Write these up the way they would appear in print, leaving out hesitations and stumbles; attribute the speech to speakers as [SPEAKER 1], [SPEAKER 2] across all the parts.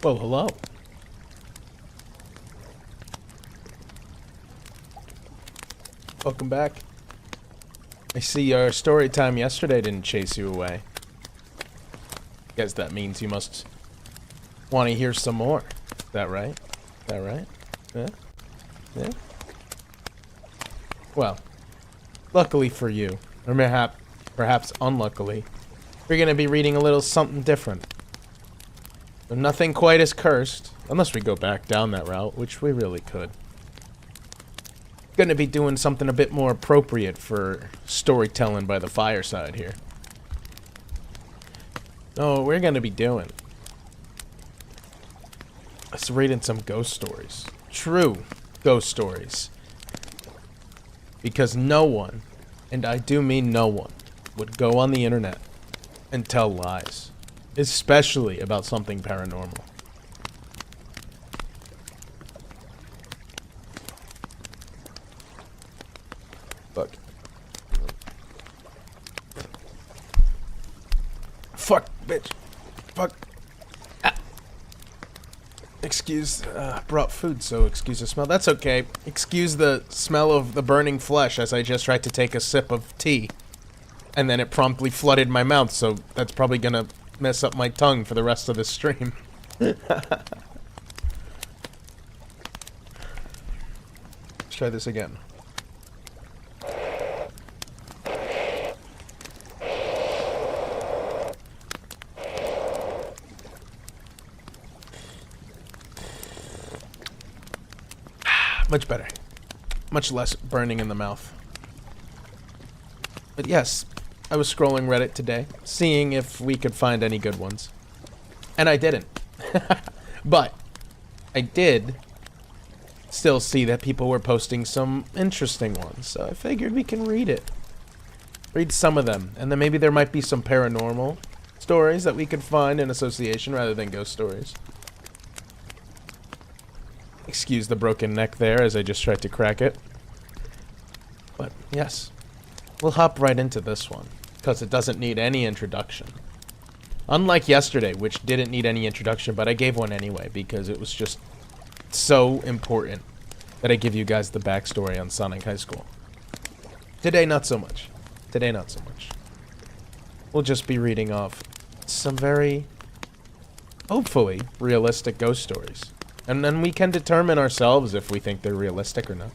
[SPEAKER 1] Well, hello. Welcome back. I see our story time yesterday didn't chase you away. Guess that means you must want to hear some more. Is that right? Is that right? Yeah? Yeah? Well, luckily for you, or perhaps unluckily, we're going to be reading a little something different. So nothing quite as cursed, unless we go back down that route, which we really could. Going to be doing something a bit more appropriate for storytelling by the fireside here. Oh, we're going to be doing. Let's reading some ghost stories. True ghost stories. Because no one, and I do mean no one, would go on the internet and tell lies. Especially about something paranormal. Fuck. Fuck, bitch. Fuck. Ah. Excuse, brought food, so excuse the smell. That's okay. Excuse the smell of the burning flesh as I just tried to take a sip of tea. And then it promptly flooded my mouth, so that's probably gonna mess up my tongue for the rest of the stream. Let's try this again. Much better. Much less burning in the mouth. But yes, I was scrolling Reddit today, seeing if we could find any good ones. And I didn't. But I did still see that people were posting some interesting ones, so I figured we can read it. Read some of them, and then maybe there might be some paranormal stories that we could find in association rather than ghost stories. Excuse the broken neck there as I just tried to crack it. But yes, we'll hop right into this one, because it doesn't need any introduction. Unlike yesterday, which didn't need any introduction, but I gave one anyway, because it was just so important that I give you guys the backstory on Sonic High School. Today, not so much. Today, not so much. We'll just be reading off some very, hopefully, realistic ghost stories. And then we can determine ourselves if we think they're realistic or not.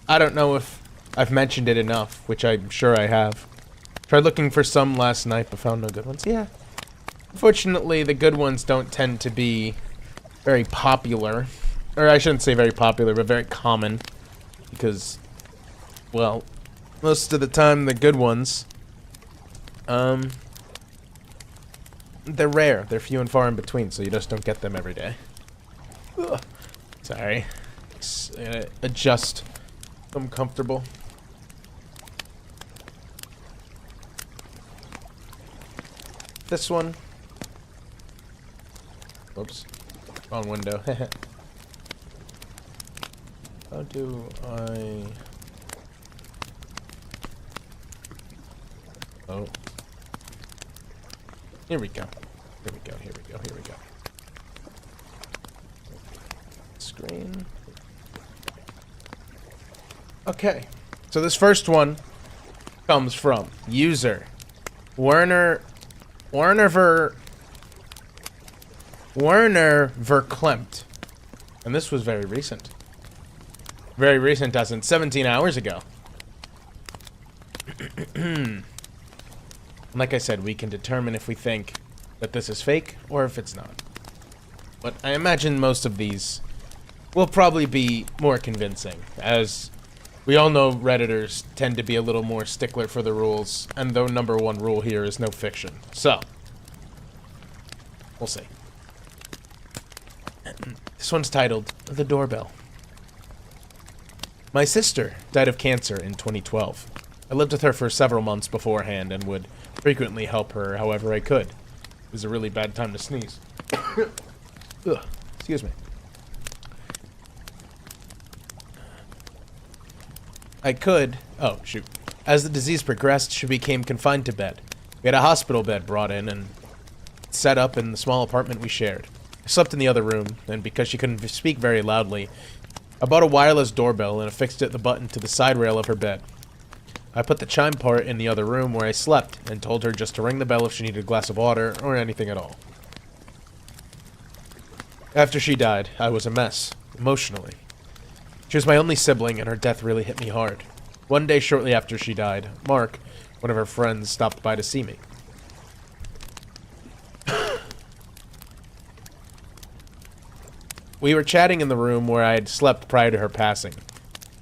[SPEAKER 1] I don't know if I've mentioned it enough, which I'm sure I have. Tried looking for some last night, but found no good ones. Yeah. Unfortunately, the good ones don't tend to be very popular. Or I shouldn't say very popular, but very common. Because, well, most of the time the good ones, they're rare. They're few and far in between, so you just don't get them every day. Ugh. Sorry. Adjust. I'm comfortable. This one. Oops. Wrong window. How do I... Oh. Here we go. Here we go, here we go, here we go. Screen. Okay. So this first one comes from user Werner Verklempt. And this was very recent. Very recent as in 17 hours ago. And like I said, we can determine if we think that this is fake or if it's not. But I imagine most of these will probably be more convincing, as we all know Redditors tend to be a little more stickler for the rules, and the number one rule here is no fiction. So, we'll see. This one's titled, The Doorbell. My sister died of cancer in 2012. I lived with her for several months beforehand and would frequently help her however I could. It was a really bad time to sneeze. Ugh, excuse me. Oh, shoot. As the disease progressed, she became confined to bed. We had a hospital bed brought in and set up in the small apartment we shared. I I slept in the other room, and because she couldn't speak very loudly, I bought a wireless doorbell and affixed the button to the side rail of her bed. I put the chime part in the other room where I slept and told her just to ring the bell if she needed a glass of water or anything at all. After she died, I was a mess, emotionally. She was my only sibling, and her death really hit me hard. One day shortly after she died, Mark, one of her friends, stopped by to see me. We were chatting in the room where I had slept prior to her passing.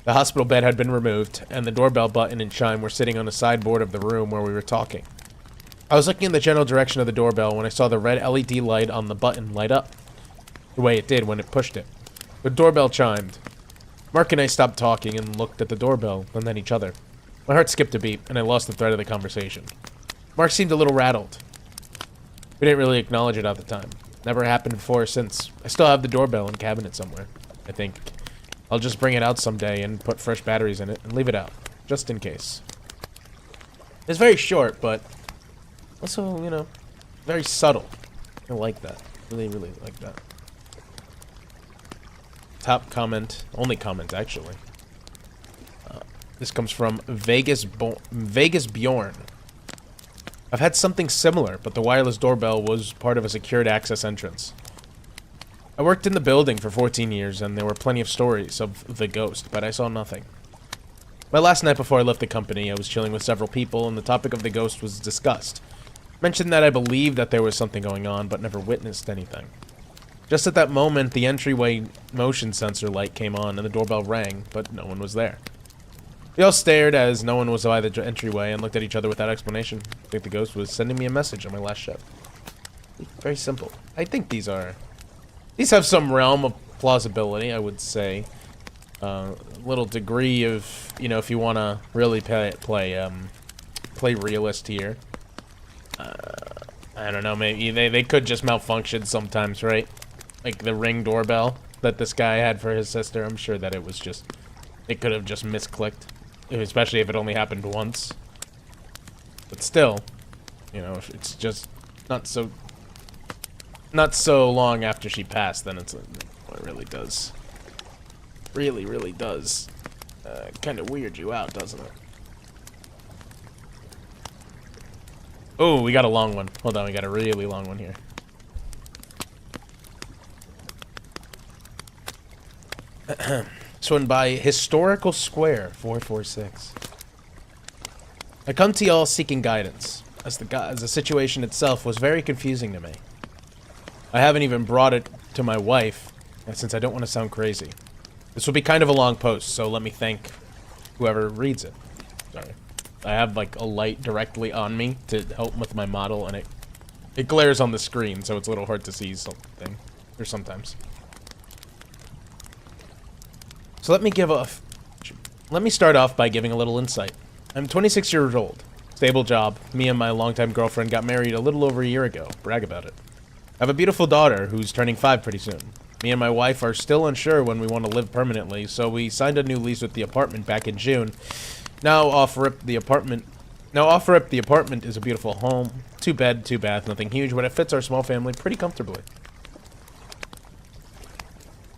[SPEAKER 1] The hospital bed had been removed, and the doorbell button and chime were sitting on the sideboard of the room where we were talking. I was looking in the general direction of the doorbell when I saw the red LED light on the button light up, the way it did when it pushed it. The doorbell chimed. Mark and I stopped talking and looked at the doorbell, and then each other. My heart skipped a beat, and I lost the thread of the conversation. Mark seemed a little rattled. We didn't really acknowledge it at the time. Never happened before or since. I still have the doorbell in a cabinet somewhere, I think. I'll just bring it out someday and put fresh batteries in it and leave it out, just in case. It's very short, but also, you know, very subtle. I like that. Really, really like that. Top comment, only comment actually. This comes from Vegas Bjorn. I've had something similar, but the wireless doorbell was part of a secured access entrance. I worked in the building for 14 years, and there were plenty of stories of the ghost, but I saw nothing. My last night before I left the company, I was chilling with several people, and the topic of the ghost was discussed. I mentioned that I believed that there was something going on, but never witnessed anything. Just at that moment, the entryway motion sensor light came on, and the doorbell rang, but no one was there. We all stared as no one was by the entryway and looked at each other without explanation. I think the ghost was sending me a message on my last shift. Very simple. I think these have some realm of plausibility, I would say. Little degree of, you know, if you want to really play realist here. I don't know, maybe they could just malfunction sometimes, right? Like the Ring doorbell that this guy had for his sister. I'm sure that it could have just misclicked. Especially if it only happened once. But still, you know, if it's just not so long after she passed, then it really does. Really does. Kind of weird you out, doesn't it? Oh, we got a long one. Hold on, we got a really long one here. This one by Historical Square 446. I come to y'all seeking guidance, as the situation itself was very confusing to me. I haven't even brought it to my wife, since I don't want to sound crazy. This will be kind of a long post, so let me thank whoever reads it. Sorry. I have like a light directly on me to help with my model, and it glares on the screen, so it's a little hard to see something, or sometimes. So let me start off by giving a little insight. I'm 26 years old. Stable job. Me and my longtime girlfriend got married a little over a year ago. Brag about it. I have a beautiful daughter who's turning 5 pretty soon. Me and my wife are still unsure when we want to live permanently, so we signed a new lease with the apartment back in June. Now off rip the apartment is a beautiful home. 2 bed, 2 bath, nothing huge, but it fits our small family pretty comfortably.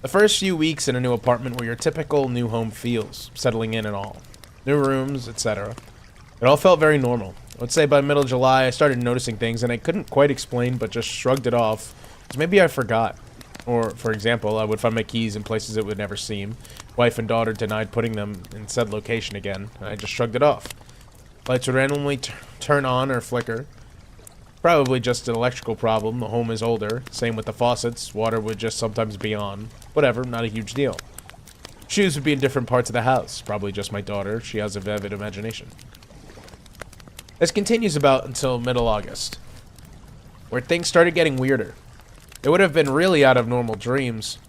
[SPEAKER 1] The first few weeks in a new apartment were your typical new home feels, settling in and all. New rooms, etc. It all felt very normal. I would say by middle July, I started noticing things, and I couldn't quite explain, but just shrugged it off, because maybe I forgot. Or, for example, I would find my keys in places it would never seem. Wife and daughter denied putting them in said location again, and I just shrugged it off. Lights would randomly turn on or flicker. Probably just an electrical problem. The home is older. Same with the faucets. Water would just sometimes be on. Whatever, not a huge deal. Shoes would be in different parts of the house. Probably just my daughter. She has a vivid imagination. This continues about until middle August, where things started getting weirder. It would have been really out of normal dreams.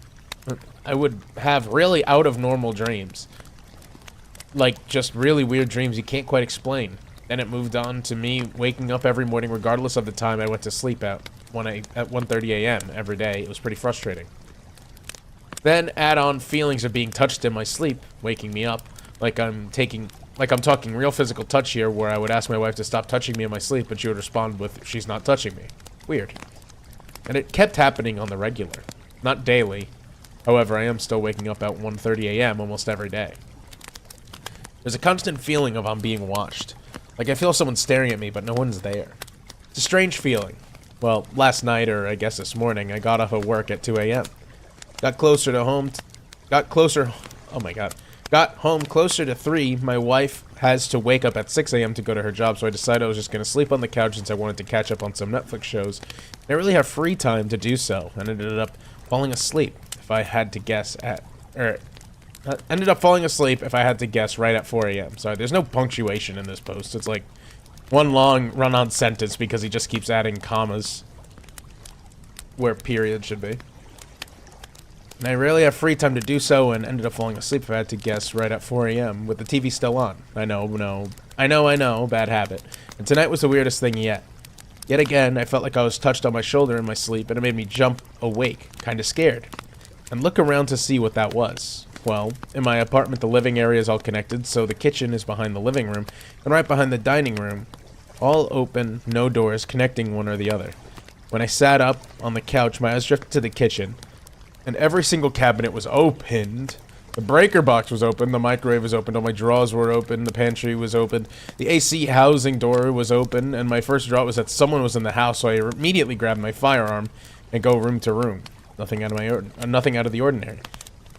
[SPEAKER 1] I would have really out of normal dreams. Like, just really weird dreams you can't quite explain. Then it moved on to me waking up every morning regardless of the time I went to sleep at 1:30 a.m. every day. It was pretty frustrating. Then add on feelings of being touched in my sleep, waking me up, like I'm talking real physical touch here, where I would ask my wife to stop touching me in my sleep, and she would respond with, "She's not touching me." Weird. And it kept happening on the regular. Not daily. However, I am still waking up at 1:30 a.m. almost every day. There's a constant feeling of I'm being watched. Like I feel someone staring at me, but no one's there. It's a strange feeling. Well, last night, or I guess this morning, I got off of work at 2 a.m. Got home closer to 3. My wife has to wake up at 6 a.m. to go to her job, so I decided I was just going to sleep on the couch since I wanted to catch up on some Netflix shows. I really have free time to do so, and ended up falling asleep if I had to guess right at 4 a.m. Sorry, there's no punctuation in this post. It's like one long run-on sentence because he just keeps adding commas where period should be. And I rarely have free time to do so, and ended up falling asleep if I had to guess right at 4 a.m. with the TV still on. I know, bad habit. And tonight was the weirdest thing yet. Yet again, I felt like I was touched on my shoulder in my sleep, and it made me jump awake, kinda scared, and look around to see what that was. Well, in my apartment, the living area is all connected, so the kitchen is behind the living room, and right behind the dining room, all open, no doors connecting one or the other. When I sat up on the couch, my eyes drifted to the kitchen, and every single cabinet was opened. The breaker box was open, the microwave was open, all my drawers were open, the pantry was open, the AC housing door was open, and my first thought was that someone was in the house, so I immediately grabbed my firearm and go room to room. Nothing out of the ordinary.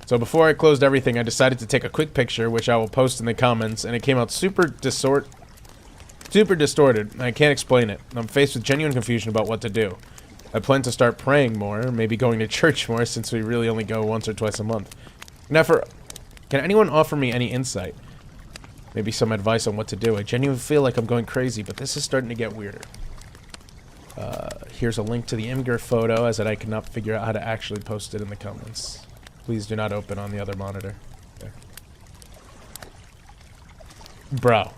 [SPEAKER 1] So before I closed everything, I decided to take a quick picture, which I will post in the comments, and it came out super distorted. I can't explain it. I'm faced with genuine confusion about what to do. I plan to start praying more, maybe going to church more, since we really only go once or twice a month. Can anyone offer me any insight? Maybe some advice on what to do. I genuinely feel like I'm going crazy, but this is starting to get weirder. Here's a link to the Imgur photo, as I could not figure out how to actually post it in the comments. Please do not open on the other monitor. There. Bro.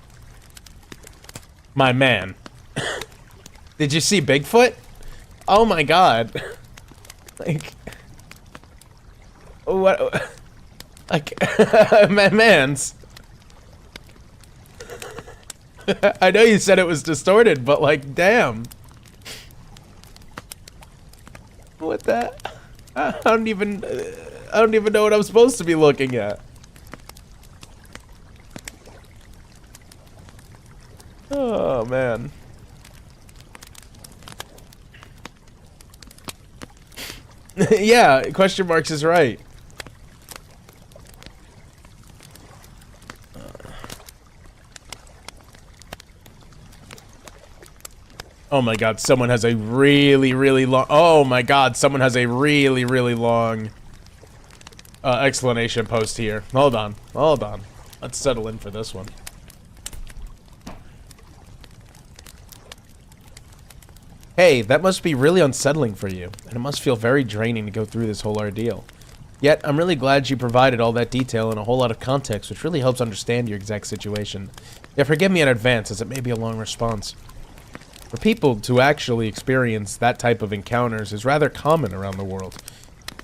[SPEAKER 1] My man. Did you see Bigfoot? Oh my god. Like... What... Like... my mans. I know you said it was distorted, but like, damn. What the... I don't even know what I'm supposed to be looking at. Oh, man. Yeah, question marks is right. Oh my god, someone has a really long... Oh my god, someone has a really long explanation post here. Hold on. Let's settle in for this one. Hey, that must be really unsettling for you, and it must feel very draining to go through this whole ordeal. Yet, I'm really glad you provided all that detail and a whole lot of context, which really helps understand your exact situation. Yeah, forgive me in advance, as it may be a long response. For people to actually experience that type of encounters is rather common around the world.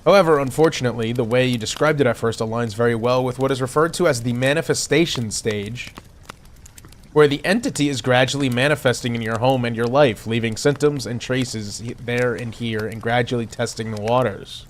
[SPEAKER 1] However, unfortunately, the way you described it at first aligns very well with what is referred to as the manifestation stage, where the entity is gradually manifesting in your home and your life, leaving symptoms and traces there and here, and gradually testing the waters.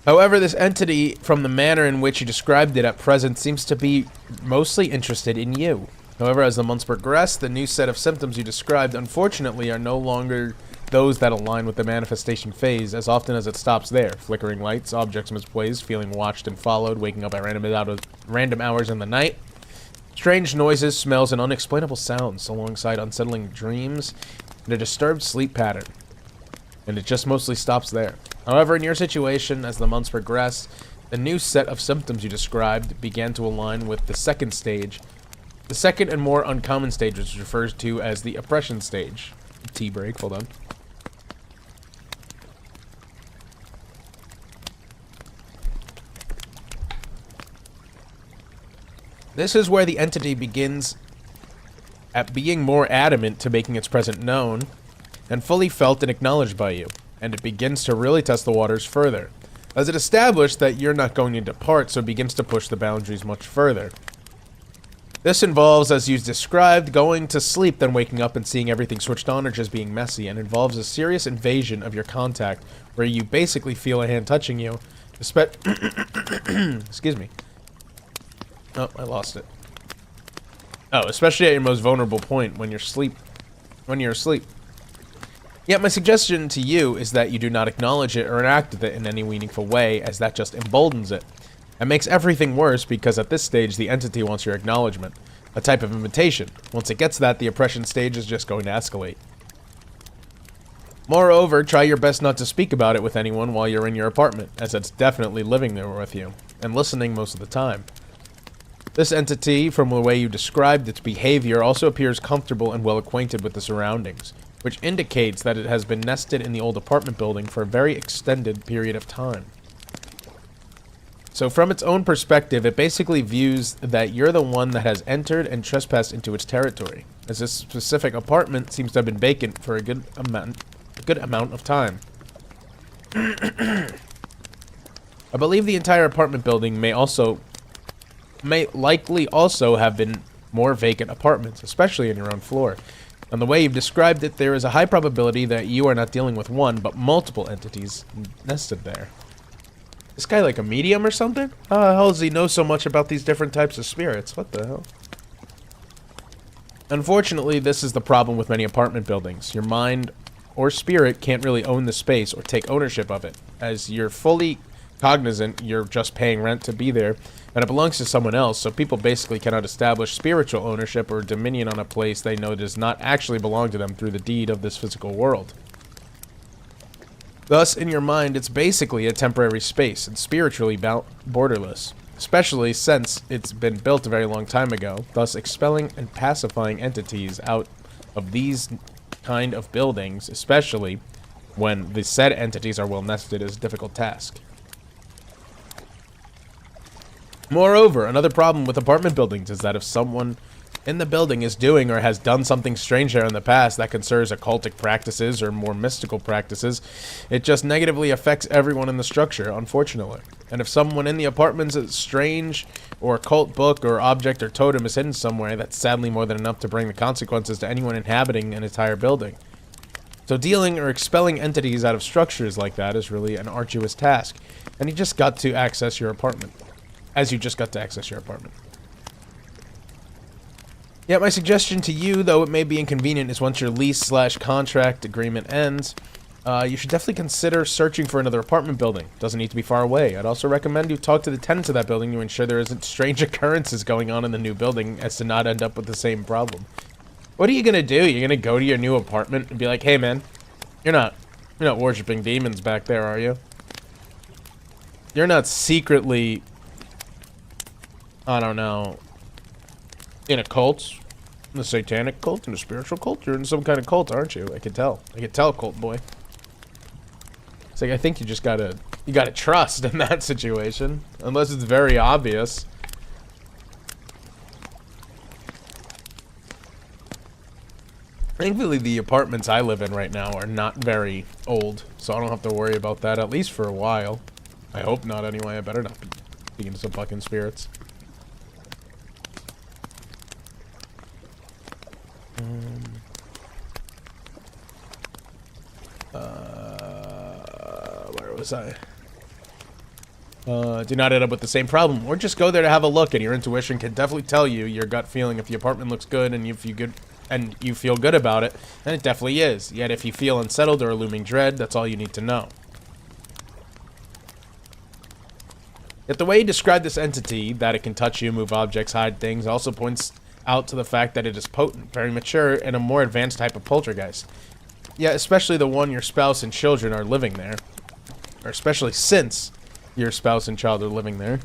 [SPEAKER 1] However, this entity, from the manner in which you described it at present, seems to be mostly interested in you. However, as the months progress, the new set of symptoms you described, unfortunately, are no longer those that align with the manifestation phase, as often as it stops there. Flickering lights, objects misplaced, feeling watched and followed, waking up at random hours in the night, strange noises, smells, and unexplainable sounds, alongside unsettling dreams and a disturbed sleep pattern. And it just mostly stops there. However, in your situation, as the months progress, the new set of symptoms you described began to align with the second stage. The second and more uncommon stage is referred to as the oppression stage. Tea break, hold on. This is where the entity begins at being more adamant to making its presence known and fully felt and acknowledged by you, and it begins to really test the waters further, as it established that you're not going to depart, so it begins to push the boundaries much further. This involves, as you described, going to sleep, then waking up and seeing everything switched on or just being messy, and involves a serious invasion of your contact, where you basically feel a hand touching you. Excuse me. Oh, I lost it. Oh, especially at your most vulnerable point, when you're asleep. Yet my suggestion to you is that you do not acknowledge it or interact with it in any meaningful way, as that just emboldens it. It makes everything worse because at this stage the entity wants your acknowledgement, a type of invitation. Once it gets that, the oppression stage is just going to escalate. Moreover, try your best not to speak about it with anyone while you're in your apartment, as it's definitely living there with you, and listening most of the time. This entity, from the way you described its behavior, also appears comfortable and well acquainted with the surroundings, which indicates that it has been nested in the old apartment building for a very extended period of time. So from its own perspective, it basically views that you're the one that has entered and trespassed into its territory, as this specific apartment seems to have been vacant for a good amount of time. I believe the entire apartment building may likely also have been more vacant apartments, especially in your own floor. And the way you've described it, there is a high probability that you are not dealing with one, but multiple entities nested there. This guy like a medium or something? How the hell does he know so much about these different types of spirits? What the hell? Unfortunately, this is the problem with many apartment buildings. Your mind or spirit can't really own the space or take ownership of it. As you're fully cognizant, you're just paying rent to be there, and it belongs to someone else, so people basically cannot establish spiritual ownership or dominion on a place they know does not actually belong to them through the deed of this physical world. Thus, in your mind, it's basically a temporary space and spiritually borderless, especially since it's been built a very long time ago, thus expelling and pacifying entities out of these kind of buildings, especially when the said entities are well nested, is a difficult task. Moreover, another problem with apartment buildings is that if someone in the building is doing or has done something strange there in the past that concerns occultic practices or more mystical practices, it just negatively affects everyone in the structure, unfortunately. And if someone in the apartment's strange or occult book or object or totem is hidden somewhere, that's sadly more than enough to bring the consequences to anyone inhabiting an entire building. So dealing or expelling entities out of structures like that is really an arduous task, and you just got to access your apartment. Yet my suggestion to you, though it may be inconvenient, is once your lease/contract agreement ends, you should definitely consider searching for another apartment building. Doesn't need to be far away. I'd also recommend you talk to the tenants of that building to ensure there isn't strange occurrences going on in the new building as to not end up with the same problem. What are you gonna do? You're gonna go to your new apartment and be like, hey man, you're not worshiping demons back there, are you? You're not secretly, I don't know, in a cult? In a satanic cult? In a spiritual cult? You're in some kind of cult, aren't you? I can tell. Cult boy. It's like, I think you just gotta trust in that situation. Unless it's very obvious. Thankfully, the apartments I live in right now are not very old, so I don't have to worry about that, at least for a while. I hope not, anyway. I better not be speaking to some fucking spirits. Where was I? Do not end up with the same problem, or just go there to have a look, and your intuition can definitely tell you your gut feeling if the apartment looks good and you feel good about it, and it definitely is. Yet if you feel unsettled or a looming dread, that's all you need to know. Yet the way you describe this entity, that it can touch you, move objects, hide things, also points out to the fact that it is potent, very mature, and a more advanced type of poltergeist. Yeah, especially the one your spouse and children are living there. Or especially since your spouse and child are living there.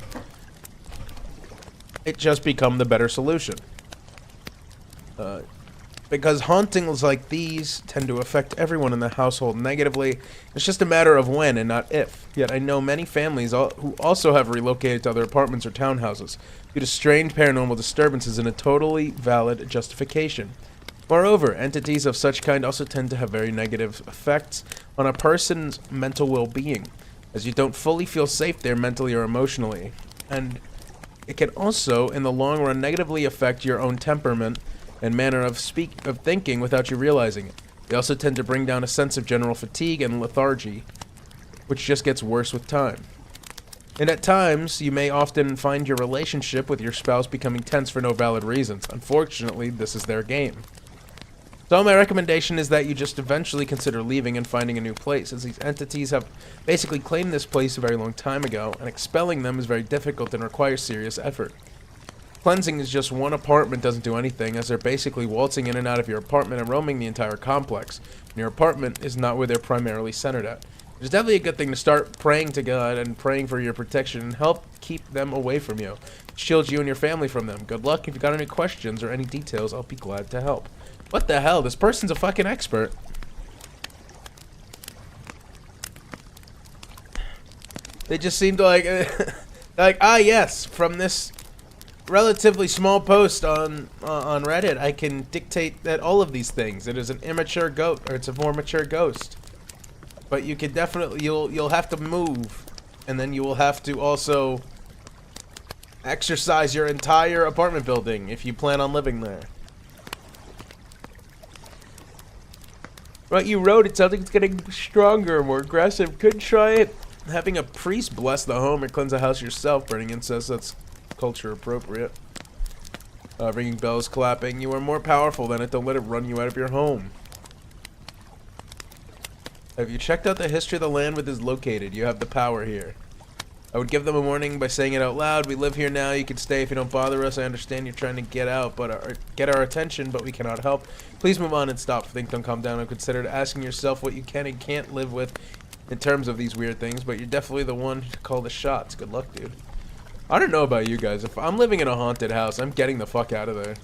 [SPEAKER 1] It just become the better solution. Because hauntings like these tend to affect everyone in the household negatively. It's just a matter of when and not if. Yet I know many families who also have relocated to other apartments or townhouses due to strange paranormal disturbances in a totally valid justification. Moreover, entities of such kind also tend to have very negative effects on a person's mental well-being, as you don't fully feel safe there mentally or emotionally. And it can also, in the long run, negatively affect your own temperament and manner of thinking without you realizing it. They also tend to bring down a sense of general fatigue and lethargy, which just gets worse with time. And at times, you may often find your relationship with your spouse becoming tense for no valid reasons. Unfortunately, this is their game. So my recommendation is that you just eventually consider leaving and finding a new place, as these entities have basically claimed this place a very long time ago, and expelling them is very difficult and requires serious effort. Cleansing is just one apartment doesn't do anything, as they're basically waltzing in and out of your apartment and roaming the entire complex, and your apartment is not where they're primarily centered at. It's definitely a good thing to start praying to God and praying for your protection and help keep them away from you. Shield you and your family from them. Good luck. If you've got any questions or any details, I'll be glad to help. What the hell? This person's a fucking expert. They just seem to like, yes, from this relatively small post on Reddit, I can dictate that all of these things. It is an immature goat, or it's a more mature ghost. But you can definitely, you'll have to move, and then you will have to also exercise your entire apartment building if you plan on living there. Right, you wrote it sounds like it's getting stronger, more aggressive. Could try it. Having a priest bless the home or cleanse the house yourself, burning incense, that's culture appropriate. Ringing bells, clapping. You are more powerful than it. Don't let it run you out of your home. Have you checked out the history of the land where this is located? You have the power here. I would give them a warning by saying it out loud. We live here now. You can stay if you don't bother us. I understand you're trying to get out, but get our attention, but we cannot help. Please move on and stop. Think, don't calm down, and consider asking yourself what you can and can't live with in terms of these weird things, but you're definitely the one to call the shots. Good luck, dude. I don't know about you guys. If I'm living in a haunted house, I'm getting the fuck out of there.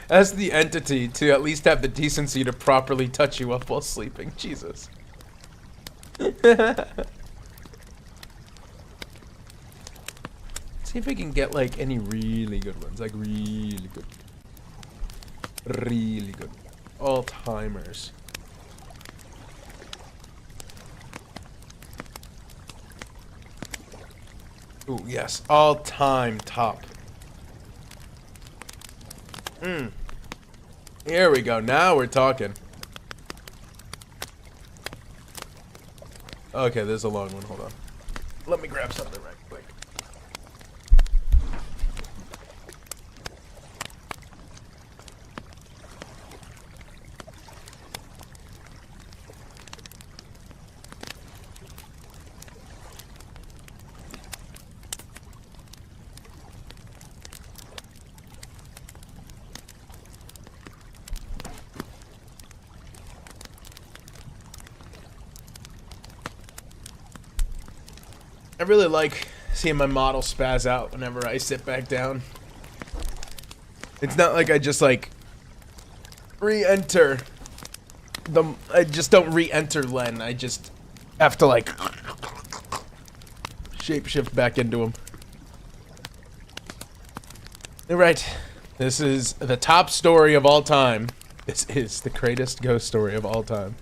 [SPEAKER 1] As the entity to at least have the decency to properly touch you up while sleeping. Jesus. See if we can get like any really good ones. Like really good. Really good. All-timers. Ooh, yes. All-time top. Here we go. Now we're talking. Okay, there's a long one. Hold on. Let me grab something right quick. I really like seeing my model spaz out whenever I sit back down. It's not like I just like re-enter the. I just don't re-enter Len. I just have to like shapeshift back into him. Alright, this is the top story of all time. This is the greatest ghost story of all time.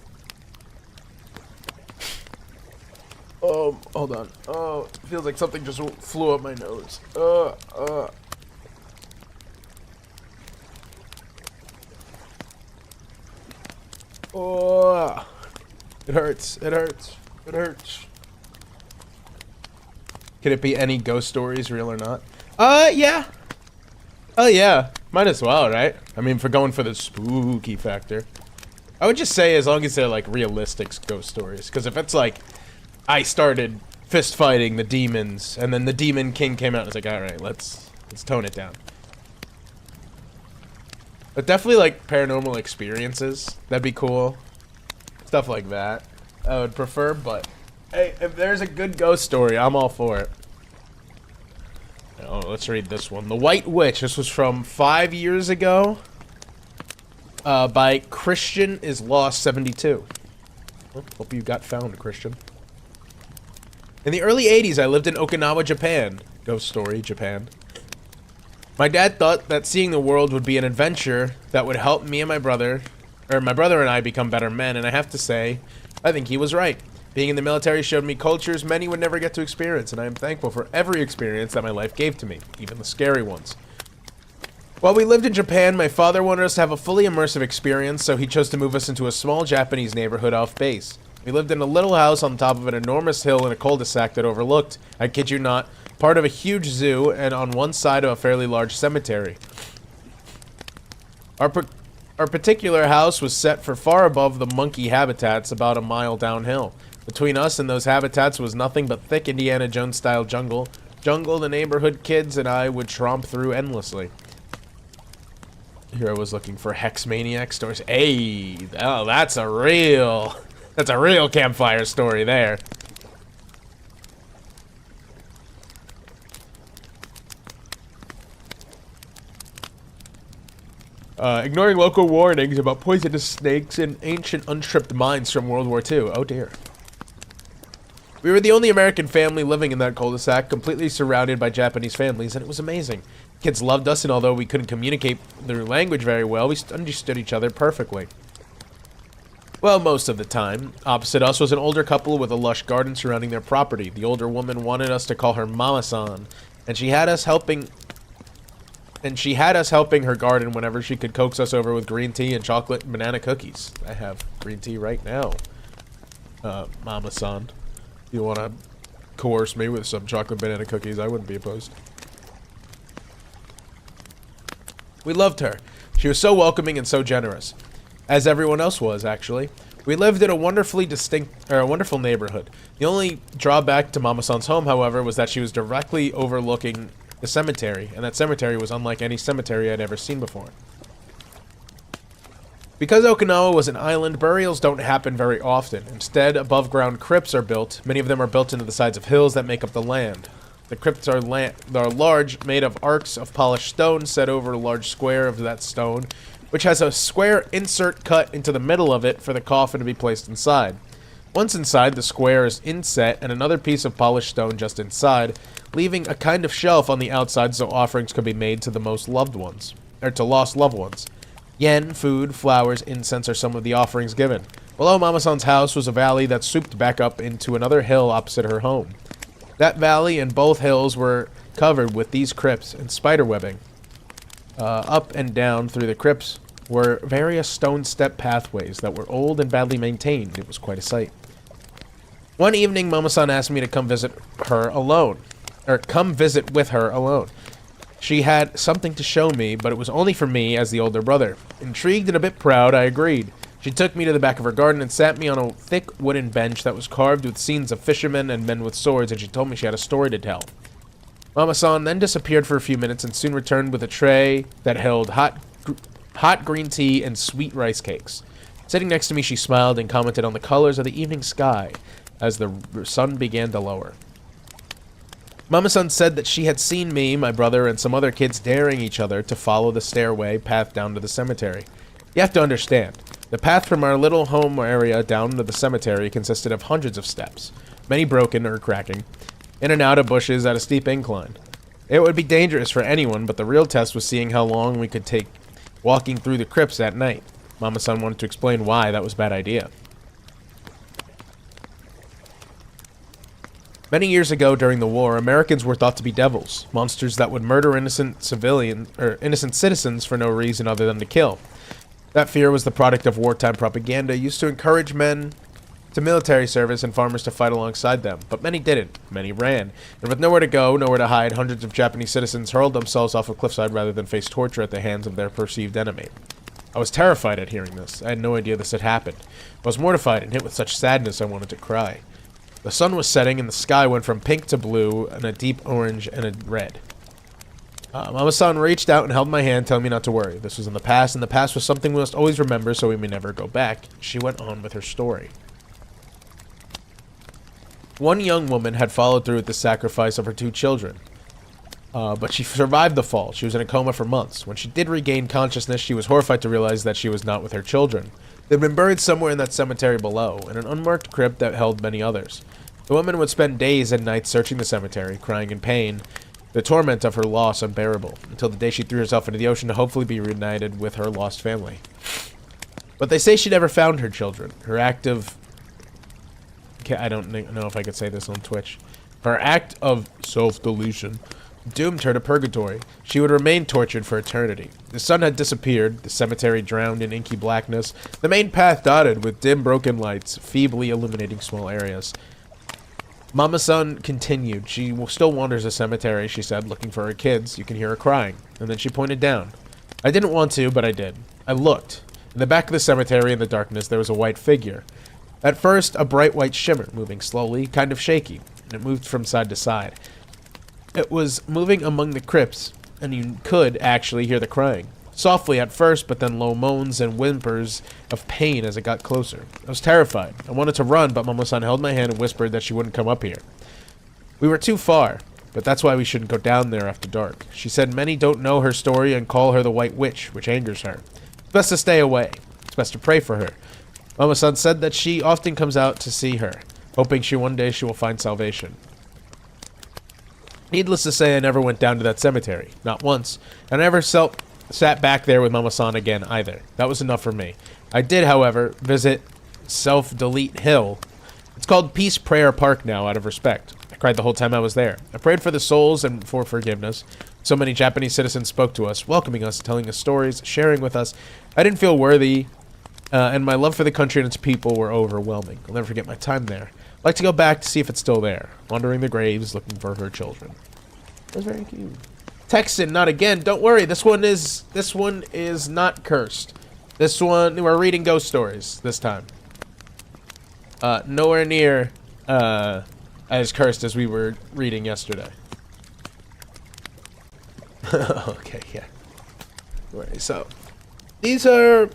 [SPEAKER 1] Oh, hold on. Oh, it feels like something just flew up my nose. Oh, it hurts. It hurts. It hurts. Could it be any ghost stories, real or not? Yeah. Oh, yeah. Might as well, right? I mean, for going for the spooky factor. I would just say as long as they're, like, realistic ghost stories. Because if it's, like, I started fist fighting the demons, and then the Demon King came out and was like, alright, let's tone it down. But definitely, like, paranormal experiences. That'd be cool. Stuff like that. I would prefer, but hey, if there's a good ghost story, I'm all for it. Oh, let's read this one. The White Witch. This was from 5 years ago. By Christian is Lost 72. Well, hope you got found, Christian. In the early 80s, I lived in Okinawa, Japan. Ghost story, Japan. My dad thought that seeing the world would be an adventure that would help me and my brother and I become better men, and I have to say, I think he was right. Being in the military showed me cultures many would never get to experience, and I am thankful for every experience that my life gave to me, even the scary ones. While we lived in Japan, my father wanted us to have a fully immersive experience, so he chose to move us into a small Japanese neighborhood off base. We lived in a little house on top of an enormous hill in a cul-de-sac that overlooked, I kid you not, part of a huge zoo and on one side of a fairly large cemetery. Our particular house was set for far above the monkey habitats about a mile downhill. Between us and those habitats was nothing but thick Indiana Jones-style jungle. Jungle the neighborhood kids and I would tromp through endlessly. Here I was looking for Hex Maniac stories. Hey, oh, that's a real campfire story there. Ignoring local warnings about poisonous snakes and ancient untripped mines from World War II. Oh dear. We were the only American family living in that cul-de-sac, completely surrounded by Japanese families, and it was amazing. Kids loved us, and although we couldn't communicate their language very well, we understood each other perfectly. Well, most of the time. Opposite us was an older couple with a lush garden surrounding their property. The older woman wanted us to call her Mama-san, and she had us helping her garden whenever she could coax us over with green tea and chocolate and banana cookies. I have green tea right now. Mama-san. If you want to coerce me with some chocolate banana cookies, I wouldn't be opposed. We loved her. She was so welcoming and so generous. As everyone else was, actually. We lived in a wonderful neighborhood. The only drawback to Mama-san's home, however, was that she was directly overlooking the cemetery, and that cemetery was unlike any cemetery I'd ever seen before. Because Okinawa was an island, burials don't happen very often. Instead, above-ground crypts are built. Many of them are built into the sides of hills that make up the land. The crypts are large, made of arcs of polished stone set over a large square of that stone, which has a square insert cut into the middle of it for the coffin to be placed inside. Once inside, the square is inset and another piece of polished stone just inside, leaving a kind of shelf on the outside so offerings could be made to the lost loved ones. Yen, food, flowers, incense are some of the offerings given. Below Mama-san's house was a valley that swooped back up into another hill opposite her home. That valley and both hills were covered with these crypts and spider webbing. Up and down through the crypts were various stone step pathways that were old and badly maintained. It was quite a sight. One evening, Mama-san asked me to come visit with her alone. She had something to show me, but it was only for me as the older brother. Intrigued and a bit proud, I agreed. She took me to the back of her garden and sat me on a thick wooden bench that was carved with scenes of fishermen and men with swords, and she told me she had a story to tell. Mama-san then disappeared for a few minutes and soon returned with a tray that held hot green tea and sweet rice cakes. Sitting next to me, she smiled and commented on the colors of the evening sky as the sun began to lower. Mama-san said that she had seen me, my brother, and some other kids daring each other to follow the stairway path down to the cemetery. You have to understand, the path from our little home area down to the cemetery consisted of hundreds of steps, many broken or cracking, in and out of bushes at a steep incline. It would be dangerous for anyone, but the real test was seeing how long we could take walking through the crypts at night. Mama-san wanted to explain why that was a bad idea. Many years ago during the war, Americans were thought to be devils, monsters that would murder innocent citizens for no reason other than to kill. That fear was the product of wartime propaganda used to encourage men to military service and farmers to fight alongside them, but many didn't. Many ran, and with nowhere to go, nowhere to hide, hundreds of Japanese citizens hurled themselves off a cliffside rather than face torture at the hands of their perceived enemy. I was terrified at hearing this. I had no idea this had happened. I was mortified and hit with such sadness I wanted to cry. The sun was setting and the sky went from pink to blue and a deep orange and a red. Mama-san reached out and held my hand, telling me not to worry. This was in the past, and the past was something we must always remember so we may never go back. She went on with her story. One young woman had followed through with the sacrifice of her 2 children. But she survived the fall. She was in a coma for months. When she did regain consciousness, she was horrified to realize that she was not with her children. They'd been buried somewhere in that cemetery below, in an unmarked crypt that held many others. The woman would spend days and nights searching the cemetery, crying in pain, the torment of her loss unbearable, until the day she threw herself into the ocean to hopefully be reunited with her lost family. But they say she never found her children. Her act of... I don't know if I could say this on Twitch. Her act of self-delusion doomed her to purgatory. She would remain tortured for eternity. The sun had disappeared, the cemetery drowned in inky blackness, the main path dotted with dim broken lights, feebly illuminating small areas. Mama Sun continued. She still wanders the cemetery, she said, looking for her kids. You can hear her crying. And then she pointed down. I didn't want to, but I did. I looked. In the back of the cemetery in the darkness, there was a white figure. At first, a bright white shimmer, moving slowly, kind of shaky, and it moved from side to side. It was moving among the crypts, and you could actually hear the crying. Softly at first, but then low moans and whimpers of pain as it got closer. I was terrified. I wanted to run, but Mama-san held my hand and whispered that she wouldn't come up here. We were too far, but that's why we shouldn't go down there after dark. She said many don't know her story and call her the White Witch, which angers her. It's best to stay away. It's best to pray for her. Mama-san said that she often comes out to see her, hoping one day she will find salvation. Needless to say, I never went down to that cemetery. Not once. And I never sat back there with Mama-san again, either. That was enough for me. I did, however, visit Self-Delete Hill. It's called Peace Prayer Park now, out of respect. I cried the whole time I was there. I prayed for the souls and for forgiveness. So many Japanese citizens spoke to us, welcoming us, telling us stories, sharing with us. I didn't feel worthy, and my love for the country and its people were overwhelming. I'll never forget my time there. I'd like to go back to see if it's still there. Wandering the graves, looking for her children. That's very cute. Texan, not again. Don't worry. This one is not cursed. This one, we're reading ghost stories this time. Nowhere near as cursed as we were reading yesterday. Okay, yeah. Alright, so these are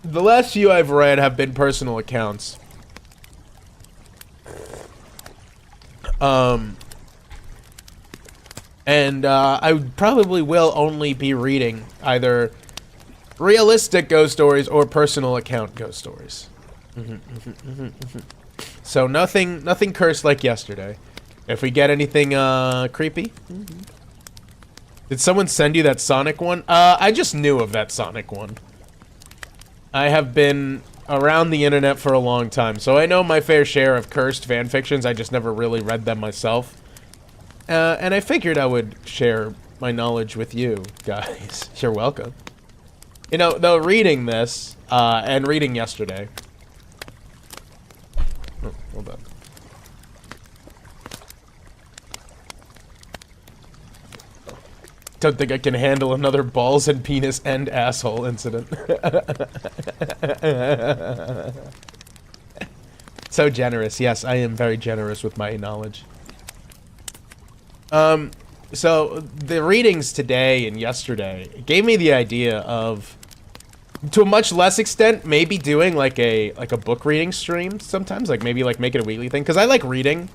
[SPEAKER 1] the last few I've read have been personal accounts. And I probably will only be reading either realistic ghost stories or personal account ghost stories. So nothing cursed like yesterday. If we get anything creepy. Did someone send you that Sonic one? I just knew of that Sonic one. I have been around the internet for a long time, so I know my fair share of cursed fan fictions. I just never really read them myself. And I figured I would share my knowledge with you guys. You're welcome. You know, though, reading this, and reading yesterday. Oh, hold on. Don't think I can handle another balls and penis and asshole incident. So generous. Yes, I am very generous with my knowledge. So the readings today and yesterday gave me the idea of, to a much less extent, maybe doing like a book reading stream sometimes, like maybe like make it a weekly thing, because I like reading.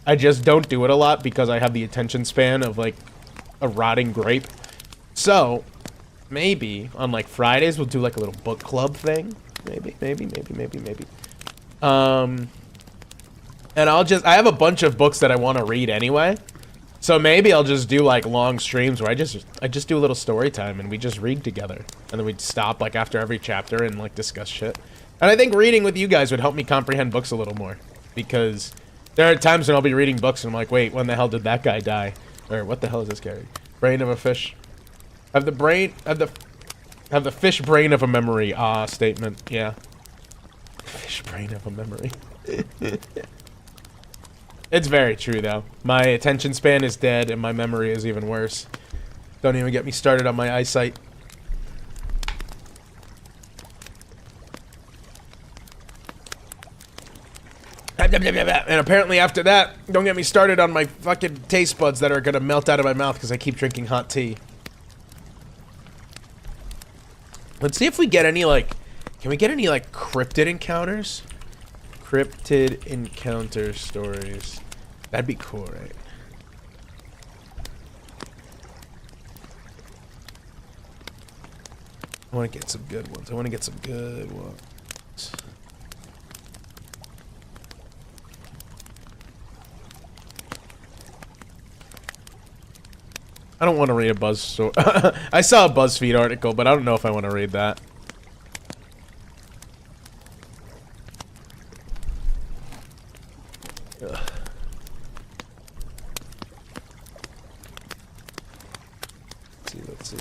[SPEAKER 1] I just don't do it a lot because I have the attention span of like a rotting grape. So maybe on like Fridays we'll do like a little book club thing. Maybe. And I have a bunch of books that I want to read anyway. So maybe I'll just do like long streams where I just do a little story time and we just read together. And then we'd stop like after every chapter and like discuss shit. And I think reading with you guys would help me comprehend books a little more. Because there are times when I'll be reading books and I'm like, wait, when the hell did that guy die? Or what the hell is this carry? Brain of a fish. Have the fish brain of a memory. Ah, statement. Yeah. Fish brain of a memory. It's very true, though. My attention span is dead, and my memory is even worse. Don't even get me started on my eyesight. And apparently after that, don't get me started on my fucking taste buds that are gonna melt out of my mouth because I keep drinking hot tea. Let's see if we get any, like... Can we get any, like, cryptid encounters? Cryptid encounter stories. That'd be cool, right? I want to get some good ones. I don't want to read a I saw a BuzzFeed article, but I don't know if I want to read that. Ugh.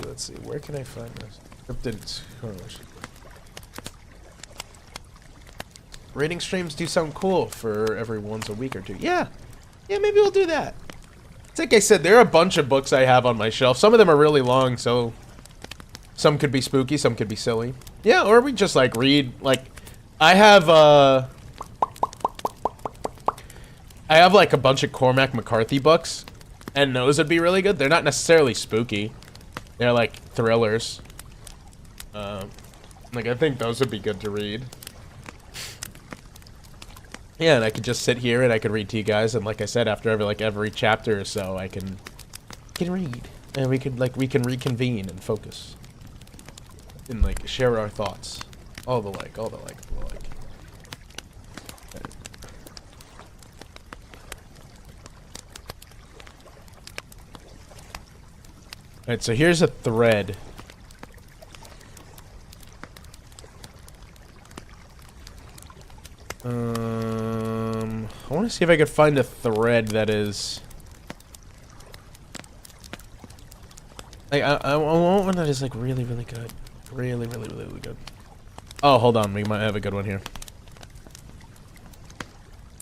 [SPEAKER 1] Let's see. Where can I find this? Cryptid correlation. Rating streams do sound cool for every once a week or two. Yeah, maybe we'll do that. It's like I said, there are a bunch of books I have on my shelf. Some of them are really long, so some could be spooky, some could be silly. Yeah, or we just like read, like, I have like a bunch of Cormac McCarthy books, and those would be really good. They're not necessarily spooky. They're like thrillers. Like, I think those would be good to read. Yeah, and I could just sit here and I could read to you guys, and like I said, after every chapter or so, I can read, and we can reconvene and focus, and like share our thoughts, all the like. Alright, so here's a thread. I want to see if I could find a thread that is... Like, I want one that is, like, really, really good. Really, really, really, really good. Oh, hold on. We might have a good one here.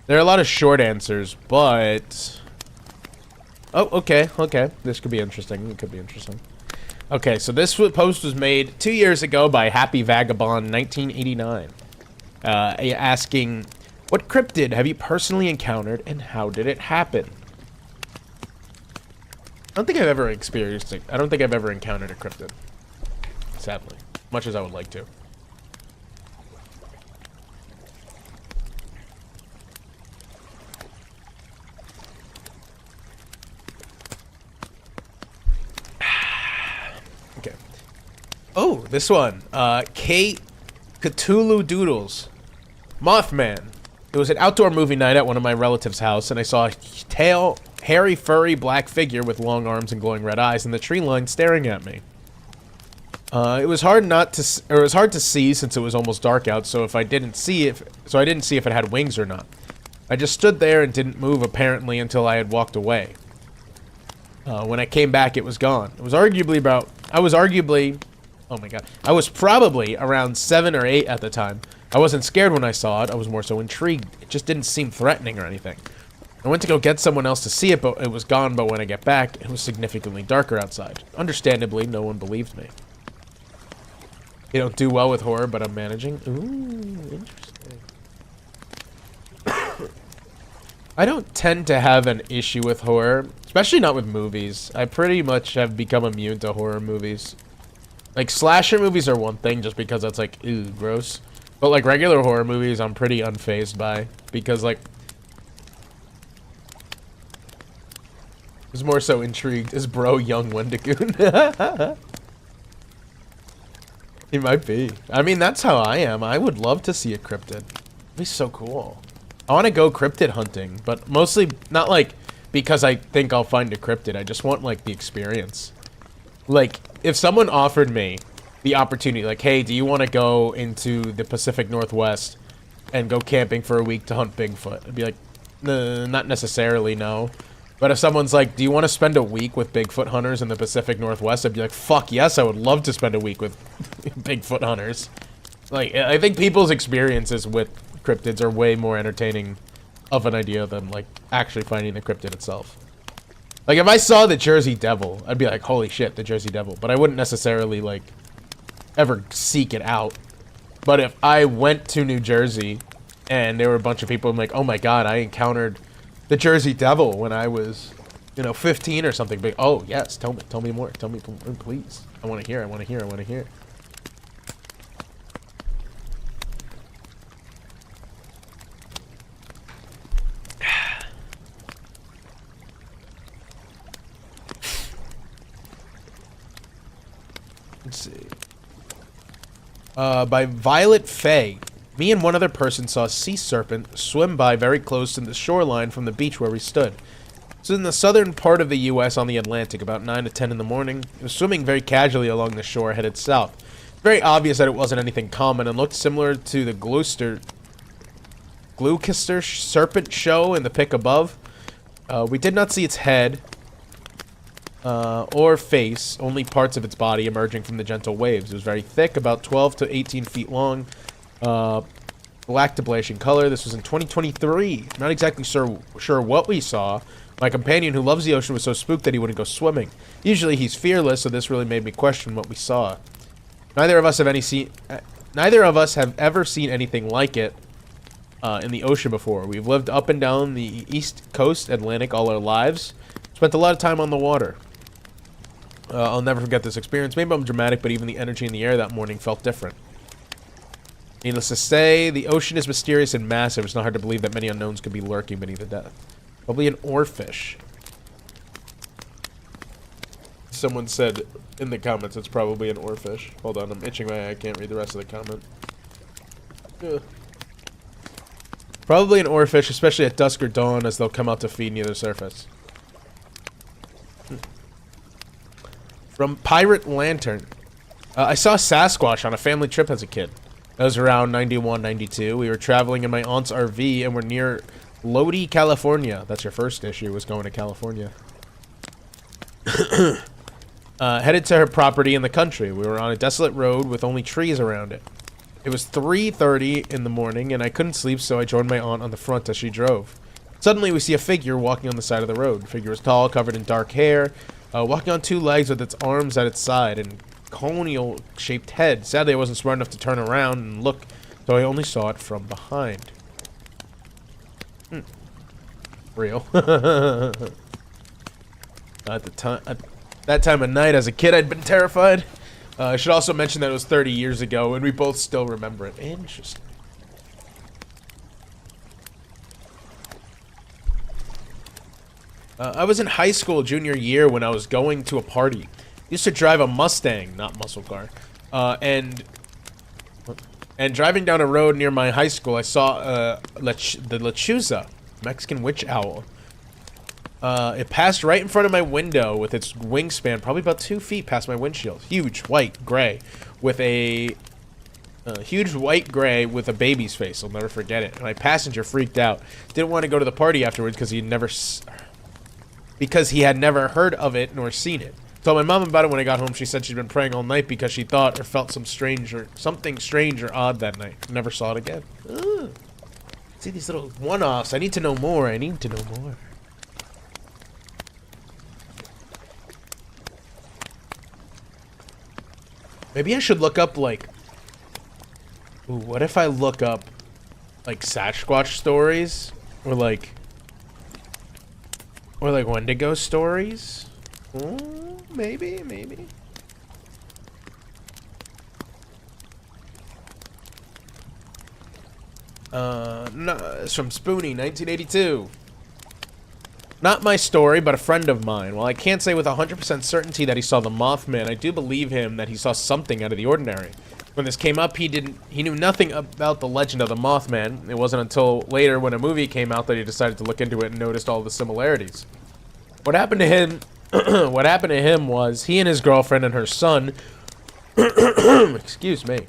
[SPEAKER 1] There are a lot of short answers, but... Oh, okay, okay. This could be interesting. It could be interesting. Okay, so this post was made 2 years ago by Happy Vagabond 1989. Asking, what cryptid have you personally encountered and how did it happen? I don't think I've ever experienced it. I don't think I've ever encountered a cryptid. Sadly. Much as I would like to. Okay. Oh, this one. Kate Cthulhu Doodles. Mothman. It was an outdoor movie night at one of my relatives' house, and I saw a hairy, furry, black figure with long arms and glowing red eyes in the tree line staring at me. It was hard to see since it was almost dark out, so I didn't see if it had wings or not. I just stood there and didn't move apparently until I had walked away. When I came back, it was gone. I was probably around 7 or 8 at the time. I wasn't scared when I saw it, I was more so intrigued. It just didn't seem threatening or anything. I went to go get someone else to see it, but it was gone, but when I get back, it was significantly darker outside. Understandably, no one believed me. You don't do well with horror, but I'm managing. Ooh, interesting. I don't tend to have an issue with horror, especially not with movies. I pretty much have become immune to horror movies. Like, slasher movies are one thing, just because that's like, ew, gross. But, like, regular horror movies, I'm pretty unfazed by. Because, like... I was more so intrigued. Is bro young Wendigoon? He might be. I mean, that's how I am. I would love to see a cryptid. It'd be so cool. I want to go cryptid hunting. But mostly, not, like, because I think I'll find a cryptid. I just want, like, the experience. Like, if someone offered me the opportunity, like, hey, do you want to go into the Pacific Northwest and go camping for a week to hunt Bigfoot? I'd be like, not necessarily, no. But if someone's like, do you want to spend a week with Bigfoot hunters in the Pacific Northwest? I'd be like, fuck yes, I would love to spend a week with Bigfoot hunters. Like, I think people's experiences with cryptids are way more entertaining of an idea than, like, actually finding the cryptid itself. Like, if I saw the Jersey Devil, I'd be like, holy shit, the Jersey Devil. But I wouldn't necessarily, like, ever seek it out. But if I went to New Jersey and there were a bunch of people, I'm like, oh my god, I encountered the Jersey Devil when I was, you know, 15 or something. But, oh, yes, tell me more. Tell me, please. I want to hear, I want to hear, I want to hear. Let's see. By Violet Faye. Me and one other person saw a sea serpent swim by very close to the shoreline from the beach where we stood. So in the southern part of the U.S. on the Atlantic, about 9 to 10 in the morning. It was swimming very casually along the shore, headed south. Very obvious that it wasn't anything common and looked similar to the Gloucester serpent show in the pic above. We did not see its head or face, only parts of its body emerging from the gentle waves. It was very thick, about 12 to 18 feet long, black to bluish in color. This was in 2023. Not exactly sure what we saw. My companion, who loves the ocean, was so spooked that he wouldn't go swimming. Usually he's fearless, so this really made me question what we saw. Neither of us have ever seen anything like it in the ocean before. We've lived up and down the East Coast Atlantic all our lives. Spent a lot of time on the water. I'll never forget this experience. Maybe I'm dramatic, but even the energy in the air that morning felt different. Needless to say, the ocean is mysterious and massive. It's not hard to believe that many unknowns could be lurking beneath the depth. Probably an oarfish. Someone said in the comments it's probably an oarfish. Hold on, I'm itching my eye. I can't read the rest of the comment. Ugh. Probably an oarfish, especially at dusk or dawn, as they'll come out to feed near the surface. From Pirate Lantern. I saw Sasquatch on a family trip as a kid. That was around 91, 92. We were traveling in my aunt's RV and we're near Lodi, California. That's your first issue, was going to California. Headed to her property in the country. We were on a desolate road with only trees around it. It was 3:30 in the morning and I couldn't sleep, so I joined my aunt on the front as she drove. Suddenly we see a figure walking on the side of the road. The figure was tall, covered in dark hair, walking on two legs with its arms at its side and conical-shaped head. Sadly, I wasn't smart enough to turn around and look, so I only saw it from behind. Real. At that time of night, as a kid, I'd been terrified. I should also mention that it was 30 years ago, and we both still remember it. Interesting. I was in high school junior year when I was going to a party. Used to drive a Mustang, not muscle car, and driving down a road near my high school, I saw the lechuza, Mexican witch owl. It passed right in front of my window with its wingspan, probably about 2 feet past my windshield. Huge, white, gray, with a baby's face. I'll never forget it. And my passenger freaked out. Didn't want to go to the party afterwards because he had never heard of it nor seen it. Told my mom about it when I got home. She said she'd been praying all night because she thought or felt something strange or odd that night. Never saw it again. Ugh. See these little one-offs. I need to know more. I need to know more. Maybe I should look up, like... Ooh, what if I look up, like, Sasquatch stories? Or, like, Wendigo stories? Maybe. No, it's from Spoonie, 1982. Not my story, but a friend of mine. While I can't say with 100% certainty that he saw the Mothman, I do believe him that he saw something out of the ordinary. When this came up, he knew nothing about the legend of the Mothman. It wasn't until later when a movie came out that he decided to look into it and noticed all the similarities. What happened to him was he and his girlfriend and her son excuse me.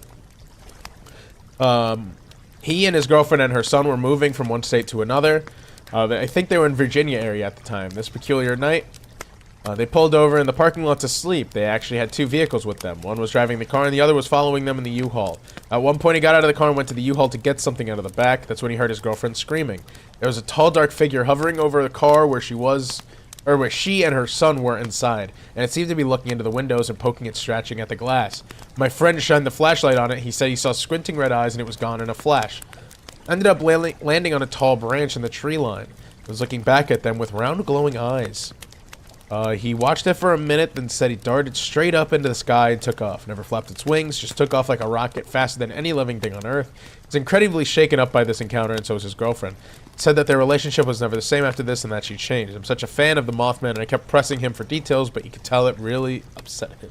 [SPEAKER 1] He and his girlfriend and her son were moving from one state to another. I think they were in Virginia area at the time. This peculiar night, they pulled over in the parking lot to sleep. They actually had two vehicles with them. One was driving the car and the other was following them in the U-Haul. At one point, he got out of the car and went to the U-Haul to get something out of the back. That's when he heard his girlfriend screaming. There was a tall, dark figure hovering over the car where she and her son were inside, and it seemed to be looking into the windows and poking and scratching at the glass. My friend shined the flashlight on it. He said he saw squinting red eyes and it was gone in a flash. Ended up landing on a tall branch in the tree line. He was looking back at them with round glowing eyes. He watched it for a minute, then said he darted straight up into the sky and took off. Never flapped its wings, just took off like a rocket, faster than any living thing on Earth. He was incredibly shaken up by this encounter, and so was his girlfriend. He said that their relationship was never the same after this and that she changed. I'm such a fan of the Mothman, and I kept pressing him for details, but you could tell it really upset him.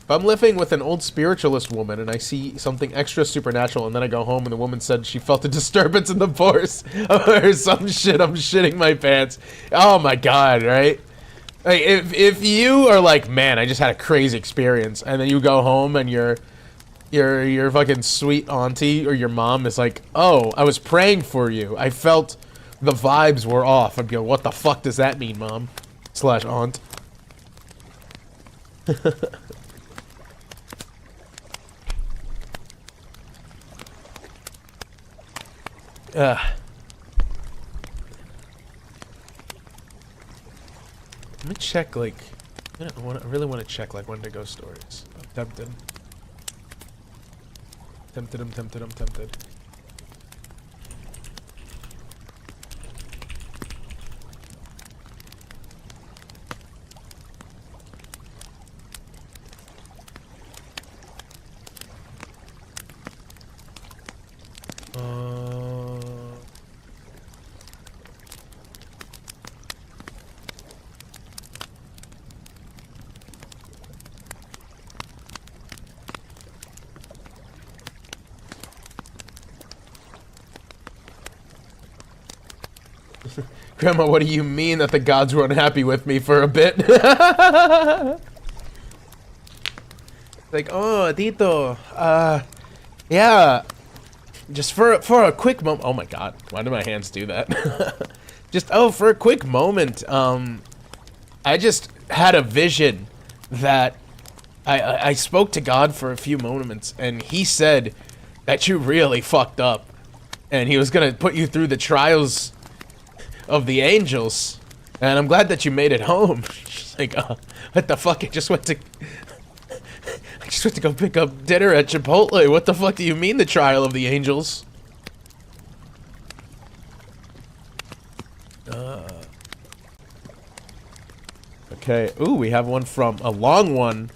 [SPEAKER 1] If I'm living with an old spiritualist woman and I see something extra supernatural and then I go home and the woman said she felt a disturbance in the force or some shit, I'm shitting my pants. Oh my god, right? Like, if you are like, man, I just had a crazy experience, and then you go home and your fucking sweet auntie or your mom is like, oh, I was praying for you. I felt the vibes were off. I'd go, what the fuck does that mean, mom? / aunt. Let me check, like, I really want to check, like, Wendigo stories. I'm tempted. I'm tempted. Grandma, what do you mean that the gods were unhappy with me for a bit? Like, oh, Tito, yeah, just for a quick moment. Oh my god, why do my hands do that? Just, for a quick moment, I just had a vision that I spoke to God for a few moments, and he said that you really fucked up, and he was gonna put you through the trials of the angels, and I'm glad that you made it home. She's like, what the fuck? I just went to go pick up dinner at Chipotle. What the fuck do you mean, the trial of the angels? Okay. Ooh, we have one from a long one.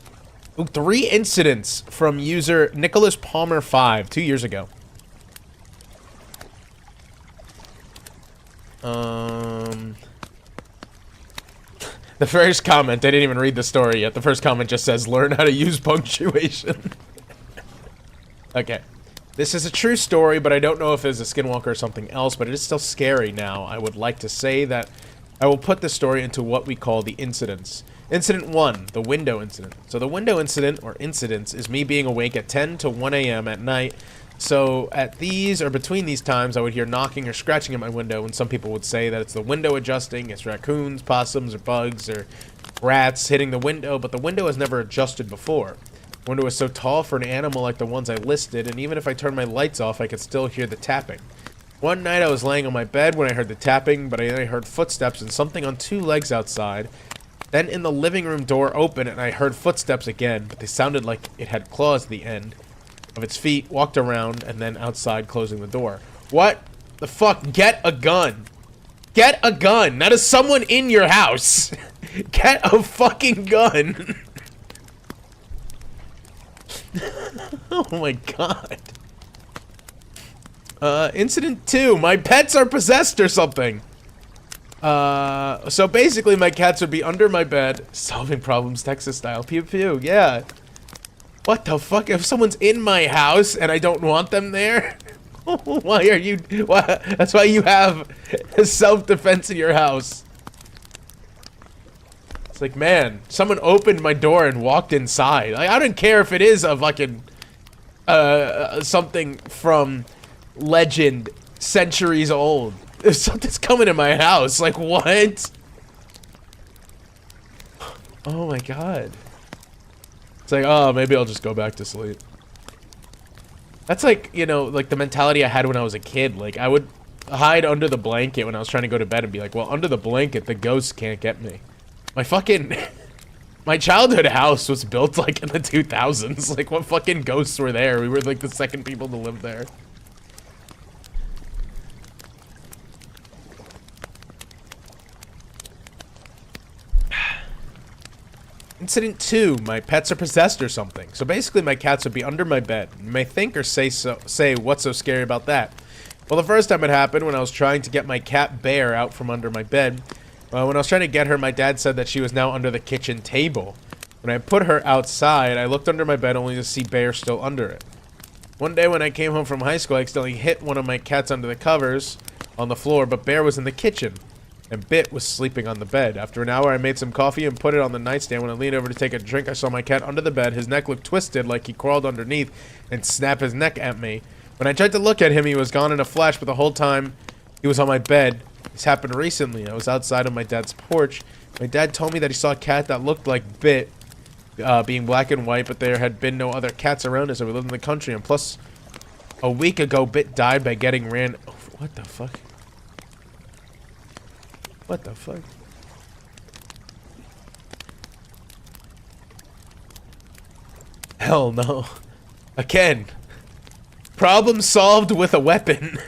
[SPEAKER 1] Ooh, 3 incidents from user Nicholas Palmer 5 2 years ago. The first comment, I didn't even read the story yet. The first comment just says, learn how to use punctuation. Okay. This is a true story, but I don't know if it's a skinwalker or something else, but it is still scary now. I would like to say that I will put this story into what we call the incidents. Incident 1, the window incident. So the window incident, or incidents, is me being awake at 10 to 1 a.m. at night. So at these, or between these times, I would hear knocking or scratching at my window, and some people would say that it's the window adjusting, it's raccoons, possums, or bugs, or rats hitting the window, but the window has never adjusted before. The window is so tall for an animal like the ones I listed, and even if I turned my lights off, I could still hear the tapping. One night I was laying on my bed when I heard the tapping, but I heard footsteps and something on 2 legs outside. Then in the living room door opened, and I heard footsteps again, but they sounded like it had claws at the end of its feet, walked around, and then outside, closing the door. What the fuck? Get a gun. Get a gun. That is someone in your house. Get a fucking gun. Oh my god. Incident 2. My pets are possessed or something. So basically my cats would be under my bed, solving problems Texas style. Pew pew, yeah. What the fuck? If someone's in my house and I don't want them there? Why are you... Why? That's why you have self-defense in your house. It's like, man, someone opened my door and walked inside. Like, I don't care if it is a fucking... something from legend centuries old. If something's coming in my house, like, what? Oh my god. It's like, oh, maybe I'll just go back to sleep. That's like, you know, like the mentality I had when I was a kid. Like, I would hide under the blanket when I was trying to go to bed and be like, well, under the blanket, the ghosts can't get me. My fucking... My childhood house was built, like, in the 2000s. Like, what fucking ghosts were there? We were, like, the second people to live there. Incident 2, my pets are possessed or something. So basically my cats would be under my bed. You may think or say what's so scary about that? Well, the first time it happened when I was trying to get my cat Bear out from under my bed. When I was trying to get her, my dad said that she was now under the kitchen table. When I put her outside, I looked under my bed only to see Bear still under it. One day when I came home from high school, I accidentally hit one of my cats under the covers on the floor, but Bear was in the kitchen, and Bit was sleeping on the bed. After an hour, I made some coffee and put it on the nightstand. When I leaned over to take a drink, I saw my cat under the bed. His neck looked twisted like he crawled underneath and snapped his neck at me. When I tried to look at him, he was gone in a flash, but the whole time he was on my bed. This happened recently. I was outside on my dad's porch. My dad told me that he saw a cat that looked like Bit, being black and white, but there had been no other cats around us, and we lived in the country. And plus, a week ago, Bit died by getting ran. Oh, what the fuck? What the fuck? Hell no. Again. Problem solved with a weapon.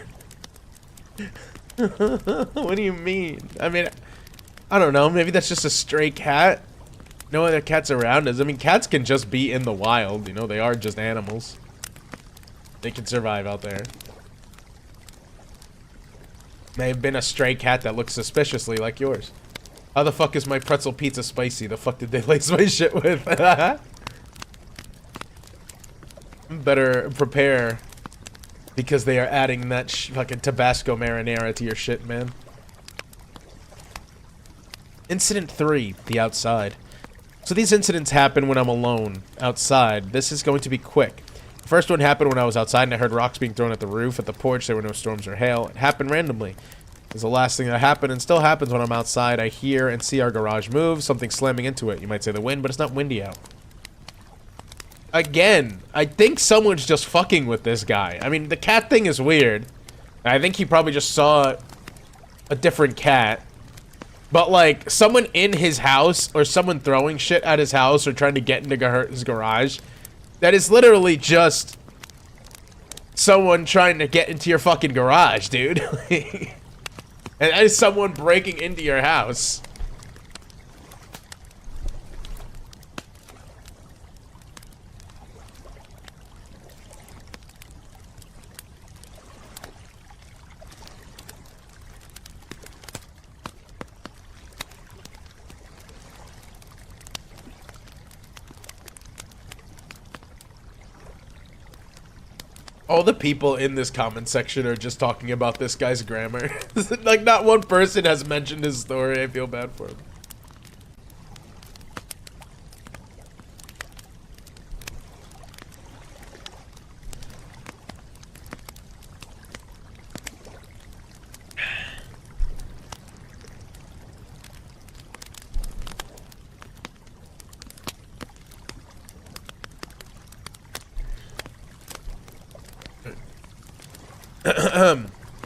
[SPEAKER 1] What do you mean? I mean, I don't know. Maybe that's just a stray cat. No other cats around us. I mean, cats can just be in the wild. You know, they are just animals. They can survive out there. May have been a stray cat that looks suspiciously like yours. How the fuck is my pretzel pizza spicy? The fuck did they lace my shit with? Better prepare, because they are adding that fucking Tabasco marinara to your shit, man. Incident 3, the outside. So these incidents happen when I'm alone, outside. This is going to be quick. The first one happened when I was outside and I heard rocks being thrown at the roof. At the porch, there were no storms or hail. It happened randomly. It's the last thing that happened and still happens when I'm outside. I hear and see our garage move, something slamming into it. You might say the wind, but it's not windy out. Again, I think someone's just fucking with this guy. I mean, the cat thing is weird. I think he probably just saw a different cat. But, like, someone in his house or someone throwing shit at his house or trying to get into his garage, that is literally just someone trying to get into your fucking garage, dude. And that is someone breaking into your house. All the people in this comment section are just talking about this guy's grammar. Like, not one person has mentioned his story. I feel bad for him.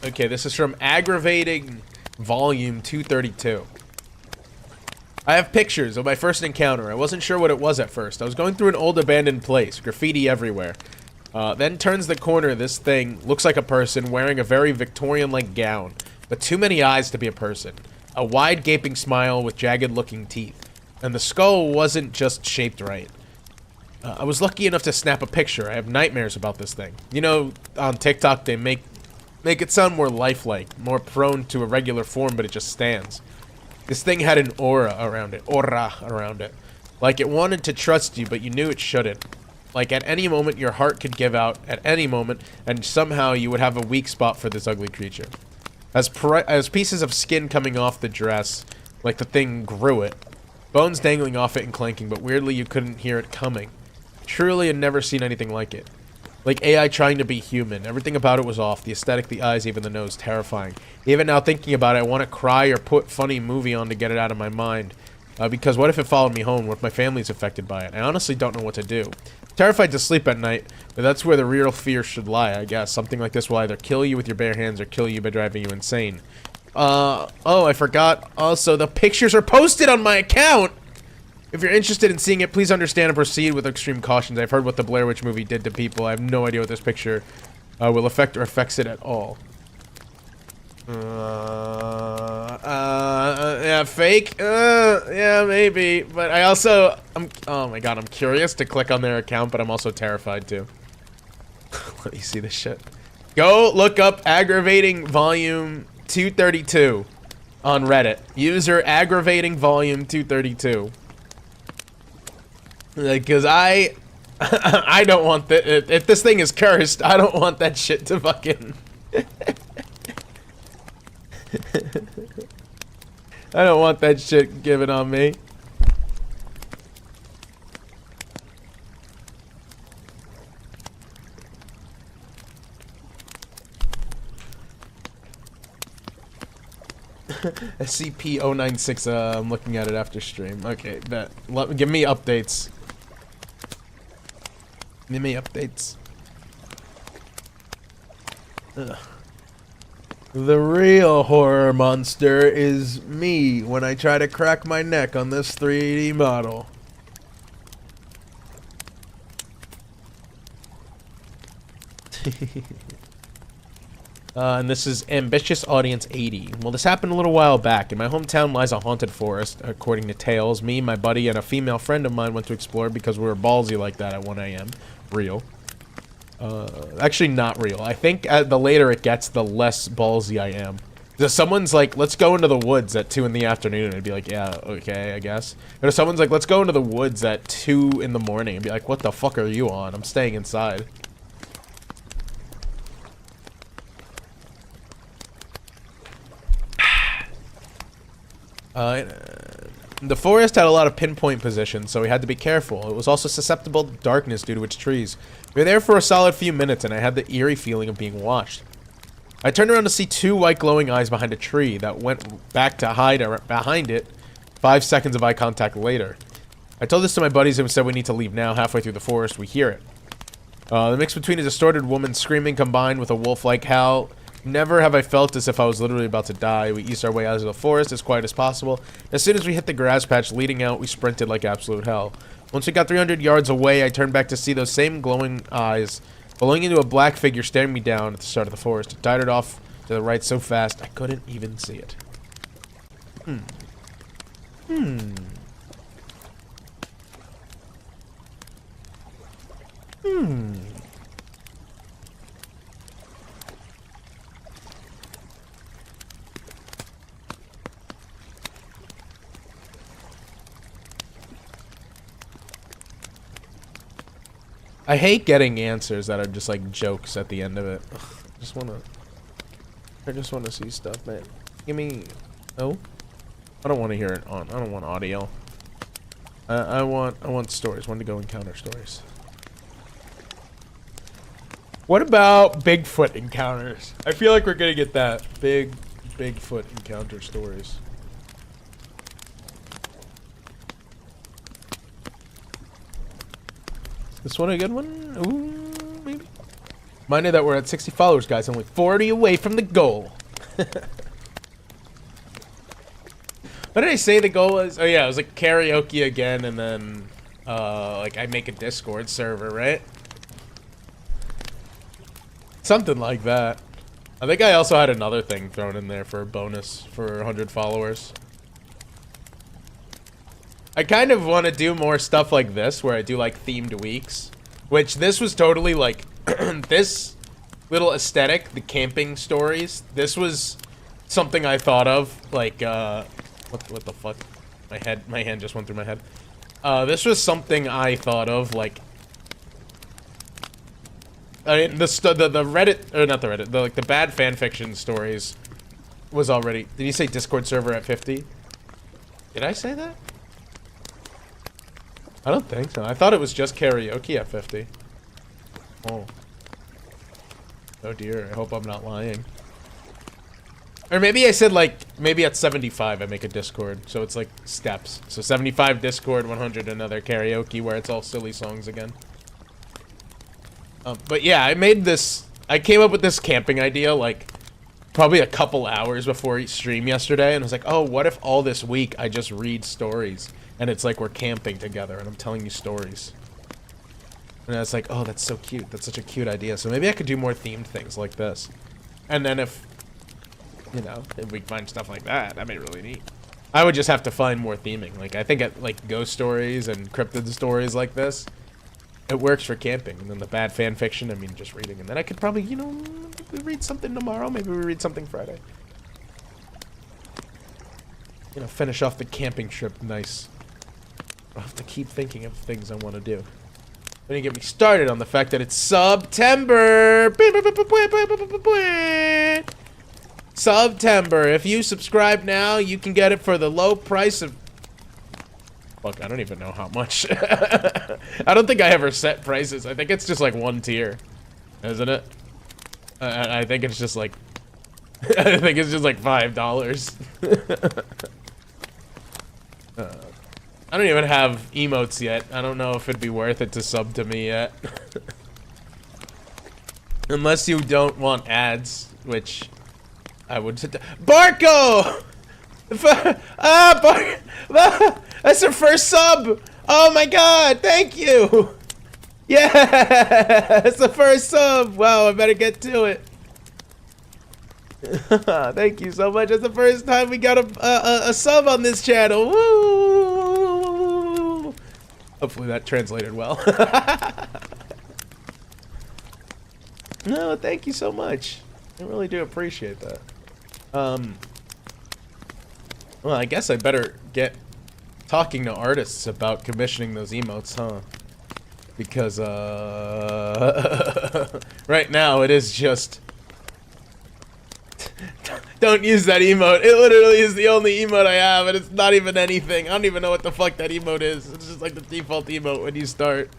[SPEAKER 1] Okay, this is from Aggravating Volume 232. I have pictures of my first encounter. I wasn't sure what it was at first. I was going through an old abandoned place, graffiti everywhere. Then turns the corner, this thing looks like a person wearing a very Victorian-like gown, but too many eyes to be a person. A wide gaping smile with jagged-looking teeth. And the skull wasn't just shaped right. I was lucky enough to snap a picture. I have nightmares about this thing. You know, on TikTok they make it sound more lifelike, more prone to a regular form, but it just stands. This thing had an aura around it. Like it wanted to trust you, but you knew it shouldn't. Like at any moment your heart could give out, at any moment, and somehow you would have a weak spot for this ugly creature. As pieces of skin coming off the dress, like the thing grew it. Bones dangling off it and clanking, but weirdly you couldn't hear it coming. Truly had never seen anything like it. Like AI trying to be human. Everything about it was off. The aesthetic, the eyes, even the nose. Terrifying. Even now thinking about it, I want to cry or put funny movie on to get it out of my mind. Because what if it followed me home? What if my family's affected by it? I honestly don't know what to do. Terrified to sleep at night, but that's where the real fear should lie, I guess. Something like this will either kill you with your bare hands or kill you by driving you insane. Oh, I forgot. Also, the pictures are posted on my account! If you're interested in seeing it, please understand and proceed with extreme cautions. I've heard what the Blair Witch movie did to people. I have no idea what this picture will affect or affects it at all. Yeah, fake? Yeah, maybe. But I also, oh my god, I'm curious to click on their account, but I'm also terrified too. Let me see this shit. Go look up Aggravating Volume 232 on Reddit. User Aggravating Volume 232. Because I don't want that. If this thing is cursed, I don't want that shit to fucking. I don't want that shit given on me. SCP-096, I'm looking at it after stream. Okay, give me updates. Give me updates. Ugh. The real horror monster is me when I try to crack my neck on this 3D model. And this is Ambitious Audience 80. Well, this happened a little while back. In my hometown lies a haunted forest, according to tales. Me, my buddy, and a female friend of mine went to explore because we were ballsy like that at 1 a.m. Real. Actually not real. I think the later it gets, the less ballsy I am. If someone's like, let's go into the woods at 2 in the afternoon, I'd be like, yeah, okay, I guess. But if someone's like, let's go into the woods at 2 in the morning, I'd be like, what the fuck are you on? I'm staying inside. The forest had a lot of pinpoint positions, so we had to be careful. It was also susceptible to darkness due to its trees. We were there for a solid few minutes, and I had the eerie feeling of being watched. I turned around to see 2 white glowing eyes behind a tree that went back to hide behind it 5 seconds of eye contact later. I told this to my buddies and said we need to leave now. Halfway through the forest, we hear it. The mix between a distorted woman screaming combined with a wolf-like howl. Never have I felt as if I was literally about to die. We eased our way out of the forest as quiet as possible. As soon as we hit the grass patch leading out, we sprinted like absolute hell. Once we got 300 yards away, I turned back to see those same glowing eyes blowing into a black figure staring me down at the start of the forest. It darted off to the right so fast, I couldn't even see it. I hate getting answers that are just like jokes at the end of it. Ugh, I just wanna see stuff, man. Give me, oh, I don't want to hear it on. I don't want audio. I want stories. I want to go encounter stories. What about Bigfoot encounters? I feel like we're gonna get that Bigfoot encounter stories. This one a good one? Ooh, maybe. Minded that we're at 60 followers, guys. Only 40 away from the goal. What did I say the goal was? Oh yeah, it was like karaoke again, and then like I make a Discord server, right? Something like that. I think I also had another thing thrown in there for a bonus for 100 followers. I kind of want to do more stuff like this, where I do like themed weeks. Which this was totally like, this little aesthetic, the camping stories, this was something I thought of, like, what the fuck? My hand just went through my head. This was something I thought of, like, I mean, the Reddit, or not the Reddit, the bad fanfiction stories was already, did you say Discord server at 50? Did I say that? I don't think so. I thought it was just karaoke at 50. Oh. Oh dear, I hope I'm not lying. Or maybe I said like, maybe at 75 I make a Discord, so it's like steps. So 75 Discord, 100 another karaoke where it's all silly songs again. But yeah, I came up with this camping idea like probably a couple hours before stream yesterday, and I was like, oh, what if all this week I just read stories, and it's like we're camping together, and I'm telling you stories. And I was like, oh, that's so cute. That's such a cute idea. So maybe I could do more themed things like this. And then if, you know, if we find stuff like that, that'd be really neat. I would just have to find more theming. Like, I think like ghost stories and cryptid stories like this, it works for camping. And then the bad fan fiction, I mean, just reading. And then I could probably, you know, we read something tomorrow. Maybe we read something Friday. You know, finish off the camping trip nice. I'll have to keep thinking of things I want to do. Don't even get me started on the fact that it's September. September. If you subscribe now, you can get it for the low price of... Fuck, I don't even know how much. I don't think I ever set prices. I think it's just like one tier. Isn't it? I think it's just like... I think it's just like $5. I don't even have emotes yet. I don't know if it'd be worth it to sub to me yet. Unless you don't want ads, which I would... Barco! That's her first sub! Oh my god, thank you! Yeah, it's the first sub! Wow, I better get to it. Thank you so much. It's the first time we got a sub on this channel. Woo! Hopefully that translated well. No, thank you so much. I really do appreciate that. Well, I guess I better get talking to artists about commissioning those emotes, huh? Because, right now it is just... Don't use that emote. It literally is the only emote I have, and it's not even anything. I don't even know what the fuck that emote is. It's just like the default emote when you start.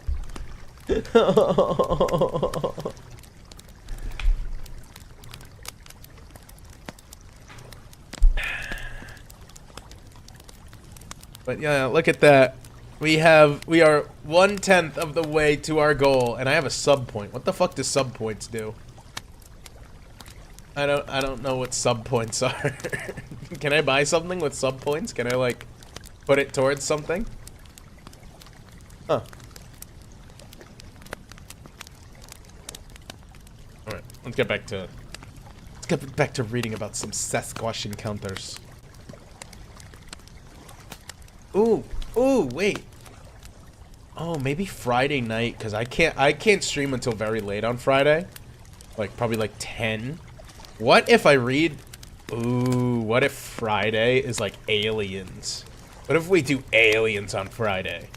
[SPEAKER 1] But yeah, look at that. We are 1/10 of the way to our goal, and I have a sub point. What the fuck do sub points do? I don't know what sub points are. Can I buy something with sub points? Can I like put it towards something? Huh. Alright, let's get back to reading about some Sasquatch encounters. Ooh, wait. Oh, maybe Friday night, because I can't stream until very late on Friday. Like probably like 10. What if I read... Ooh, what if Friday is like aliens? What if we do aliens on Friday?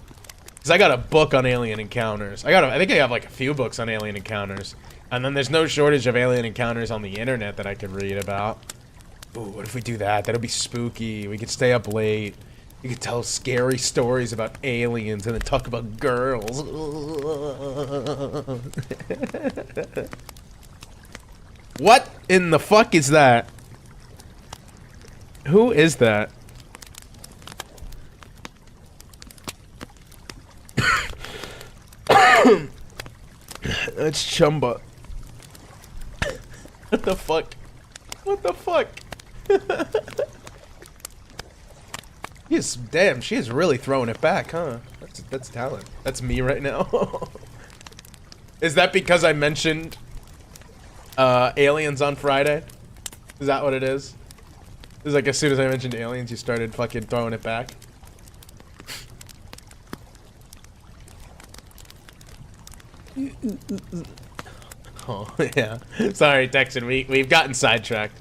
[SPEAKER 1] Because I got a book on alien encounters. I think I have like a few books on alien encounters. And then there's no shortage of alien encounters on the internet that I could read about. Ooh, what if we do that? That'll be spooky. We could stay up late. You could tell scary stories about aliens and then talk about girls. What in the fuck is that? Who is that? That's Chumba. What the fuck? What the fuck? Yes, damn, she is really throwing it back, huh? That's talent. That's me right now. Is that because I mentioned aliens on Friday? Is that what it is? It's like as soon as I mentioned aliens, you started fucking throwing it back. Oh, yeah. Sorry, Texan. We've gotten sidetracked.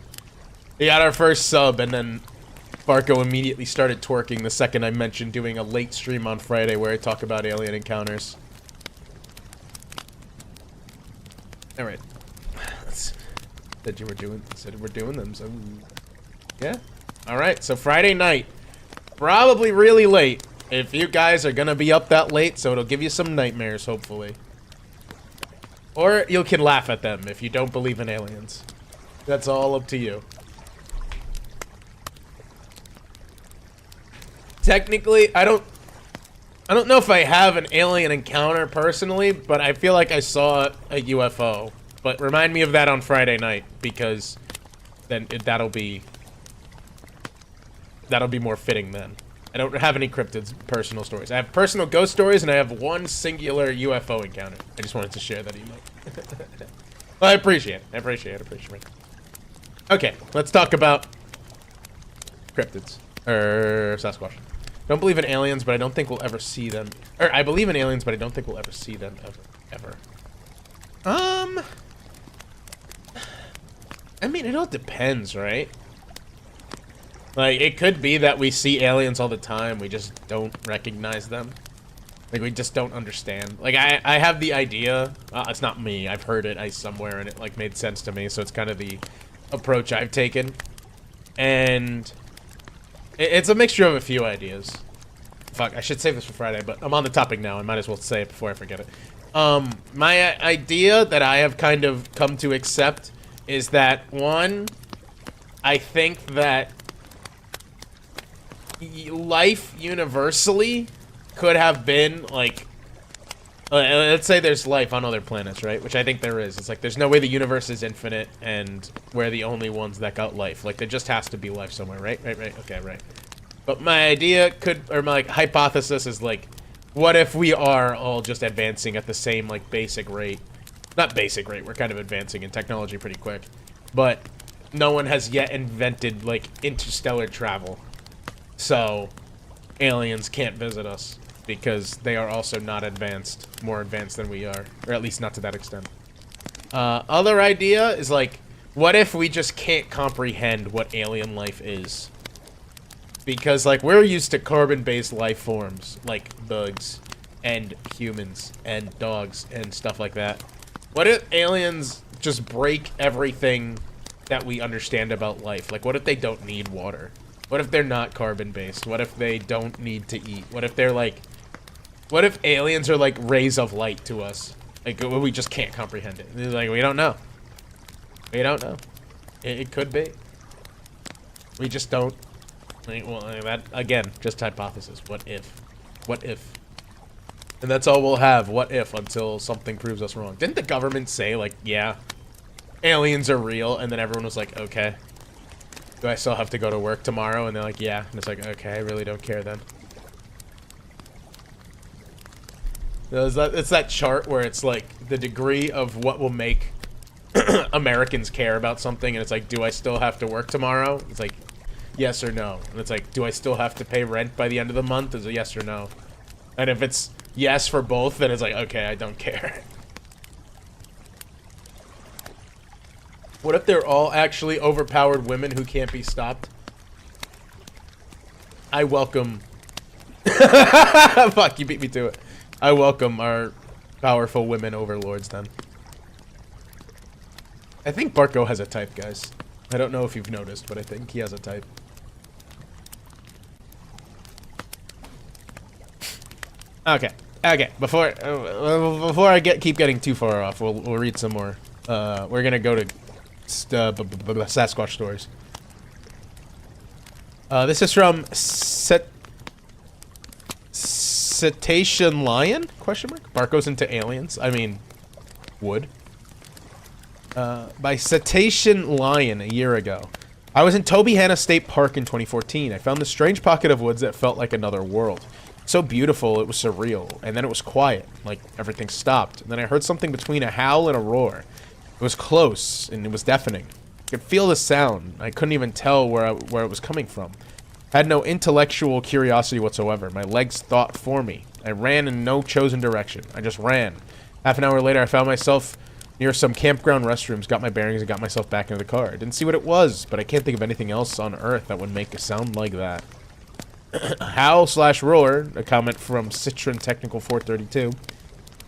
[SPEAKER 1] We got our first sub, and then Barco immediately started twerking the second I mentioned doing a late stream on Friday where I talk about alien encounters. Alright. Said we're doing them, so... Yeah. Alright, so Friday night. Probably really late. If you guys are gonna be up that late, so it'll give you some nightmares, hopefully. Or you can laugh at them if you don't believe in aliens. That's all up to you. Technically, I don't know if I have an alien encounter personally, but I feel like I saw a UFO. But remind me of that on Friday night, because then that'll be more fitting then. I don't have any cryptids personal stories. I have personal ghost stories, and I have one singular UFO encounter. I just wanted to share that email. Well, I appreciate it. Okay, let's talk about cryptids. Sasquatch. Don't believe in aliens, but I don't think we'll ever see them. Or, I believe in aliens, but I don't think we'll ever see them, ever. I mean, it all depends, right? Like, it could be that we see aliens all the time, we just don't recognize them. Like, we just don't understand. Like, I have the idea, it's not me, I've heard it somewhere, and it, like, made sense to me, so it's kind of the approach I've taken. And it's a mixture of a few ideas. Fuck, I should save this for Friday, but I'm on the topic now, I might as well say it before I forget it. My idea that I have kind of come to accept is that, one, I think that life universally could have been, like, let's say there's life on other planets, right? Which I think there is. It's like, there's no way the universe is infinite and we're the only ones that got life. Like, there just has to be life somewhere, right? Right. Okay, right. But my idea or my, like, hypothesis is, like, what if we are all just advancing at the same, like, basic rate? Not basic rate, we're kind of advancing in technology pretty quick. But no one has yet invented, like, interstellar travel. So, aliens can't visit us because they are also not advanced, more advanced than we are, or at least not to that extent. Other idea is, like, what if we just can't comprehend what alien life is? Because, like, we're used to carbon-based life forms, like bugs and humans and dogs and stuff like that. What if aliens just break everything that we understand about life? Like, what if they don't need water? What if they're not carbon-based? What if they don't need to eat? What if they're, like... What if aliens are, like, rays of light to us? Like, we just can't comprehend it. Like, we don't know. We don't know. It could be. We just don't. Like, well, that, again, just hypothesis. What if? What if? And that's all we'll have. What if? Until something proves us wrong. Didn't the government say, like, yeah, aliens are real? And then everyone was like, okay. Do I still have to go to work tomorrow? And they're like, yeah. And it's like, okay, I really don't care then. It's that chart where it's like the degree of what will make Americans care about something. And it's like, do I still have to work tomorrow? It's like, yes or no. And it's like, do I still have to pay rent by the end of the month? Is a yes or no. And if it's yes for both, then it's like, okay, I don't care. What if they're all actually overpowered women who can't be stopped? I welcome... Fuck, you beat me to it. I welcome our powerful women overlords, then. I think Barco has a type, guys. I don't know if you've noticed, but I think he has a type. Okay. Before I keep getting too far off, we'll read some more. We're gonna go to Sasquatch stories. This is from Cetacean Lion? Question mark. Barco's into aliens. I mean, would. By Cetacean Lion a year ago. I was in Tobyhanna State Park in 2014. I found this strange pocket of woods that felt like another world. So beautiful, it was surreal. And then it was quiet, like everything stopped. And then I heard something between a howl and a roar. It was close, and it was deafening. I could feel the sound. I couldn't even tell where it was coming from. I had no intellectual curiosity whatsoever. My legs thought for me. I ran in no chosen direction. I just ran. Half an hour later, I found myself near some campground restrooms, got my bearings, and got myself back into the car. I didn't see what it was, but I can't think of anything else on Earth that would make a sound like that. Howl/roar, a comment from Citron Technical 432.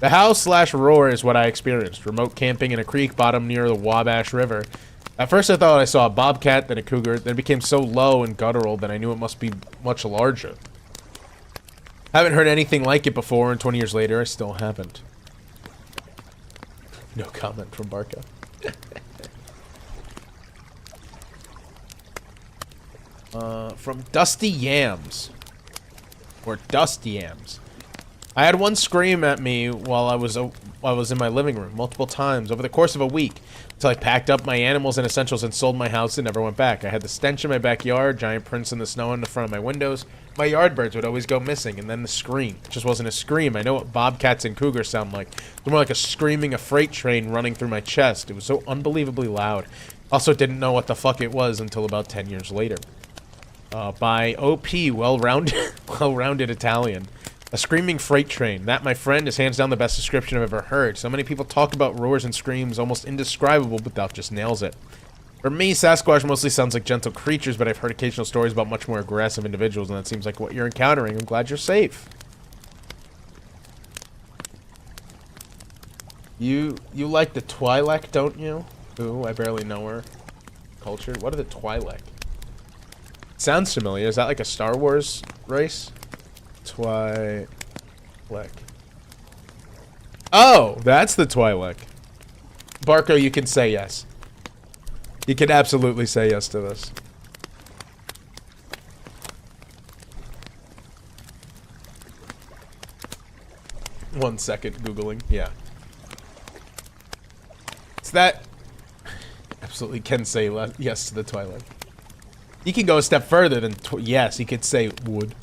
[SPEAKER 1] The howl/roar is what I experienced. Remote camping in a creek bottom near the Wabash River. At first I thought I saw a bobcat, then a cougar, then it became so low and guttural that I knew it must be much larger. Haven't heard anything like it before, and 20 years later I still haven't. No comment from Barca. From Dusty Yams. Or Dust Yams. I had one scream at me while I was in my living room multiple times over the course of a week until I packed up my animals and essentials and sold my house and never went back. I had the stench in my backyard, giant prints in the snow in the front of my windows. My yard birds would always go missing, and then the scream. It just wasn't a scream. I know what bobcats and cougars sound like. They're more like a screaming a freight train running through my chest. It was so unbelievably loud. Also didn't know what the fuck it was until about 10 years later. By OP, well-rounded Italian. A screaming freight train. That, my friend, is hands down the best description I've ever heard. So many people talk about roars and screams, almost indescribable, but that just nails it. For me, Sasquatch mostly sounds like gentle creatures, but I've heard occasional stories about much more aggressive individuals, and that seems like what you're encountering. I'm glad you're safe. You like the Twi'lek, don't you? Ooh, I barely know her. Culture? What are the Twi'lek? Sounds familiar. Is that like a Star Wars race? Twi'lek. Oh, that's the Twi'lek. Barco, you can say yes. You can absolutely say yes to this. One second, Googling. Yeah. It's that... Absolutely can say yes to the Twi'lek. You can go a step further than... yes, you could say would.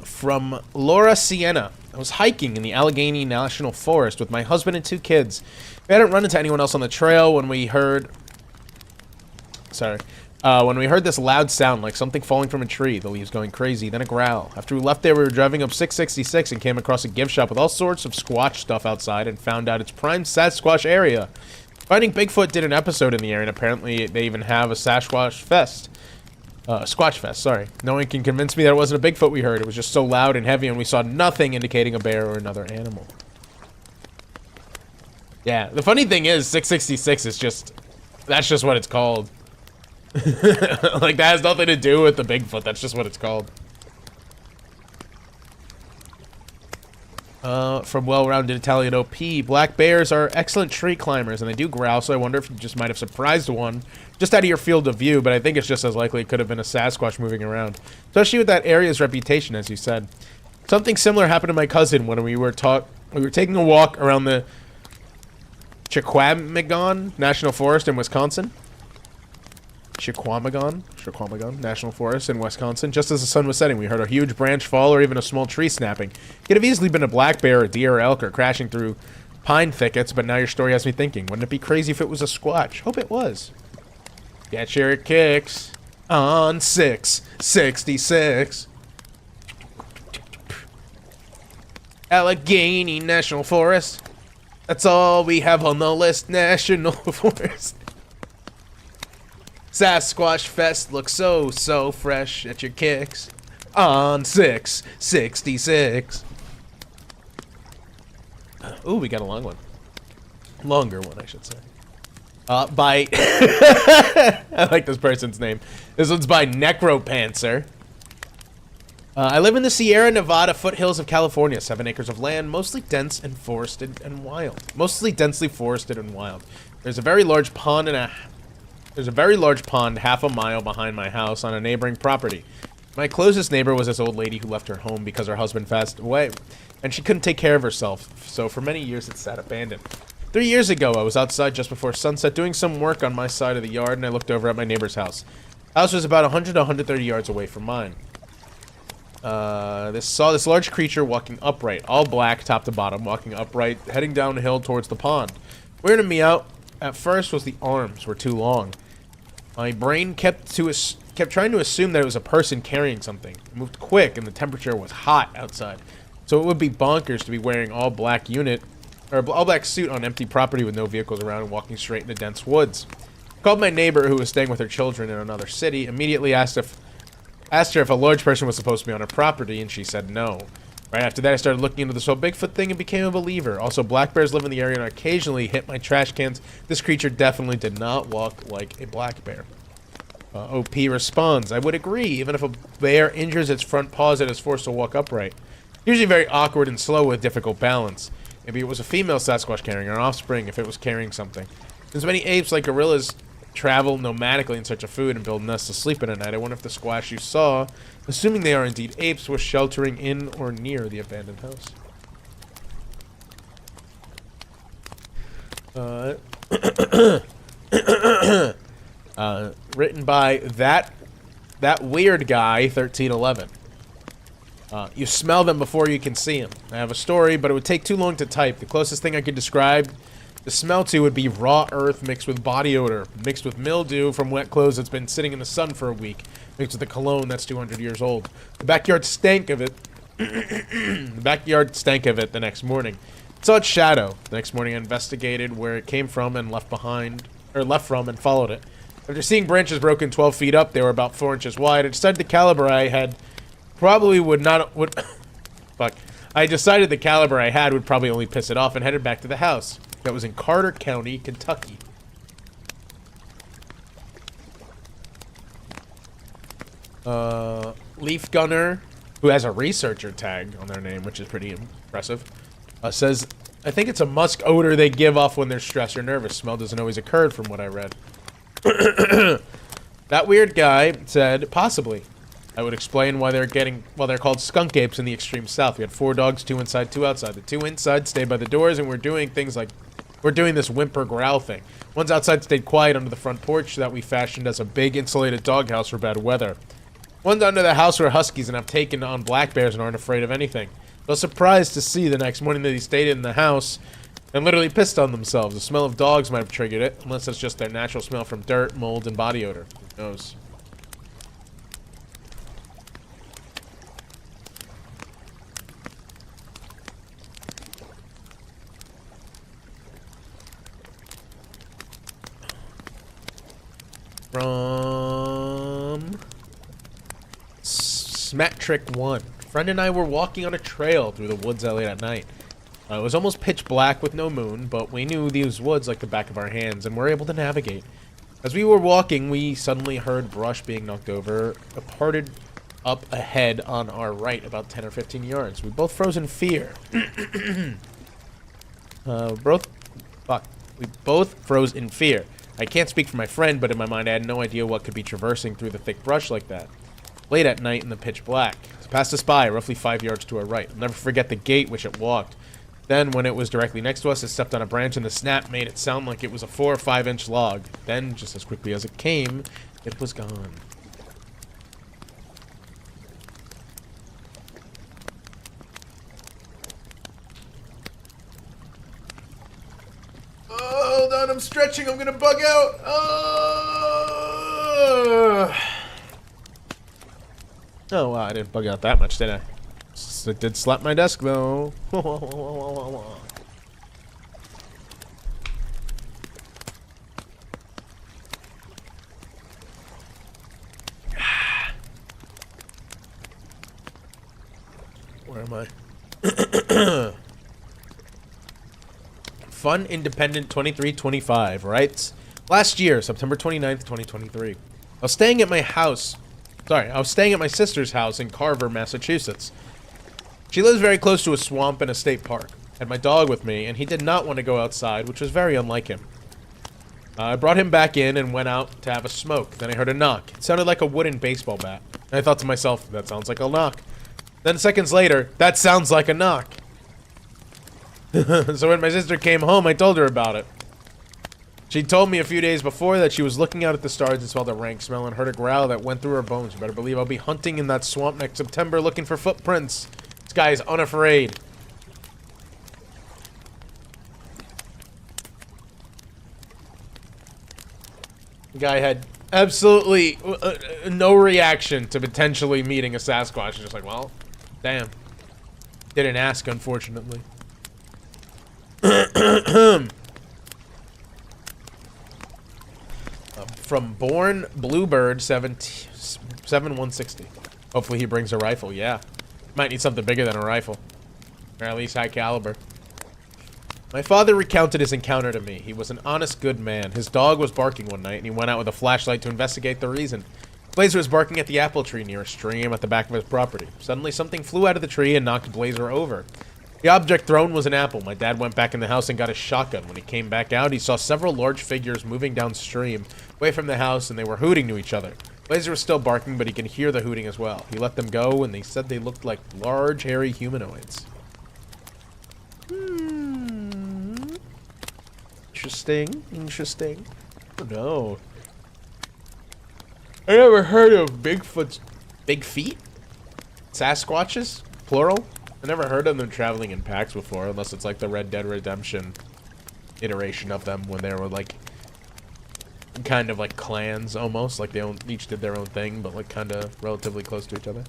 [SPEAKER 1] From Laura Sienna. I was hiking in the Allegheny National Forest with my husband and 2 kids. We hadn't run into anyone else on the trail when we heard... when we heard this loud sound, like something falling from a tree, the leaves going crazy, then a growl. After we left there, we were driving up 666 and came across a gift shop with all sorts of Squatch stuff outside and found out it's prime Sasquatch area. Finding Bigfoot did an episode in the area, and apparently they even have a Sasquatch Fest. Squatch Fest, sorry. No one can convince me that it wasn't a Bigfoot we heard. It was just so loud and heavy, and we saw nothing indicating a bear or another animal. Yeah, the funny thing is, 666 is just... that's just what it's called. Like, that has nothing to do with the Bigfoot. That's just what it's called. From Well-Rounded Italian OP, black bears are excellent tree climbers, and they do growl, so I wonder if you just might have surprised one just out of your field of view, but I think it's just as likely it could have been a Sasquatch moving around. Especially with that area's reputation, as you said. Something similar happened to my cousin when we were taking a walk around the Chequamegon National Forest in Wisconsin. Chequamegon National Forest in Wisconsin. Just as the sun was setting, we heard a huge branch fall or even a small tree snapping. It could have easily been a black bear, a deer, or elk, or crashing through pine thickets, but now your story has me thinking. Wouldn't it be crazy if it was a Squatch? Hope it was. Get your kicks on 666. Allegheny National Forest. That's all we have on the list. National Forest. Sasquatch Fest looks so fresh at your kicks on 666. Ooh, we got a long one. Longer one, I should say. By... I like this person's name. This one's by Necropanther. I live in the Sierra Nevada foothills of California. 7 acres of land, mostly dense and forested and wild. Mostly densely forested and wild. There's a very large pond half a mile behind my house on a neighboring property. My closest neighbor was this old lady who left her home because her husband passed away, and she couldn't take care of herself, so for many years it sat abandoned. 3 years ago, I was outside just before sunset doing some work on my side of the yard, and I looked over at my neighbor's house. The house was about 100 to 130 yards away from mine. Saw this large creature walking upright, all black top to bottom, walking upright, heading downhill towards the pond. Weirded me out at first was the arms were too long. My brain kept trying to assume that it was a person carrying something. It moved quick, and the temperature was hot outside, so it would be bonkers to be wearing all black suit on empty property with no vehicles around and walking straight into dense woods. I called my neighbor, who was staying with her children in another city, immediately asked her if a large person was supposed to be on her property, and she said no. Right after that, I started looking into this whole Bigfoot thing and became a believer. Also, black bears live in the area and occasionally hit my trash cans. This creature definitely did not walk like a black bear. OP responds, I would agree, even if a bear injures its front paws, it is forced to walk upright. Usually very awkward and slow with difficult balance. Maybe it was a female Sasquatch carrying her offspring if it was carrying something. Since many apes, like gorillas, travel nomadically in search of food and build nests to sleep in at night, I wonder if the Squatch you saw, assuming they are indeed apes, was sheltering in or near the abandoned house. Written by that weird guy, 1311. You smell them before you can see them. I have a story, but it would take too long to type. The closest thing I could describe the smell to would be raw earth mixed with body odor, mixed with mildew from wet clothes that's been sitting in the sun for a week, mixed with a cologne that's 200 years old. The backyard stank of it. The backyard stank of it the next morning. Saw its shadow. The next morning I investigated where it came from and left from and followed it. After seeing branches broken 12 feet up, they were about 4 inches wide. I decided the caliber I had fuck. I decided the caliber I had would probably only piss it off and headed back to the house. That was in Carter County, Kentucky. Leaf Gunner, who has a researcher tag on their name, which is pretty impressive, says, I think it's a musk odor they give off when they're stressed or nervous. Smell doesn't always occur from what I read. That weird guy said, possibly. I would explain why they're called skunk apes in the extreme south. We had 4 dogs, 2 inside, 2 outside. The 2 inside stayed by the doors, and we're doing this whimper growl thing. One's outside stayed quiet under the front porch that we fashioned as a big insulated doghouse for bad weather. One's under the house were huskies and have taken on black bears and aren't afraid of anything. I was surprised to see the next morning that he stayed in the house and literally pissed on themselves. The smell of dogs might have triggered it, unless it's just their natural smell from dirt, mold, and body odor. Who knows? From Smatrick 1. Friend and I were walking on a trail through the woods late at night. It was almost pitch black with no moon, but we knew these woods like the back of our hands and were able to navigate. As we were walking, we suddenly heard brush being knocked over, parted up ahead on our right about 10 or 15 yards. We both froze in fear. We both froze in fear. I can't speak for my friend, but in my mind I had no idea what could be traversing through the thick brush like that. Late at night in the pitch black. It passed us by, roughly 5 yards to our right. I'll never forget the gait which it walked. Then, when it was directly next to us, it stepped on a branch and the snap made it sound like it was a 4 or 5 inch log. Then, just as quickly as it came, it was gone. Oh, hold on, I'm stretching, I'm gonna bug out. Oh, wow, I didn't bug out that much, did I? It did slap my desk, though. Where am I? Fun Independent 2325 writes, last year, September 29th, 2023. I was staying at my sister's house in Carver, Massachusetts. She lives very close to a swamp and a state park. I had my dog with me, and he did not want to go outside, which was very unlike him. I brought him back in and went out to have a smoke. Then I heard a knock. It sounded like a wooden baseball bat. And I thought to myself, that sounds like a knock. Then seconds later, that sounds like a knock. So when my sister came home, I told her about it. She told me a few days before that she was looking out at the stars and smelled a rank smell and heard a growl that went through her bones. You better believe I'll be hunting in that swamp next September looking for footprints. This guy is unafraid. The guy had absolutely no reaction to potentially meeting a Sasquatch. He's just like, well, damn. Didn't ask, unfortunately. From Born Bluebird 7160. Hopefully he brings a rifle. Yeah. Might need something bigger than a rifle. Or at least high caliber. My father recounted his encounter to me. He was an honest, good man. His dog was barking one night, and he went out with a flashlight to investigate the reason. Blazer was barking at the apple tree near a stream at the back of his property. Suddenly, something flew out of the tree and knocked Blazer over. The object thrown was an apple. My dad went back in the house and got a shotgun. When he came back out, he saw several large figures moving downstream, away from the house, and they were hooting to each other. Blazer was still barking, but he could hear the hooting as well. He let them go, and they said they looked like large, hairy humanoids. Interesting. Interesting. Oh, no. I never heard of Bigfoot's... Big feet? Sasquatches? Plural? I never heard of them traveling in packs before, unless it's like the Red Dead Redemption iteration of them when they were like kind of like clans almost, like they each did their own thing, but like kind of relatively close to each other.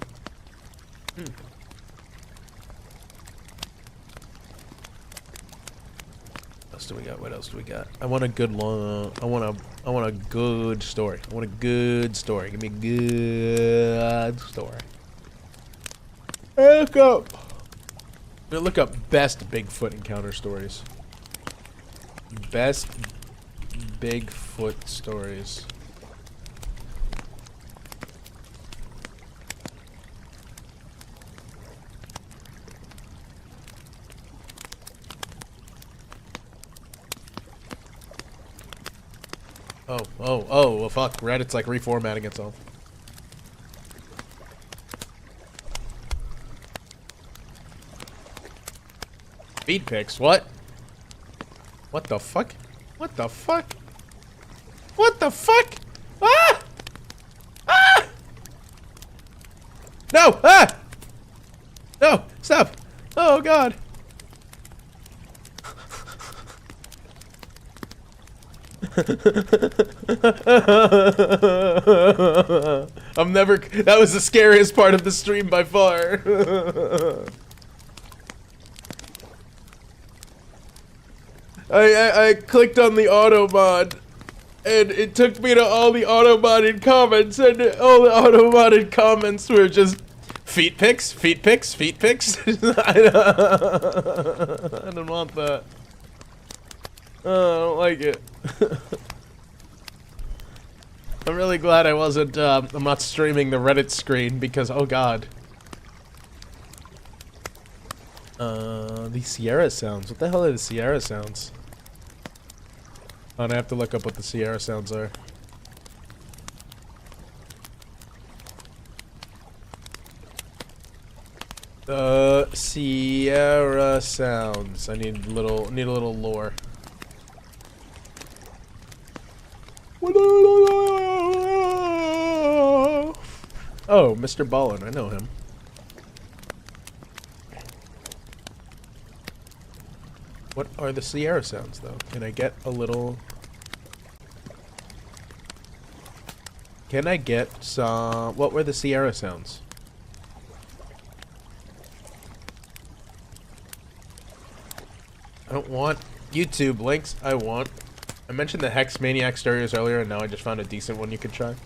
[SPEAKER 1] else do we got? What else do we got? I want a good long. I want a good story. I want a good story. Give me a good story. Look up. I'm gonna look up best Bigfoot encounter stories. Best Bigfoot stories. Oh, well, fuck. Reddit's like reformatting itself. Feed pics, what? What the fuck? What the fuck? What the fuck? Ah! Ah! No! Ah! No! Stop! Oh, God. I'm never. That was the scariest part of the stream by far. I clicked on the auto mod, and it took me to all the auto modded comments, and all the auto modded comments were just feet pics, feet pics, feet pics. I don't want that. Oh, I don't like it. I'm really glad I wasn't, I'm not streaming the Reddit screen because, oh god. The Sierra sounds. What the hell are the Sierra sounds? Oh, and I have to look up what the Sierra sounds are. The Sierra sounds. I need a little lore. Oh, Mr. Ballin, I know him. What are the Sierra sounds, though? Can I get a little... Can I get some... What were the Sierra sounds? I don't want YouTube links. I mentioned the Hex Maniac stories earlier, and now I just found a decent one you could try.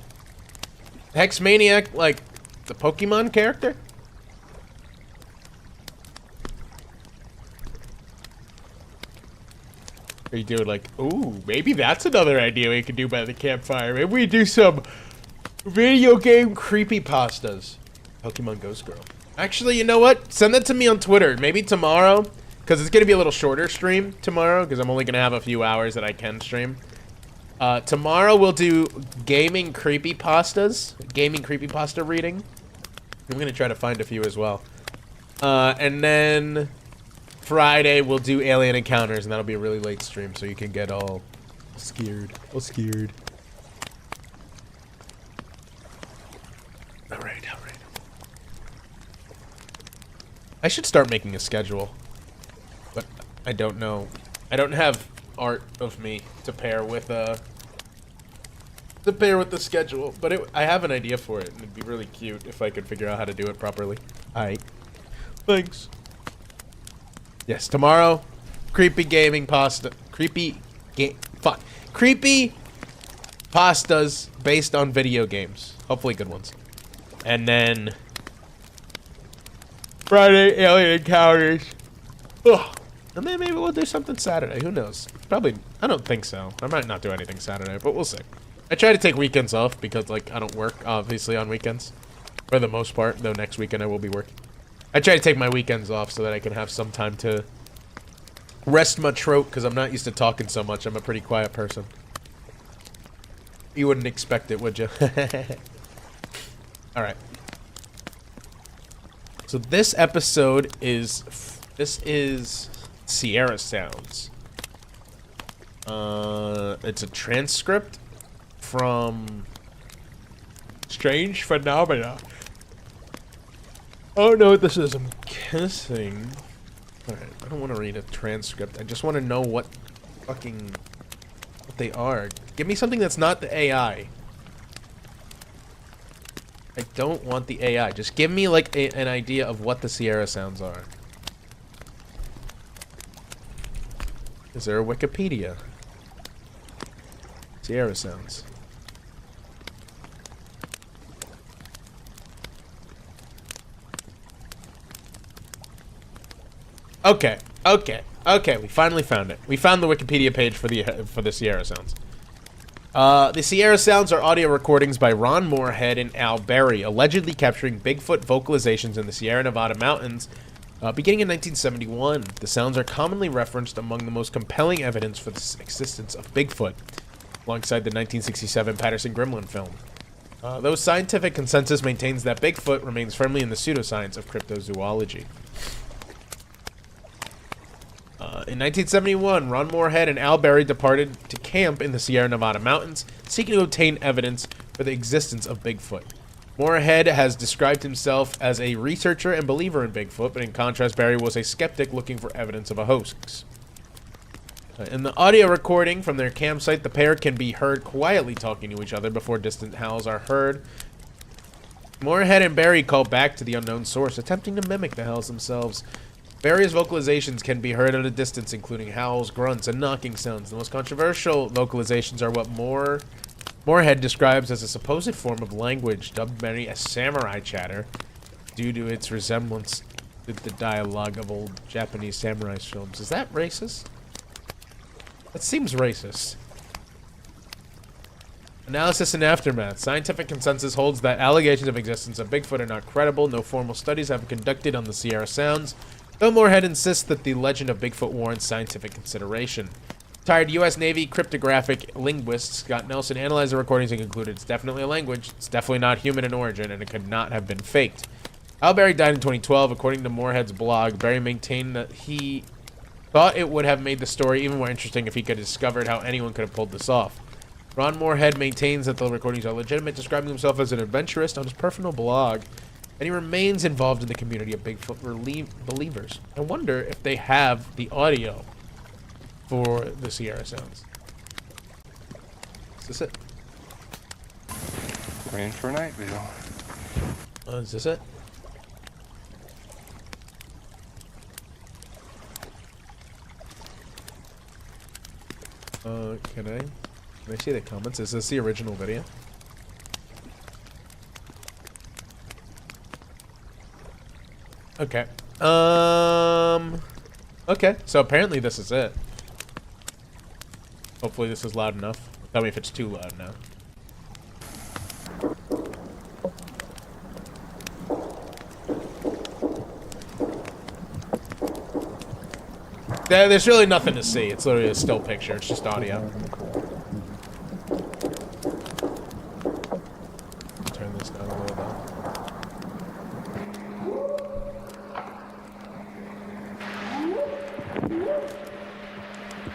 [SPEAKER 1] Hex Maniac, like the Pokemon character? Or you do it like, ooh, maybe that's another idea we could do by the campfire. Maybe we do some video game creepypastas. Pokemon Ghost Girl. Actually, you know what? Send that to me on Twitter. Maybe tomorrow, because it's going to be a little shorter stream tomorrow, because I'm only going to have a few hours that I can stream. Tomorrow we'll do gaming creepypastas. Gaming creepypasta reading. I'm going to try to find a few as well. And then Friday we'll do alien encounters, and that'll be a really late stream, so you can get all scared. All scared. Alright. I should start making a schedule. But I don't know. I don't have art of me to pair with the schedule, but I have an idea for it, and it'd be really cute if I could figure out how to do it properly. Alright. Thanks. Yes, tomorrow, creepy gaming pasta. Creepy pastas based on video games. Hopefully good ones. And then Friday, alien encounters. Ugh. And then maybe we'll do something Saturday. Who knows? Probably. I don't think so. I might not do anything Saturday, but we'll see. I try to take weekends off because, like, I don't work, obviously, on weekends. For the most part, though next weekend I will be working. I try to take my weekends off so that I can have some time to rest my throat, because I'm not used to talking so much. I'm a pretty quiet person. You wouldn't expect it, would you? Alright. So this episode is... This is Sierra Sounds. It's a transcript from Strange Phenomena. Oh no, this is I'm kissing. Alright, I don't want to read a transcript. I just want to know what they are. Give me something that's not the AI. I don't want the AI. Just give me like an idea of what the Sierra sounds are. Is there a Wikipedia? Sierra sounds. Okay, we finally found it. We found the Wikipedia page for the Sierra sounds. The Sierra sounds are audio recordings by Ron Moorhead and Al Berry, allegedly capturing Bigfoot vocalizations in the Sierra Nevada mountains beginning in 1971. The sounds are commonly referenced among the most compelling evidence for the existence of Bigfoot, alongside the 1967 Patterson-Grimlin film. Though scientific consensus maintains that Bigfoot remains firmly in the pseudoscience of cryptozoology. In 1971, Ron Moorhead and Al Berry departed to camp in the Sierra Nevada mountains, seeking to obtain evidence for the existence of Bigfoot. Moorhead has described himself as a researcher and believer in Bigfoot, but in contrast, Berry was a skeptic looking for evidence of a hoax. In the audio recording from their campsite, the pair can be heard quietly talking to each other before distant howls are heard. Moorhead and Berry call back to the unknown source, attempting to mimic the howls themselves. Various vocalizations can be heard at a distance, including howls, grunts, and knocking sounds. The most controversial vocalizations are what Moorhead describes as a supposed form of language, dubbed many as samurai chatter, due to its resemblance to the dialogue of old Japanese samurai films. Is that racist? That seems racist. Analysis and aftermath. Scientific consensus holds that allegations of existence of Bigfoot are not credible. No formal studies have been conducted on the Sierra Sounds, though Moorhead insists that the legend of Bigfoot warrants scientific consideration. Retired U.S. Navy cryptographic linguist Scott Nelson analyzed the recordings and concluded it's definitely a language, it's definitely not human in origin, and it could not have been faked. Al Berry died in 2012. According to Moorhead's blog, Berry maintained that he thought it would have made the story even more interesting if he could have discovered how anyone could have pulled this off. Ron Moorhead maintains that the recordings are legitimate, describing himself as an adventurist on his personal blog, and he remains involved in the community of Bigfoot believers. I wonder if they have the audio for the Sierra Sounds. Is this it?
[SPEAKER 2] We're in for a night view.
[SPEAKER 1] Is this it? Can I see the comments? Is this the original video? Okay. Okay, so apparently this is it. Hopefully this is loud enough. Tell me if it's too loud now. There's really nothing to see. It's literally a still picture. It's just audio. Turn this down a little bit.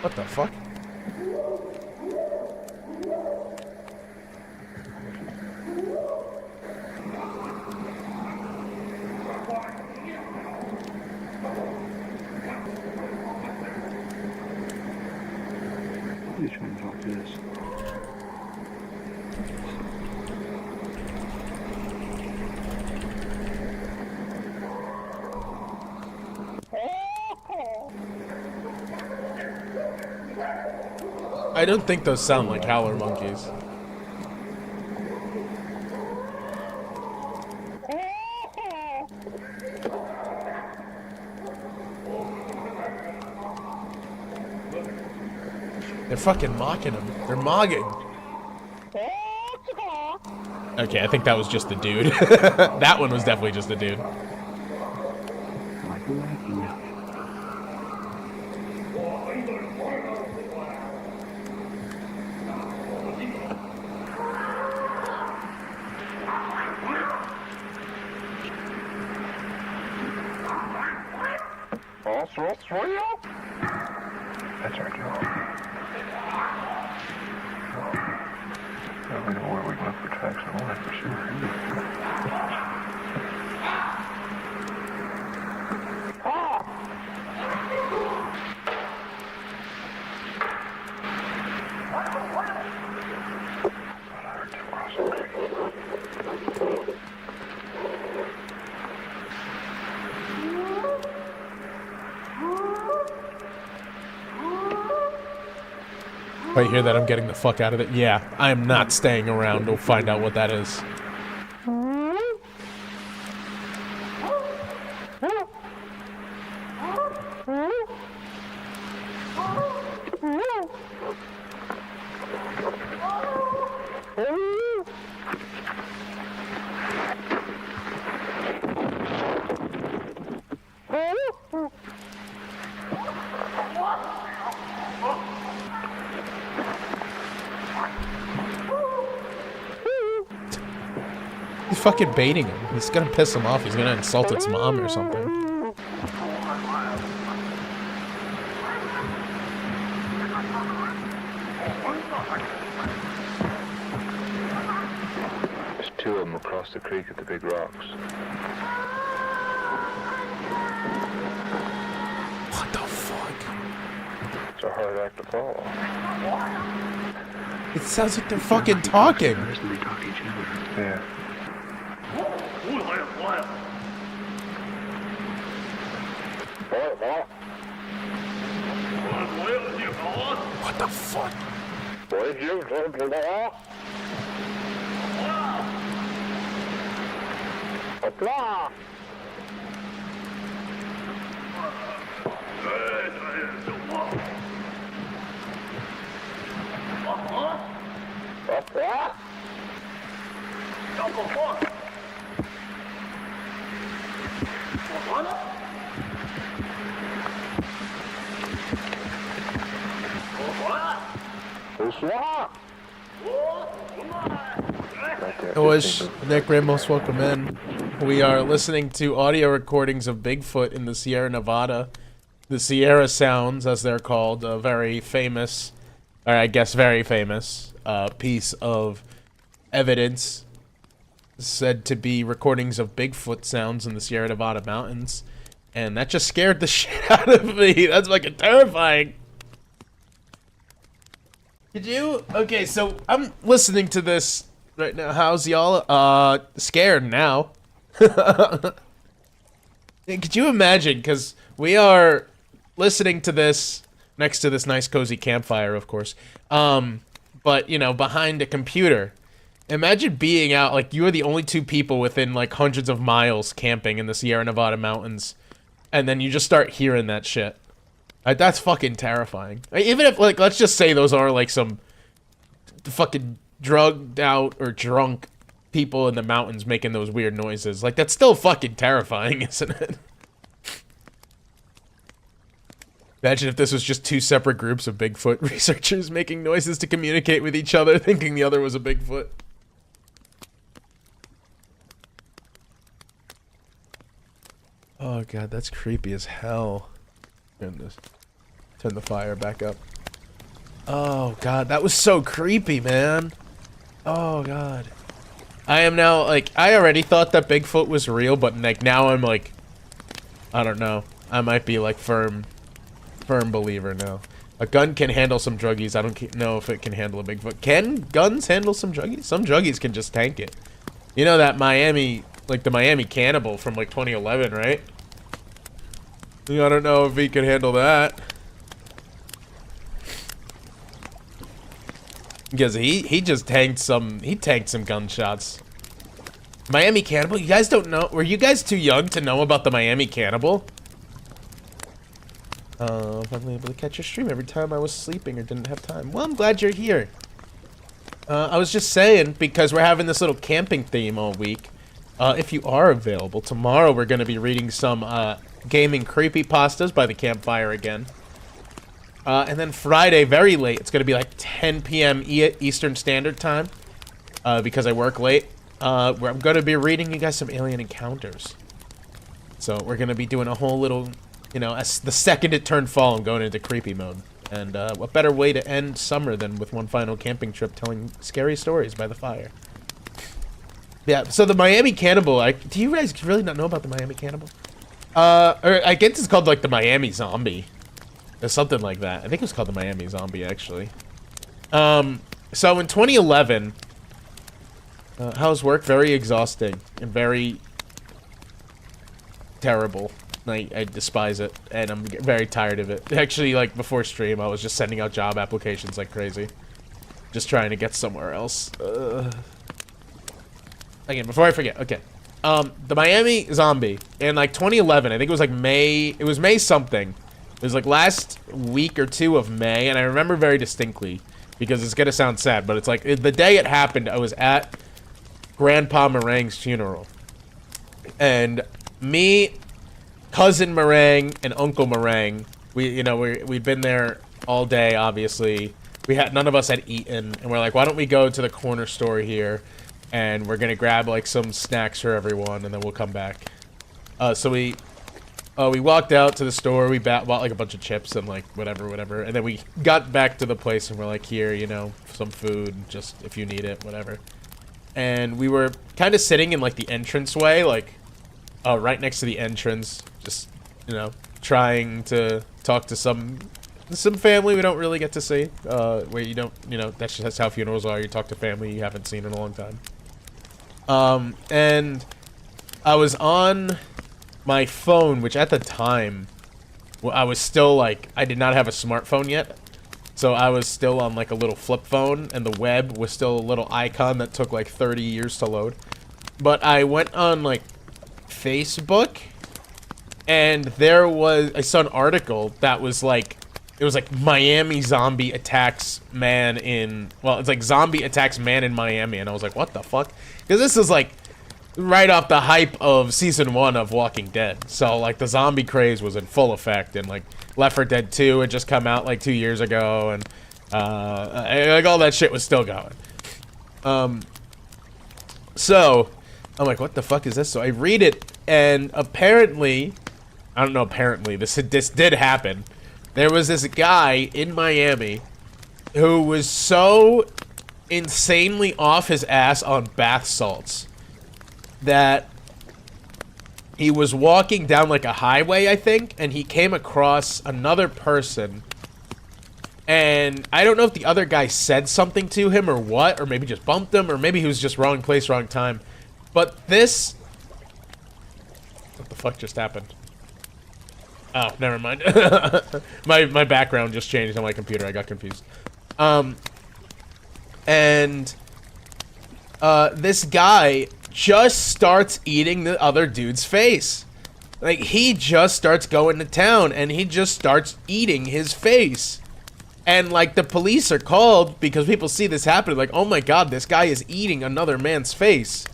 [SPEAKER 1] What the fuck?
[SPEAKER 2] Which one's like this?
[SPEAKER 1] I don't think those sound like howler monkeys. They're fucking mocking him. They're mogging. Okay, I think that was just the dude. That one was definitely just the dude.
[SPEAKER 2] That's our job. Now we know where we look for tracks of life for sure.
[SPEAKER 1] If I hear that, I'm getting the fuck out of it. Yeah, I am not staying around to find out what that is. He's fucking baiting him. He's gonna piss him off. He's gonna insult its mom or something.
[SPEAKER 2] There's two of them across the creek at the big rocks.
[SPEAKER 1] What the fuck?
[SPEAKER 2] It's a hard act to follow.
[SPEAKER 1] It sounds like they're fucking talking.
[SPEAKER 2] They talk to each other. Yeah.
[SPEAKER 1] What the fuck? I wish Nick Ramos, welcome in. We are listening to audio recordings of Bigfoot in the Sierra Nevada. The Sierra Sounds, as they're called, a very famous, or I guess very famous, piece of evidence said to be recordings of Bigfoot sounds in the Sierra Nevada mountains. And that just scared the shit out of me. That's fucking terrifying. Could you? Okay, so I'm listening to this right now. How's y'all? Scared now. Could you imagine? Because we are listening to this next to this nice cozy campfire, of course. But, you know, behind a computer. Imagine being out, like, you are the only two people within, like, hundreds of miles camping in the Sierra Nevada mountains. And then you just start hearing that shit. That's fucking terrifying. Even if, like, let's just say those are, like, some fucking drugged out or drunk people in the mountains making those weird noises. Like, that's still fucking terrifying, isn't it? Imagine if this was just two separate groups of Bigfoot researchers making noises to communicate with each other, thinking the other was a Bigfoot. Oh god, that's creepy as hell. Turn the fire back up. Oh god, that was so creepy, man. Oh god. I am now, like, I already thought that Bigfoot was real, but, like, now I'm, like, I don't know. I might be, like, firm believer now. A gun can handle some druggies. I don't know if it can handle a Bigfoot. Can guns handle some druggies? Some druggies can just tank it. You know that Miami, like, the Miami cannibal from, like, 2011, right? I don't know if he could handle that. Because he just tanked some gunshots. Miami Cannibal? You guys don't know? Were you guys too young to know about the Miami Cannibal? Finally able to catch your stream every time I was sleeping or didn't have time. Well, I'm glad you're here. I was just saying, because we're having this little camping theme all week. If you are available, tomorrow we're going to be reading some gaming creepypastas by the Campfire again. And then Friday, very late, it's going to be like 10 p.m. Eastern Standard Time, because I work late, where I'm going to be reading you guys some Alien Encounters. So we're going to be doing a whole little, you know, as the second it turned fall, I'm going into creepy mode. And what better way to end summer than with one final camping trip telling scary stories by the fire. Yeah, so the Miami Cannibal, do you guys really not know about the Miami Cannibal? Or I guess it's called, like, the Miami Zombie. Or something like that. I think it was called the Miami Zombie, actually. So in 2011, how's work? Very exhausting and very terrible. I despise it, and I'm very tired of it. Actually, like, before stream, I was just sending out job applications like crazy. Just trying to get somewhere else. Again, before I forget, okay. The Miami Zombie, in, like, 2011, I think it was, like, May, it was May something. It was, like, last week or two of May, and I remember very distinctly, because it's gonna sound sad, but it's, like, the day it happened, I was at Grandpa Meringue's funeral. And me, Cousin Meringue, and Uncle Meringue, we'd been there all day, obviously. None of us had eaten, and we're like, why don't we go to the corner store here, and we're gonna grab, like, some snacks for everyone, and then we'll come back. So we walked out to the store, we bought, like, a bunch of chips and, like, whatever, and then we got back to the place, and we're like, here, you know, some food, just if you need it, whatever. And we were kind of sitting in, like, the entranceway, like, right next to the entrance, just, you know, trying to talk to some family we don't really get to see, where you don't, you know, that's just how funerals are, you talk to family you haven't seen in a long time. And I was on my phone, which at the time, well, I was still, like, I did not have a smartphone yet, so I was still on, like, a little flip phone, and the web was still a little icon that took, like, 30 years to load. But I went on, like, Facebook, and I saw an article that was, like, it was, like, Miami zombie attacks man in, well, it's, like, zombie attacks man in Miami, and I was like, what the fuck? Because this is, like, right off the hype of season 1 of Walking Dead. So, like, the zombie craze was in full effect, and, like, Left 4 Dead 2 had just come out, like, 2 years ago, and, like, all that shit was still going. So, I'm like, what the fuck is this? So I read it, and apparently, I don't know, apparently, this did happen. There was this guy in Miami who was so insanely off his ass on bath salts that he was walking down, like, a highway, I think, and he came across another person, and I don't know if the other guy said something to him or what, or maybe just bumped him, or maybe he was just wrong place, wrong time, but this... What the fuck just happened? Oh, never mind. my background just changed on my computer, I got confused. This guy just starts eating the other dude's face. Like, he just starts going to town, and he just starts eating his face. And, like, the police are called because people see this happen, like, oh my god, this guy is eating another man's face.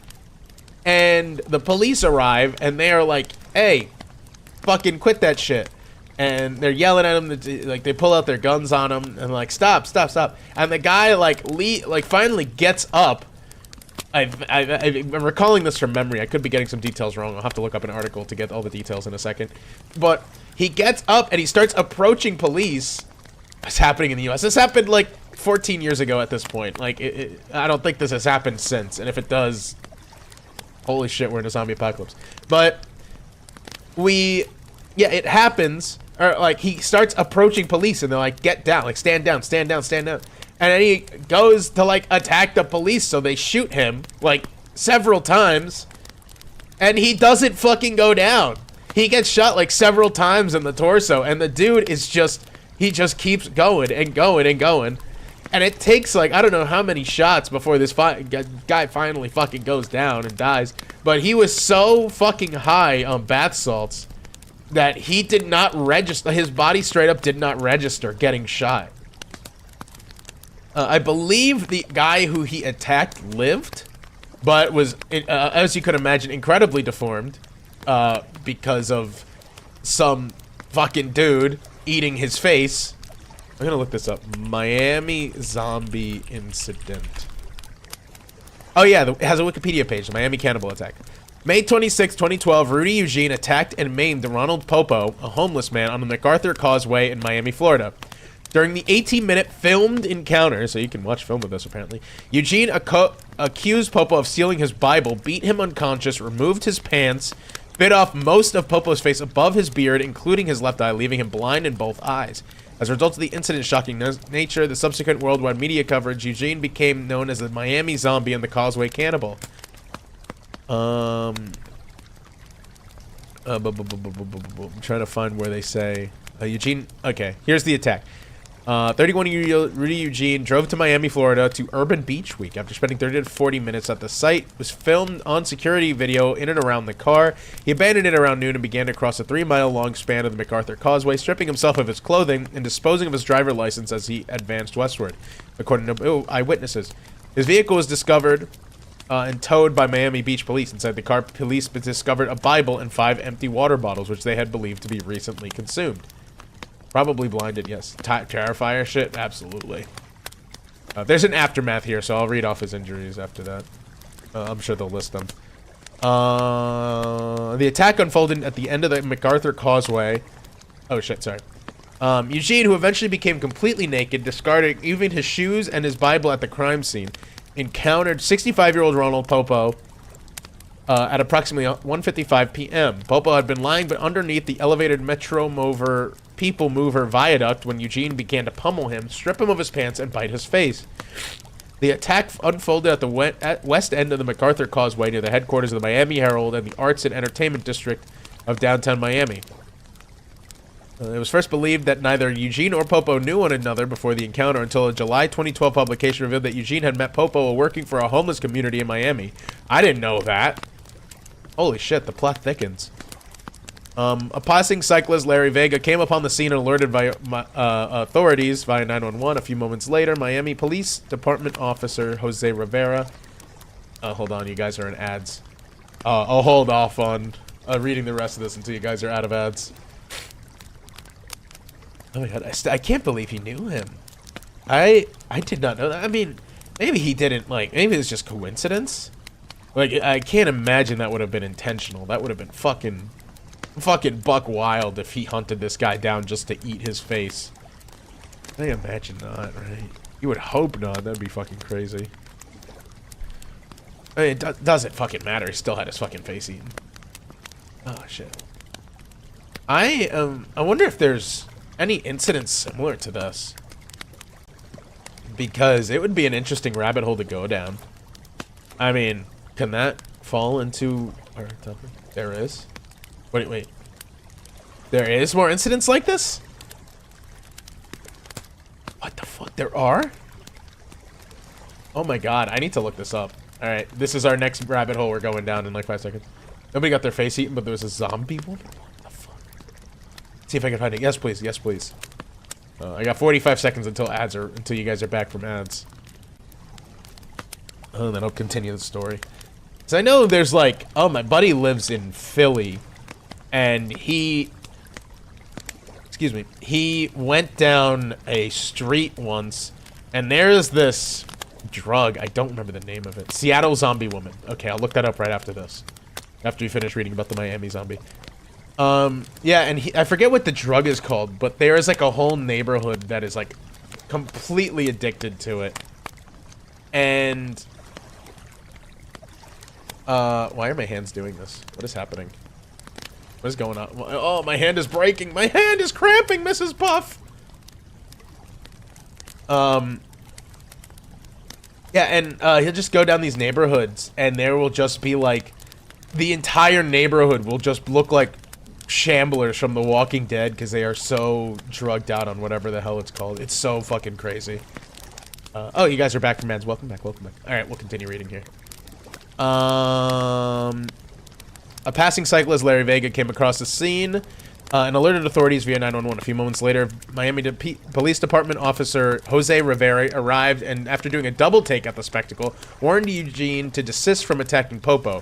[SPEAKER 1] And the police arrive, and they are like, hey, fucking quit that shit. And they're yelling at him, like, they pull out their guns on him, and like, stop, stop, stop. And the guy, like, finally gets up. I'm recalling this from memory. I could be getting some details wrong. I'll have to look up an article to get all the details in a second. But he gets up, and he starts approaching police. It's happening in the U.S. This happened, like, 14 years ago at this point. Like, I don't think this has happened since. And if it does, holy shit, we're in a zombie apocalypse. But yeah, it happens, or, like, he starts approaching police, and they're like, get down, like, stand down, stand down, stand down. And then he goes to, like, attack the police, so they shoot him, like, several times, and he doesn't fucking go down. He gets shot, like, several times in the torso, and the dude is just, he just keeps going and going and going. And it takes, like, I don't know how many shots before this guy finally fucking goes down and dies. But he was so fucking high on bath salts that he did not register, his body straight up did not register getting shot. I believe the guy who he attacked lived, but was, as you could imagine, incredibly deformed because of some fucking dude eating his face. I'm gonna look this up. Miami zombie incident. Oh yeah, it has a Wikipedia page, the Miami cannibal attack. May 26, 2012, Rudy Eugene attacked and maimed Ronald Popo, a homeless man, on the MacArthur Causeway in Miami, Florida. During the 18-minute filmed encounter, so you can watch film of this apparently, Eugene accused Popo of stealing his Bible, beat him unconscious, removed his pants, bit off most of Popo's face above his beard, including his left eye, leaving him blind in both eyes. As a result of the incident's shocking nature, the subsequent worldwide media coverage, Eugene became known as the Miami Zombie and the Causeway Cannibal. I'm trying to find where they say Eugene. Okay, here's the attack. 31-year-old Rudy Eugene drove to Miami, Florida to Urban Beach Week after spending 30 to 40 minutes at the site. Was filmed on security video in and around the car. He abandoned it around noon and began to cross a 3-mile-long span of the MacArthur Causeway, stripping himself of his clothing and disposing of his driver license as he advanced westward, according to eyewitnesses. His vehicle was discovered and towed by Miami Beach police. Inside the car, police discovered a Bible and 5 empty water bottles, which they had believed to be recently consumed. Probably blinded, yes. Terrifier shit? Absolutely. There's an aftermath here, so I'll read off his injuries after that. I'm sure they'll list them. The attack unfolded at the end of the MacArthur Causeway. Oh, shit, sorry. Eugene, who eventually became completely naked, discarding even his shoes and his Bible at the crime scene, encountered 65-year-old Ronald Popo at approximately 1:55 p.m. Popo had been lying but underneath the elevated People Mover viaduct when Eugene began to pummel him, strip him of his pants, and bite his face. The attack unfolded at the west end of the MacArthur Causeway near the headquarters of the Miami Herald and the Arts and Entertainment District of downtown Miami. It was first believed that neither Eugene or Popo knew one another before the encounter until a July 2012 publication revealed that Eugene had met Popo while working for a homeless community in Miami. I didn't know that. Holy shit, the plot thickens. A passing cyclist, Larry Vega, came upon the scene and alerted authorities via 911. A few moments later, Miami Police Department officer Jose Rivera... hold on, you guys are in ads. I'll hold off on reading the rest of this until you guys are out of ads. Oh my god, I can't believe he knew him. I did not know that. I mean, maybe he didn't, like, maybe it was just coincidence. Like, I can't imagine that would have been intentional. That would have been fucking buck wild if he hunted this guy down just to eat his face. I imagine not, right? You would hope not. That'd be fucking crazy. I mean, it doesn't fucking matter. He still had his fucking face eaten. Oh, shit. I wonder if there's any incidents similar to this. Because it would be an interesting rabbit hole to go down. I mean, can that fall into our topic? There is. Wait. There is more incidents like this? What the fuck? There are? Oh my god, I need to look this up. Alright, this is our next rabbit hole we're going down in like 5 seconds. Nobody got their face eaten, but there was a zombie one? What the fuck? See if I can find it. Yes, please. Yes, please. I got 45 seconds until you guys are back from ads. Oh, then I'll continue the story. So I know there's like, oh, my buddy lives in Philly. And he went down a street once, and there's this drug, I don't remember the name of it. Seattle Zombie Woman. Okay, I'll look that up right after this. After we finish reading about the Miami zombie. Yeah, and I forget what the drug is called, but there is like a whole neighborhood that is like completely addicted to it. And, why are my hands doing this? What is happening? What is going on? Oh, my hand is breaking. My hand is cramping, Mrs. Puff. Yeah, and he'll just go down these neighborhoods, and there will just be like, the entire neighborhood will just look like shamblers from The Walking Dead because they are so drugged out on whatever the hell it's called. It's so fucking crazy. Oh, you guys are back from ads. Welcome back. Welcome back. All right, we'll continue reading here. A passing cyclist, Larry Vega, came across the scene and alerted authorities via 911. A few moments later, Miami Police Department officer Jose Rivera arrived and, after doing a double take at the spectacle, warned Eugene to desist from attacking Popo.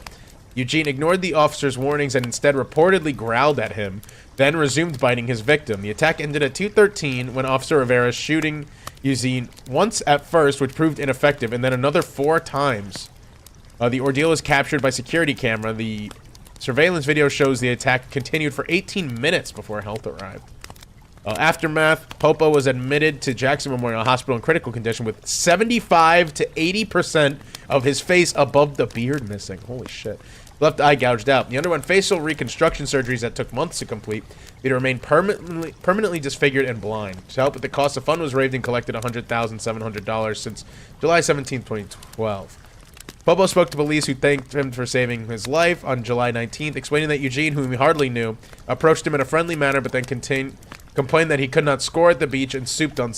[SPEAKER 1] Eugene ignored the officer's warnings and instead reportedly growled at him, then resumed biting his victim. The attack ended at 2:13 when Officer Rivera shooting Eugene once at first, which proved ineffective, and then another 4 times. The ordeal was captured by security camera. The surveillance video shows the attack continued for 18 minutes before help arrived. Aftermath, Popo was admitted to Jackson Memorial Hospital in critical condition with 75 to 80% of his face above the beard missing. Holy shit. Left eye gouged out. He underwent facial reconstruction surgeries that took months to complete. He remained permanently disfigured and blind. To help with the cost, a fund was raised and collected $100,700 since July 17, 2012. Popo spoke to police who thanked him for saving his life on July 19th, explaining that Eugene, whom he hardly knew, approached him in a friendly manner but then complained that he could not score at the beach and souped up on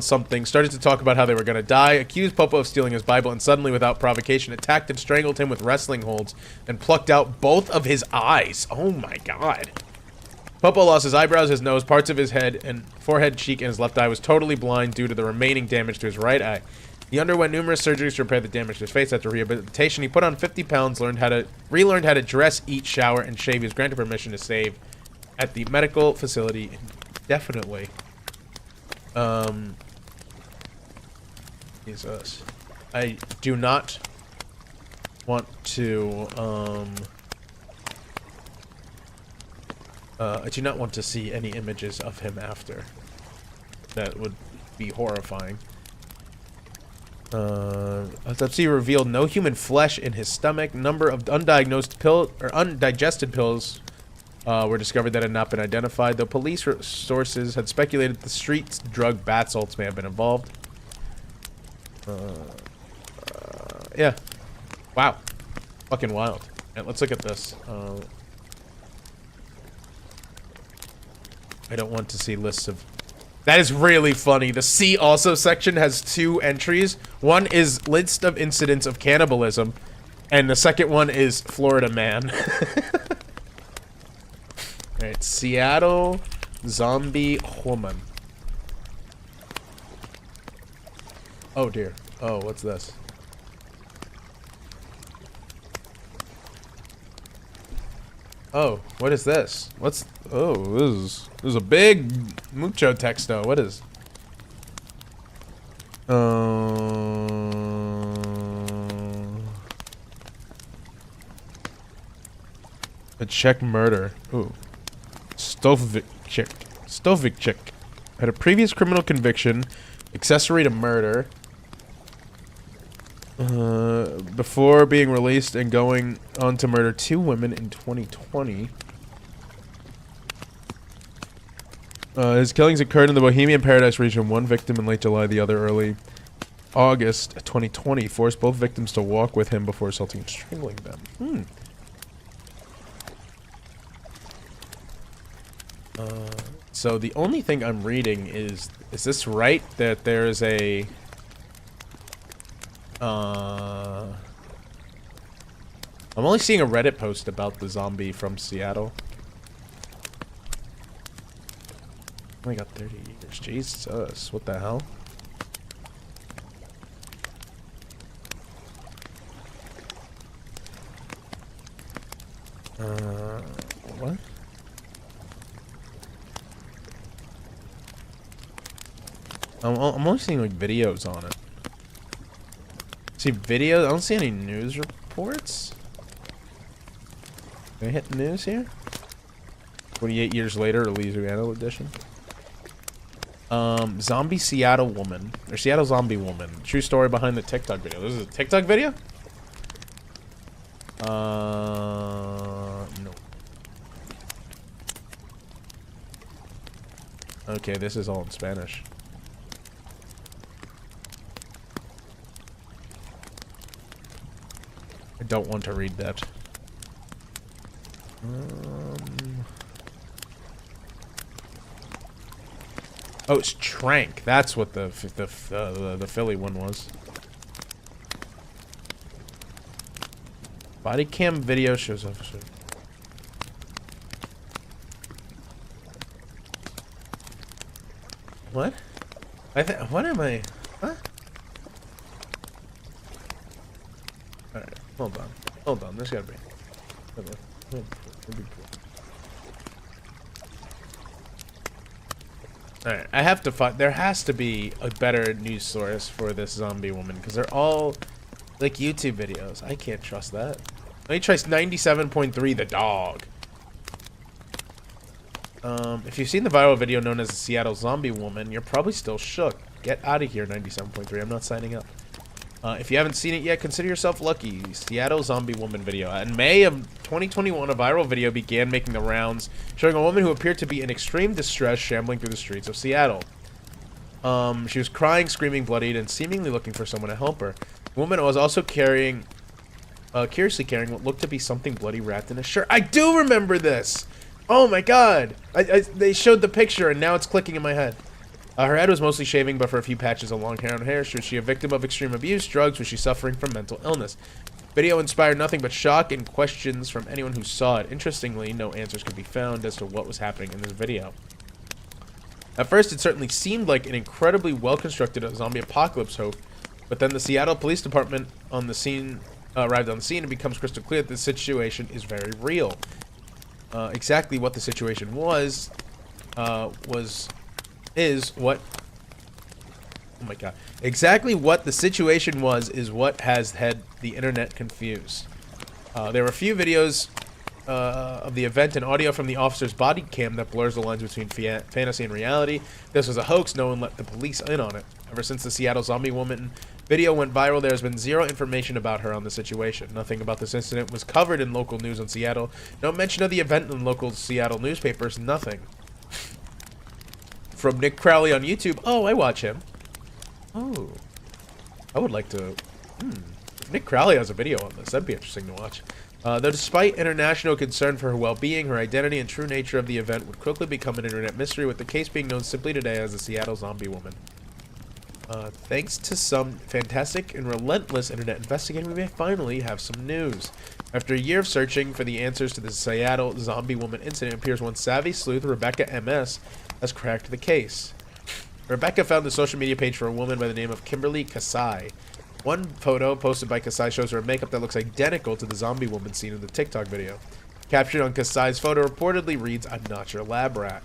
[SPEAKER 1] something, started to talk about how they were going to die, accused Popo of stealing his Bible, and suddenly, without provocation, attacked and strangled him with wrestling holds and plucked out both of his eyes. Oh my god. Popo lost his eyebrows, his nose, parts of his head, and forehead, cheek, and his left eye was totally blind due to the remaining damage to his right eye. He underwent numerous surgeries to repair the damage to his face. After rehabilitation, he put on 50 pounds, relearned how to dress, eat, shower, and shave. He was granted permission to save at the medical facility indefinitely. Jesus. I do not want to, I do not want to see any images of him after. That would be horrifying. Autopsy revealed no human flesh in his stomach. Number of undiagnosed undigested pills were discovered that had not been identified, though police sources had speculated the street drug bath salts may have been involved. Yeah. Wow. Fucking wild. Right, let's look at this. I don't want to see lists of... That is really funny. The See Also section has 2 entries. One is list of incidents of cannibalism, and the second one is Florida man. Alright, Seattle zombie woman. Oh dear. Oh, what's this? Oh, what is this? What's... Oh, this is a big mucho texto. What is... A Czech murder. Ooh. Stovicek had a previous criminal conviction, accessory to murder, before being released and going on to murder 2 women in 2020. His killings occurred in the Bohemian Paradise region. 1 victim in late July, the other early August 2020. Forced both victims to walk with him before assaulting and strangling them. So the only thing I'm reading is this right? That there is a... I'm only seeing a Reddit post about the zombie from Seattle. Only got 30 years. Jesus, what the hell? What? I'm only seeing like videos on it. See videos? I don't see any news reports. Can I hit news here? 28 years later, Louisiana edition. Zombie Seattle woman. Or Seattle zombie woman. True story behind the TikTok video. This is a TikTok video? No. Okay, this is all in Spanish. I don't want to read that. Oh, it's Trank. That's what the Philly one was. Body cam video shows officer. What? What am I? Huh? Alright, hold on. Hold on, there's gotta be. Hold on. Alright, I have to find... There has to be a better news source for this zombie woman, because they're all, like, YouTube videos. I can't trust that. Let me try 97.3, the dog. If you've seen the viral video known as the Seattle Zombie Woman, you're probably still shook. Get out of here, 97.3. I'm not signing up. If you haven't seen it yet, consider yourself lucky. Seattle Zombie Woman video. In May of 2021, a viral video began making the rounds, showing a woman who appeared to be in extreme distress shambling through the streets of Seattle. She was crying, screaming, bloodied, and seemingly looking for someone to help her. The woman was also carrying, curiously carrying what looked to be something bloody wrapped in a shirt. I do remember this! Oh my god! They showed the picture and now it's clicking in my head. Her head was mostly shaving, but for a few patches of long hair on her hair. Was she a victim of extreme abuse, drugs? Was she suffering from mental illness? Video inspired nothing but shock and questions from anyone who saw it. Interestingly, no answers could be found as to what was happening in this video. At first, it certainly seemed like an incredibly well-constructed zombie apocalypse hoax, but then the Seattle Police Department on the scene arrived on the scene, and it becomes crystal clear that the situation is very real. Exactly what the situation was Exactly what the situation was is what has had the internet confused. There were a few videos of the event and audio from the officer's body cam that blurs the lines between fantasy and reality. This was a hoax. No one let the police in on it. Ever since the Seattle zombie woman video went viral, there has been zero information about her on the situation. Nothing about this incident was covered in local news in Seattle. No mention of the event in local Seattle newspapers. Nothing. From Nick Crowley on YouTube. Oh, I watch him. Oh. I would like to... Nick Crowley has a video on this. That'd be interesting to watch. Though despite international concern for her well-being, her identity and true nature of the event would quickly become an internet mystery, with the case being known simply today as the Seattle Zombie Woman. Thanks to some fantastic and relentless internet investigating, we may finally have some news. After a year of searching for the answers to the Seattle Zombie Woman incident, it appears one savvy sleuth, Rebecca MS, has cracked the case. Rebecca found the social media page for a woman by the name of Kimberly Kasai. One photo posted by Kasai shows her in makeup that looks identical to the zombie woman seen in the TikTok video. Caption on Kasai's photo reportedly reads, "I'm not your lab rat."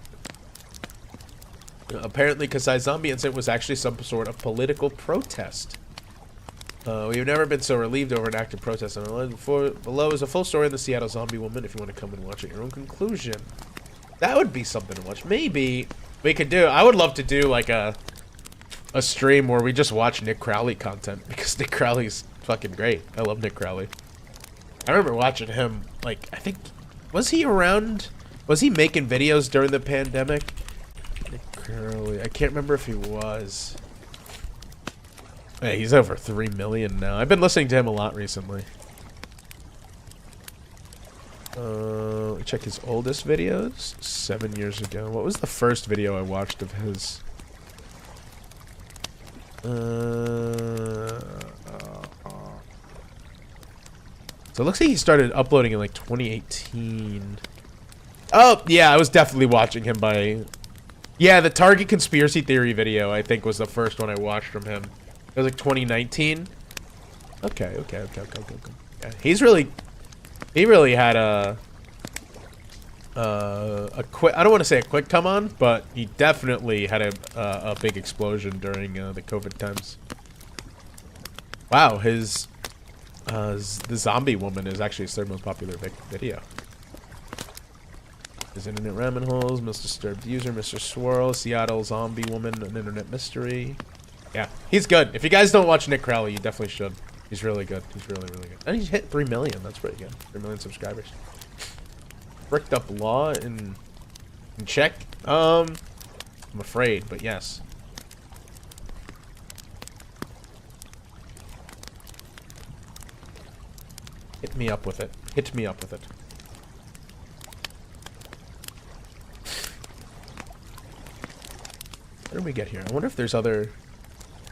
[SPEAKER 1] Apparently, Kasai's zombie incident was actually some sort of political protest. We've never been so relieved over an active protest. Below is a full story on the Seattle Zombie Woman if you want to come and watch at your own conclusion. That would be something to watch. Maybe we could do... I would love to do like a stream where we just watch Nick Crowley content, because Nick Crowley's fucking great. I love Nick Crowley. I remember watching him, like, I think... Was he around? Was he making videos during the pandemic? Nick Crowley. I can't remember if he was. Hey, he's over 3 million now. I've been listening to him a lot recently. Check his oldest videos. 7 years ago. What was the first video I watched of his? So it looks like he started uploading in like 2018. Oh, yeah, I was definitely watching him by... Yeah, the Target Conspiracy Theory video, I think, was the first one I watched from him. It was like 2019. Okay. Yeah, he's really... He really had a quick... I don't want to say a quick come on, but he definitely had a big explosion during the COVID times. Wow, his... the Zombie Woman is actually his third most popular video. His internet rabbit holes, Most Disturbed User, Mr. Swirl, Seattle Zombie Woman, an internet mystery. Yeah, he's good. If you guys don't watch Nick Crowley, you definitely should. He's really good. He's really, really good. And he's hit 3 million. That's pretty good. 3 million subscribers. Bricked up law in check. I'm afraid, but yes. Hit me up with it. Hit me up with it. What did we get here? I wonder if there's other...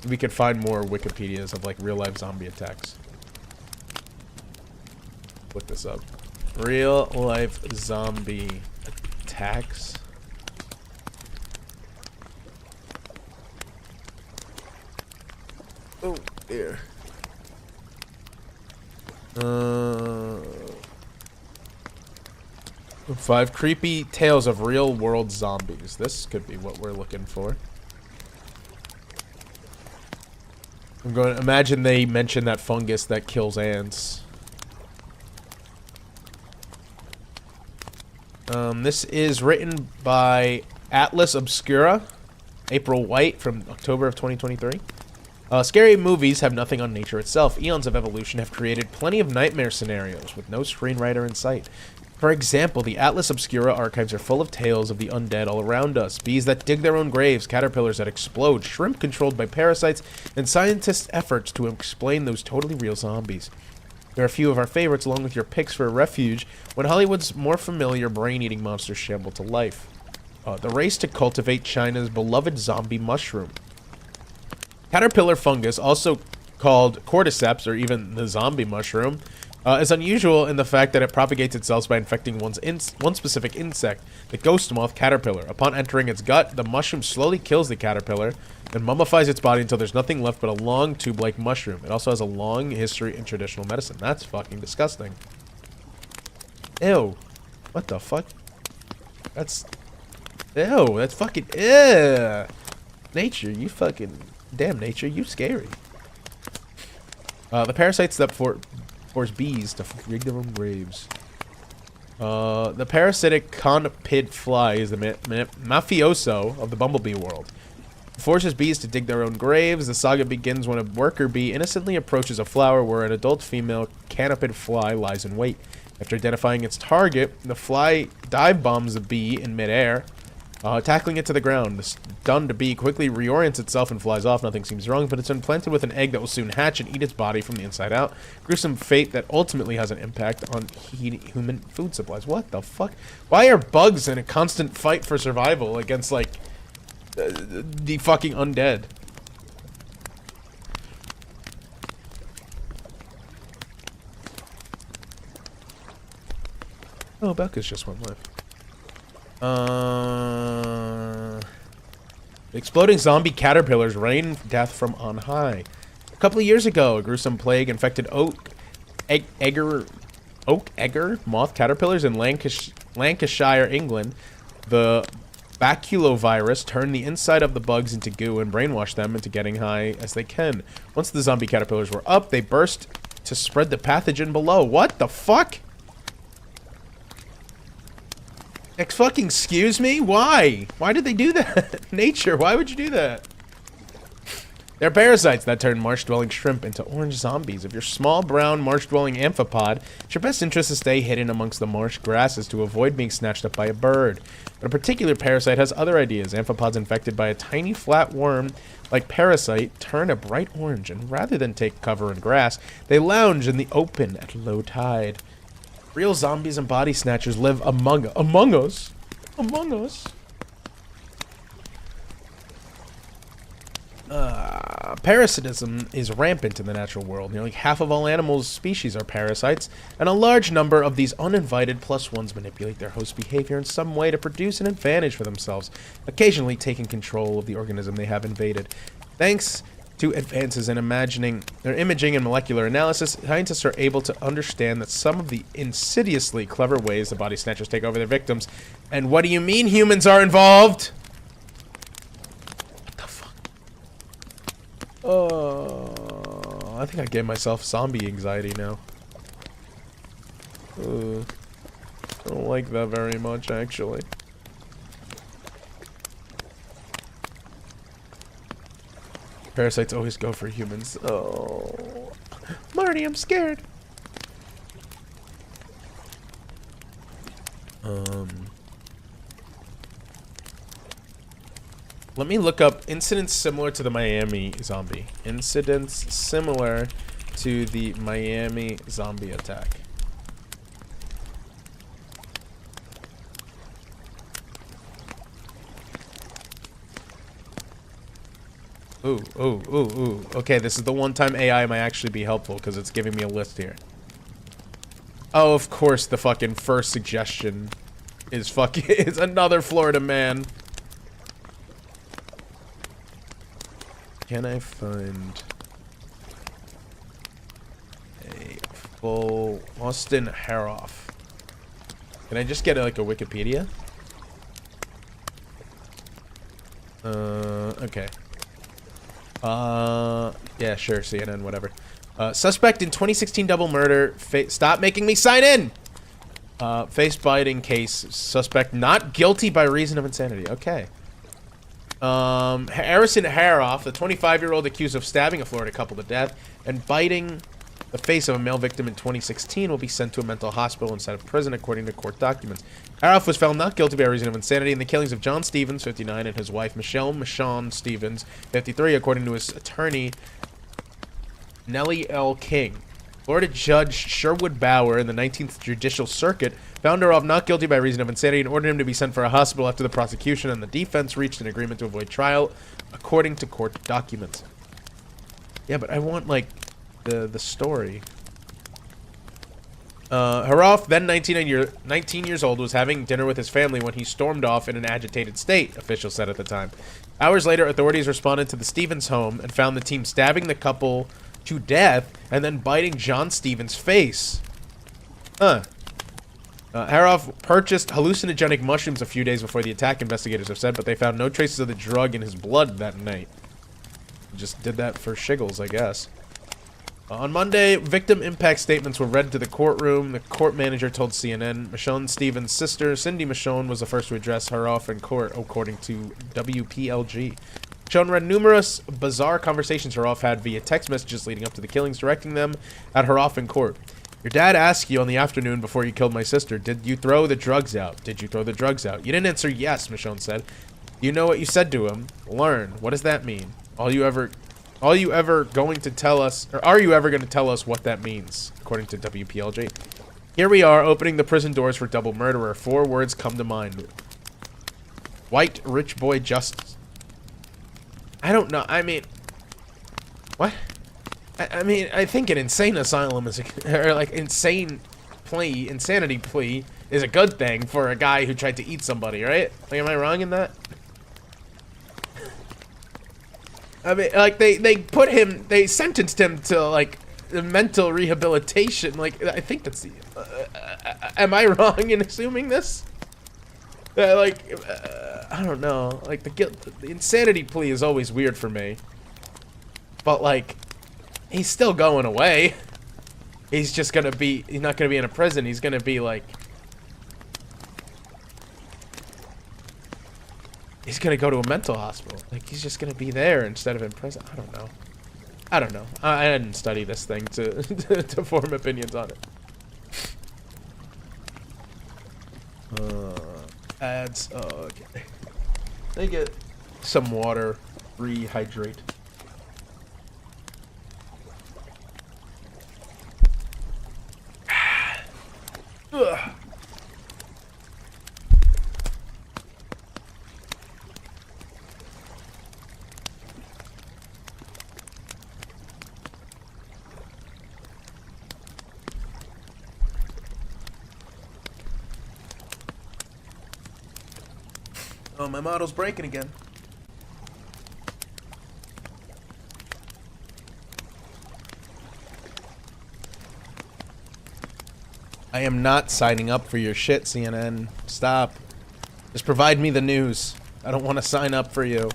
[SPEAKER 1] We could find more Wikipedias of like real life zombie attacks. Look this up. Real life zombie attacks. Oh dear. 5 creepy tales of real world zombies. This could be what we're looking for. I'm going to imagine they mention that fungus that kills ants. This is written by Atlas Obscura, April White from October of 2023. Scary movies have nothing on nature itself. Eons of evolution have created plenty of nightmare scenarios with no screenwriter in sight. For example, the Atlas Obscura archives are full of tales of the undead all around us. Bees that dig their own graves, caterpillars that explode, shrimp controlled by parasites, and scientists' efforts to explain those totally real zombies. There are a few of our favorites, along with your picks for a refuge, when Hollywood's more familiar brain-eating monsters shamble to life. The race to cultivate China's beloved zombie mushroom. Caterpillar fungus, also called cordyceps, or even the zombie mushroom, is unusual in the fact that it propagates itself by infecting one specific insect, the ghost moth caterpillar. Upon entering its gut, the mushroom slowly kills the caterpillar, then mummifies its body until there's nothing left but a long tube-like mushroom. It also has a long history in traditional medicine. That's fucking disgusting. Ew. What the fuck? That's... Ew, that's fucking... Ew. Nature, you fucking... Damn, nature, you scary. The parasites that force bees to dig their own graves. The parasitic conpid fly is the mafioso of the bumblebee world. It forces bees to dig their own graves. The saga begins when a worker bee innocently approaches a flower where an adult female canopid fly lies in wait. After identifying its target, the fly dive bombs the bee in midair, tackling it to the ground. The stunned bee quickly reorients itself and flies off. Nothing seems wrong, but it's implanted with an egg that will soon hatch and eat its body from the inside out. Gruesome fate that ultimately has an impact on human food supplies. What the fuck? Why are bugs in a constant fight for survival against, like, the fucking undead? Oh, Becca's just one life. Exploding zombie caterpillars rain death from on high. A couple of years ago, a gruesome plague infected oak egger moth caterpillars in Lancashire, England. The baculovirus turned the inside of the bugs into goo and brainwashed them into getting high as they can. Once the zombie caterpillars were up, they burst to spread the pathogen below. What the fuck? Fucking excuse me? Why? Why did they do that? Nature, why would you do that? They're parasites that turn marsh-dwelling shrimp into orange zombies. If you're small, brown, marsh-dwelling amphipod, it's your best interest to stay hidden amongst the marsh grasses to avoid being snatched up by a bird. But a particular parasite has other ideas. Amphipods infected by a tiny flat worm like parasite turn a bright orange, and rather than take cover in grass, they lounge in the open at low tide. Real zombies and body snatchers live among us. Among us. Parasitism is rampant in the natural world. Nearly half of all animals' species are parasites, and a large number of these uninvited plus ones manipulate their host behavior in some way to produce an advantage for themselves, occasionally taking control of the organism they have invaded. Thanks to advances in imaging and molecular analysis, scientists are able to understand that some of the insidiously clever ways the body snatchers take over their victims. And what do you mean humans are involved? What the fuck? Oh, I think I gave myself zombie anxiety now. I don't like that very much, actually. Parasites always go for humans. Oh, Marty, I'm scared. Let me look up incidents similar to the Miami zombie. Incidents similar to the Miami zombie attack. Ooh. Okay, this is the one time AI might actually be helpful because it's giving me a list here. Oh, of course, the fucking first suggestion is fucking is another Florida man. Can I find a full Austin Haroff? Can I just get like a Wikipedia? Okay. Yeah, sure, CNN, whatever. Suspect in 2016 double murder. Stop making me sign in! Face biting case. Suspect not guilty by reason of insanity. Okay. Harrison Haroff, the 25-year-old accused of stabbing a Florida couple to death and biting The face of a male victim in 2016 will be sent to a mental hospital instead of prison, according to court documents. Haroff was found not guilty by reason of insanity in the killings of John Stevens, 59, and his wife Michelle Michonne Stevens, 53, according to his attorney Nellie L. King. Florida Judge Sherwood Bauer in the 19th Judicial Circuit found Haroff not guilty by reason of insanity and ordered him to be sent for a hospital after the prosecution and the defense reached an agreement to avoid trial, according to court documents. Yeah, but I want, like, the story. Haroff, then 19 years old, was having dinner with his family when he stormed off in an agitated state, officials said at the time. Hours later, authorities responded to the Stevens home and found the team stabbing the couple to death and then biting John Stevens' face. Haroff purchased hallucinogenic mushrooms a few days before the attack, investigators have said, but they found no traces of the drug in his blood that night. He just did that for shiggles, I guess. On Monday, victim impact statements were read to the courtroom. The court manager told CNN Michonne Stevens' sister, Cindy Michonne, was the first to address Haroff in court, according to WPLG. Michonne read numerous bizarre conversations Haroff had via text messages leading up to the killings, directing them at Haroff in court. Your dad asked you on the afternoon before you killed my sister, did you throw the drugs out? Did you throw the drugs out? You didn't answer yes, Michonne said. You know what you said to him. Learn. What does that mean? Are you ever going to tell us what that means, according to WPLG? Here we are, opening the prison doors for double murderer. 4 words come to mind. White rich boy justice. I don't know. I mean, what? I mean, I think an insane asylum is or like insanity plea is a good thing for a guy who tried to eat somebody, right? Like, am I wrong in that? I mean, like, they sentenced him to, like, mental rehabilitation. Like, I think that's the, am I wrong in assuming this? I don't know. Like, the insanity plea is always weird for me. But, like, he's still going away. He's not gonna be in a prison. He's gonna be, like, he's gonna go to a mental hospital. Like, he's just gonna be there instead of in prison. I don't know. I didn't study this thing to to form opinions on it. Ads. Oh, okay. They get some water. Rehydrate. Ugh. Oh, my model's breaking again. I am not signing up for your shit, CNN. Stop. Just provide me the news. I don't want to sign up for you.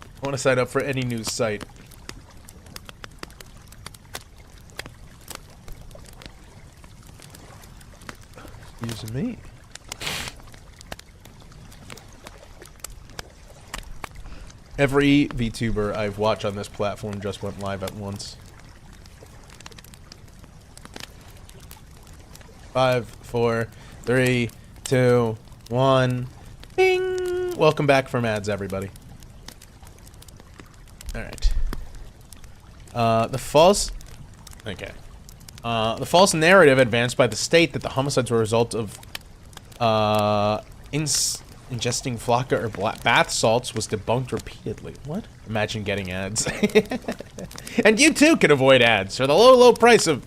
[SPEAKER 1] I want to sign up for any news site. Excuse me. Every VTuber I've watched on this platform just went live at once. 5, 4, 3, 2, 1. Bing! Welcome back from ads, everybody. Alright. The false narrative advanced by the state that the homicides were a result of ingesting flocka or bath salts was debunked repeatedly. What? Imagine getting ads. And you too can avoid ads for the low price of...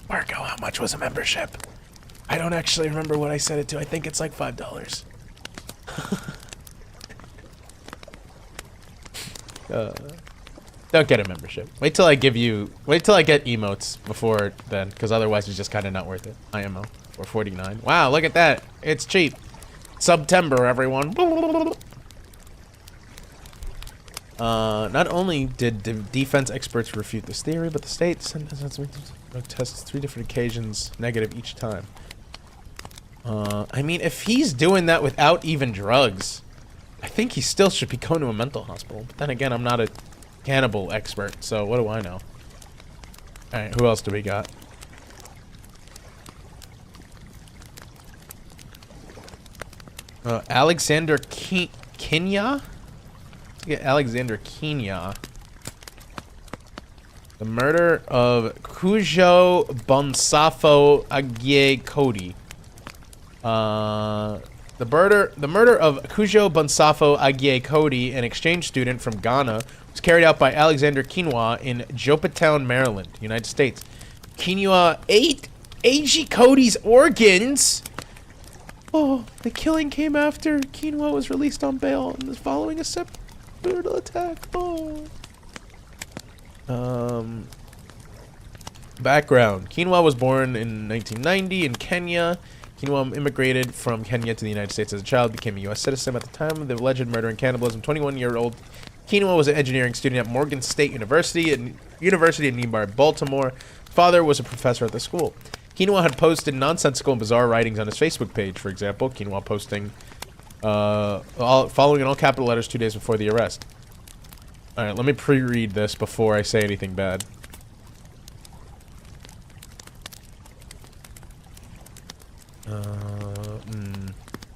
[SPEAKER 1] Marco, how much was a membership? I don't actually remember what I set it to. I think it's like $5. Don't get a membership. Wait till I get emotes before then, because otherwise it's just kind of not worth it. IMO. Or 49. Wow, look at that. It's cheap. September, everyone. Not only did the defense experts refute this theory, but the state tests 3 different occasions negative each time. I mean, if he's doing that without even drugs, I think he still should be going to a mental hospital. But then again, I'm not a cannibal expert, so what do I know? Alright, who else do we got? Alexander Kenya? Let's get Alexander Kenya. The murder of Cujo Bonsafo Agie Cody. The murder of Cujo Bonsafo Agie Cody, an exchange student from Ghana, was carried out by Alexander Quinoa in Jopatown, Maryland, United States. Quinoa ate A.G. Cody's organs. Oh, the killing came after Quinoa was released on bail and was following a separate brutal attack. Oh. Background. Quinoa was born in 1990 in Kenya. Quinoa immigrated from Kenya to the United States as a child, became a U.S. citizen. At the time of the alleged murder and cannibalism, 21-year-old Quinoa was an engineering student at Morgan State University in nearby Baltimore. Father was a professor at the school. Quinoa had posted nonsensical and bizarre writings on his Facebook page, for example. Quinoa posting, following in all capital letters 2 days before the arrest. Alright, let me pre-read this before I say anything bad.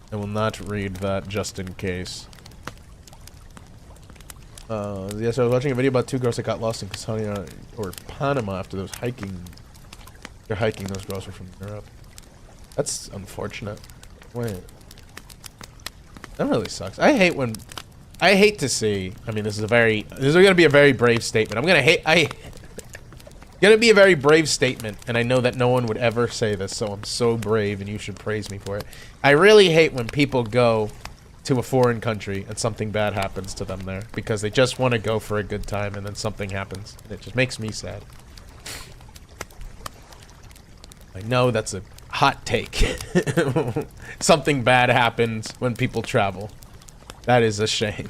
[SPEAKER 1] I will not read that just in case. Yes, I was watching a video about two girls that got lost in Casania or Panama after those hiking. They're hiking. Those girls are from Europe. That's unfortunate. Wait, that really sucks. I hate to see. I mean, this is gonna be a very brave statement. Gonna be a very brave statement, and I know that no one would ever say this, so I'm so brave, and you should praise me for it. I really hate when people go to a foreign country and something bad happens to them there, because they just want to go for a good time, and then something happens, and it just makes me sad. I know that's a hot take. Something bad happens when people travel. That is a shame.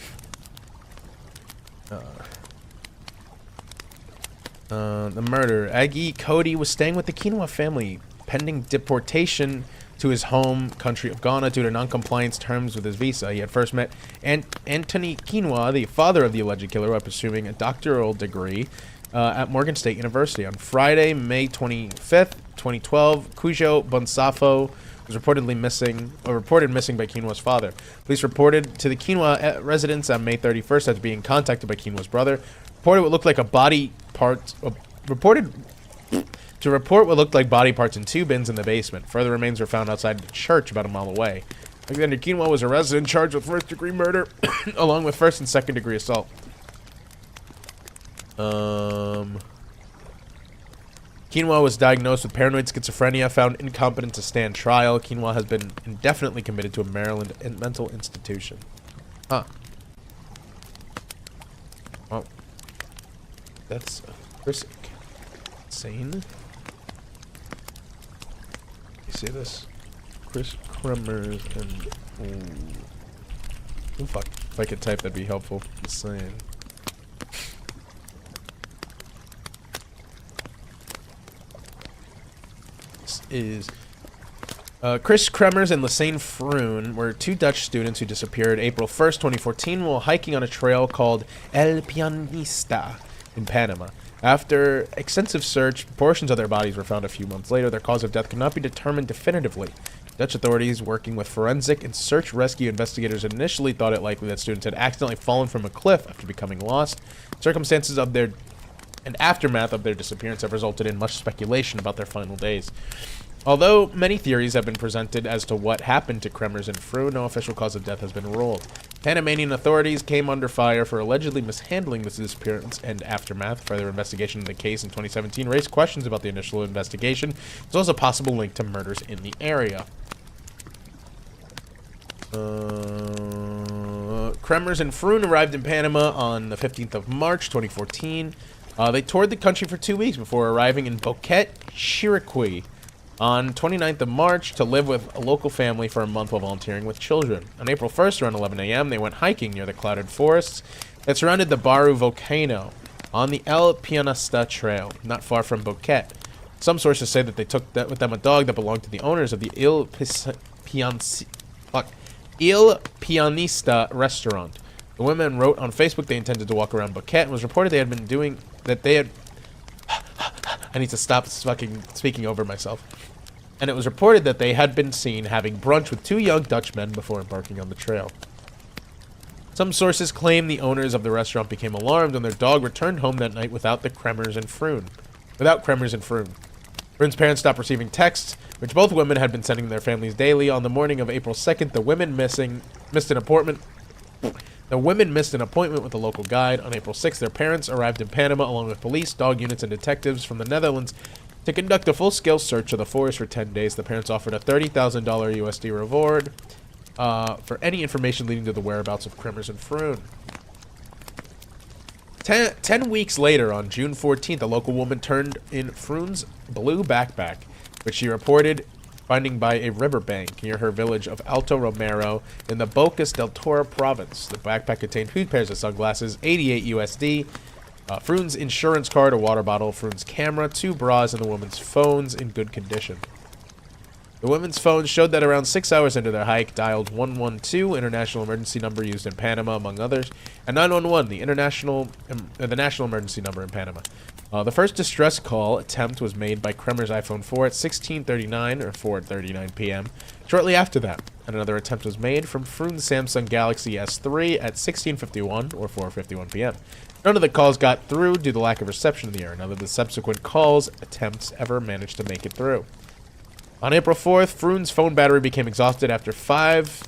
[SPEAKER 1] The murder. Aggie Cody was staying with the Quinoa family pending deportation to his home country of Ghana due to non-compliance terms with his visa. He had first met Anthony Quinoa, the father of the alleged killer, while pursuing a doctoral degree at Morgan State University. On Friday, May 25th, 2012, Cujo Bonsafo was reported missing by Quinoa's father. Police reported to the Quinoa residence on May 31st after being contacted by Quinoa's brother. Reported what looked like body parts in two bins in the basement. Further remains were found outside the church about a mile away. Alexander Quinoa was arrested and charged with first-degree murder, along with first and second-degree assault. Quinoa was diagnosed with paranoid schizophrenia, found incompetent to stand trial. Quinoa has been indefinitely committed to a Maryland mental institution. Huh. Oh. That's insane. You see this? Chris Crummers and... Oh, fuck. If I could type, that'd be helpful. Insane. Is Chris Kremers and Lassane Froon were two Dutch students who disappeared April 1st, 2014 while hiking on a trail called El Pianista in Panama. After extensive search, portions of their bodies were found a few months later. Their cause of death could not be determined definitively. Dutch authorities, working with forensic and search rescue investigators, initially thought it likely that students had accidentally fallen from a cliff after becoming lost. Circumstances of their and aftermath of their disappearance have resulted in much speculation about their final days. Although many theories have been presented as to what happened to Kremers and Froon, no official cause of death has been ruled. Panamanian authorities came under fire for allegedly mishandling this disappearance and aftermath. Further investigation of the case in 2017 raised questions about the initial investigation, as well as a possible link to murders in the area. Kremers and Froon arrived in Panama on the 15th of March, 2014. They toured the country for 2 weeks before arriving in Boquete, Chiriquí on 29th of March to live with a local family for a month while volunteering with children. On April 1st, around 11 a.m., they went hiking near the clouded forests that surrounded the Baru volcano on the El Pianista Trail, not far from Boquete. Some sources say that they took with them a dog that belonged to the owners of the Il Pianista restaurant. The women wrote on Facebook they intended to walk around Boquete and was reported they had I need to stop fucking speaking over myself. And it was reported that they had been seen having brunch with 2 young Dutch men before embarking on the trail. Some sources claim the owners of the restaurant became alarmed when their dog returned home that night without Kremers and Froon. Froon's parents stopped receiving texts, which both women had been sending their families daily. On the morning of April 2nd, the women missed an appointment with a local guide. On April 6th, their parents arrived in Panama along with police, dog units, and detectives from the Netherlands to conduct a full-scale search of the forest for 10 days. The parents offered a $30,000 USD reward for any information leading to the whereabouts of Kremers and Froon. 10 weeks later, on June 14th, a local woman turned in Froon's blue backpack, which she reported finding by a riverbank near her village of Alto Romero in the Bocas del Toro province. The backpack contained 2 pairs of sunglasses, 88 USD, Froon's insurance card, a water bottle, Froon's camera, 2 bras, and the woman's phones in good condition. The women's phones showed that around 6 hours into their hike, dialed 112, international emergency number used in Panama, among others, and 911, the national emergency number in Panama. The first distress call attempt was made by Kremers' iPhone 4 at 16:39 or 4:39 p.m. Shortly after that, and another attempt was made from Froon's Samsung Galaxy S3 at 16:51 or 4:51 p.m. None of the calls got through due to lack of reception in the area. None of the subsequent calls attempts ever managed to make it through. On April 4th, Froon's phone battery became exhausted after 5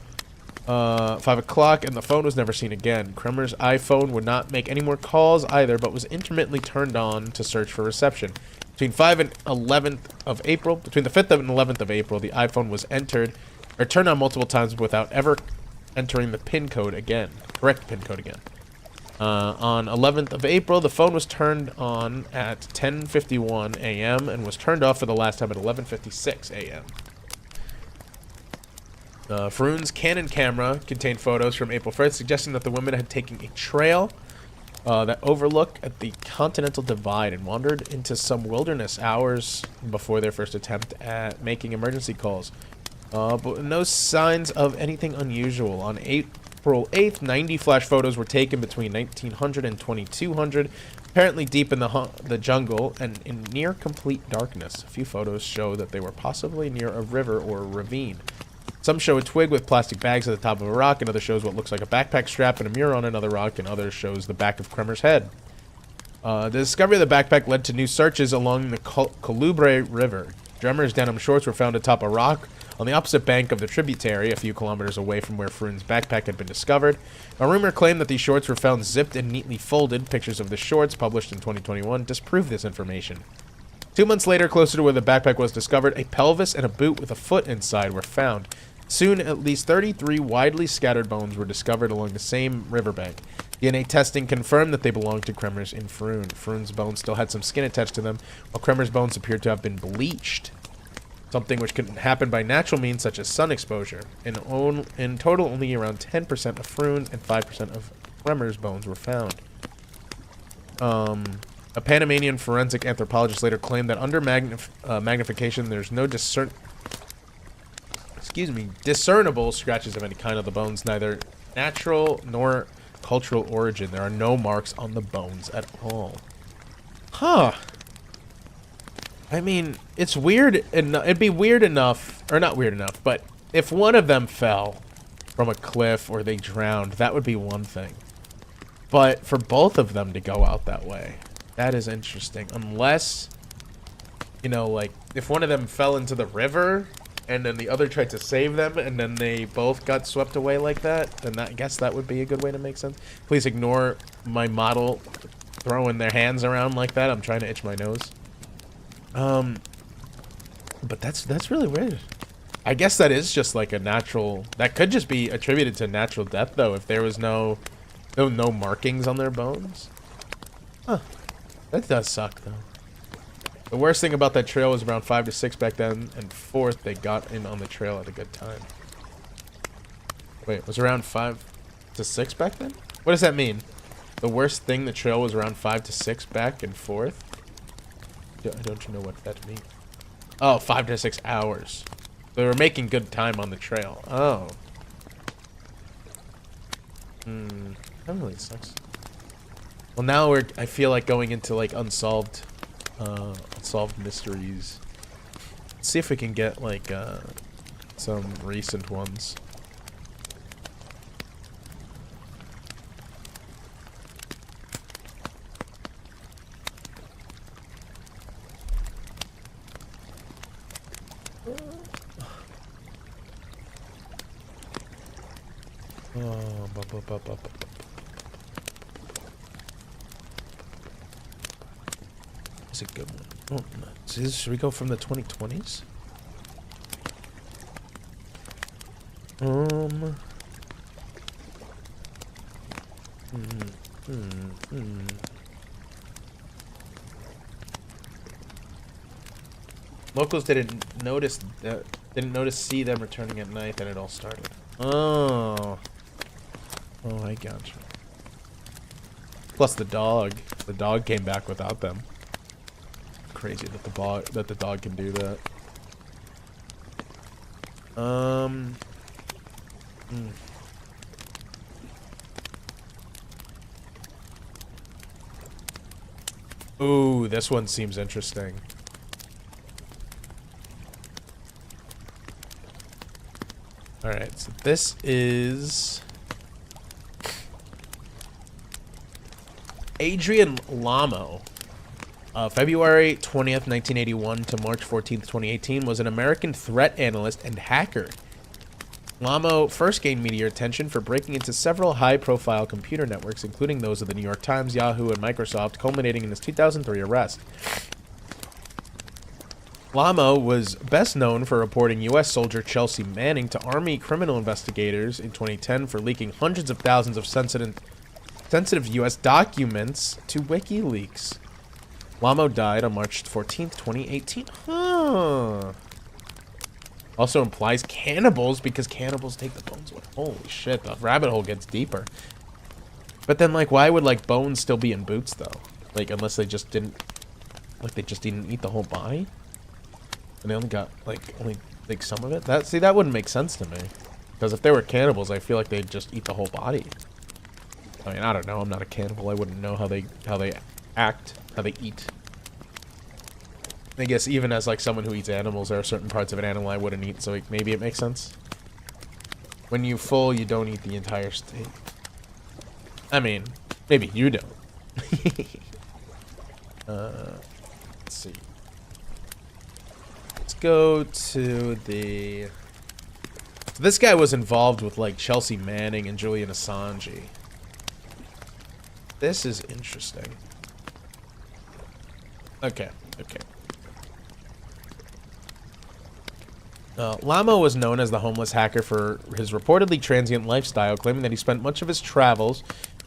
[SPEAKER 1] o'clock, and the phone was never seen again. Kremers' iPhone would not make any more calls either, but was intermittently turned on to search for reception. Between the 5th and 11th of April, the iPhone was turned on multiple times without ever entering the correct PIN code again. On 11th of April, the phone was turned on at 10:51 a.m. and was turned off for the last time at 11:56 a.m. Froon's Canon camera contained photos from April 1st, suggesting that the women had taken a trail that overlooked at the Continental Divide and wandered into some wilderness hours before their first attempt at making emergency calls. But no signs of anything unusual. On April 8th, 90 flash photos were taken between 1900 and 2200, apparently deep in the jungle and in near complete darkness. A few photos show that they were possibly near a river or a ravine. Some show a twig with plastic bags at the top of a rock, another shows what looks like a backpack strap and a mirror on another rock, and others shows the back of Kremers' head. The discovery of the backpack led to new searches along the Colubre River. Drummer's denim shorts were found atop a rock on the opposite bank of the tributary, a few kilometers away from where Froon's backpack had been discovered. A rumor claimed that these shorts were found zipped and neatly folded. Pictures of the shorts, published in 2021, disprove this information. 2 months later, closer to where the backpack was discovered, a pelvis and a boot with a foot inside were found. Soon, at least 33 widely scattered bones were discovered along the same riverbank. DNA testing confirmed that they belonged to Kremers and Froon. Froon's bones still had some skin attached to them, while Kremers' bones appeared to have been bleached, something which could happen by natural means such as sun exposure. In total, only around 10% of Froon's and 5% of Kremers' bones were found. A Panamanian forensic anthropologist later claimed that under magnification, there's no discernible scratches of any kind of the bones, neither natural nor cultural origin. There are no marks on the bones at all. Huh. I mean, it's weird, and it'd be weird enough, or not weird enough, but if one of them fell from a cliff or they drowned, that would be one thing. But for both of them to go out that way, that is interesting. Unless, you know, like, if one of them fell into the river and then the other tried to save them and then they both got swept away like that, then I guess that would be a good way to make sense. Please ignore my model throwing their hands around like that. I'm trying to itch my nose. But that's really weird. I guess that is just like a natural, that could just be attributed to natural death though, if there was no markings on their bones. Huh. That does suck though. The worst thing about that trail was around 5 to 6 back then, and 4th, they got in on the trail at a good time. Wait, was around 5 to 6 back then? What does that mean? The worst thing, the trail was around 5 to 6 back and 4th? Don't you know what that means? Oh, 5 to 6 hours. They were making good time on the trail. Oh. That really sucks. Well, now I feel like going into like unsolved Unsolved mysteries. Let's see if we can get, like, some recent ones. That's a good one. Oh, no. Should we go from the 2020s? Locals didn't see them returning at night, then it all started. Oh, I gotcha. Plus the dog came back without them. Crazy that the dog can do that. Ooh, this one seems interesting. Alright, so this is Adrian Lamo. February 20th, 1981 to March 14th, 2018 was an American threat analyst and hacker. Lamo first gained media attention for breaking into several high-profile computer networks, including those of the New York Times, Yahoo, and Microsoft, culminating in his 2003 arrest. Lamo was best known for reporting U.S. soldier Chelsea Manning to Army criminal investigators in 2010 for leaking hundreds of thousands of sensitive U.S. documents to WikiLeaks. Lamo died on March 14th, 2018. Huh. Also implies cannibals, because cannibals take the bones away. Holy shit, the rabbit hole gets deeper. But then, like, why would, like, bones still be in boots, though? Like, unless they just didn't... Like, they just didn't eat the whole body? And they only got, like, some of it? That wouldn't make sense to me. Because if they were cannibals, I feel like they'd just eat the whole body. I mean, I don't know. I'm not a cannibal. I wouldn't know how they act, how they eat. I guess even as, like, someone who eats animals, there are certain parts of an animal I wouldn't eat, so maybe it makes sense. When you're full, you don't eat the entire steak. I mean, maybe you don't. Let's see. Let's go to the... So this guy was involved with, like, Chelsea Manning and Julian Assange. This is interesting. Okay. Lamo was known as the homeless hacker for his reportedly transient lifestyle, claiming that he spent much of his travels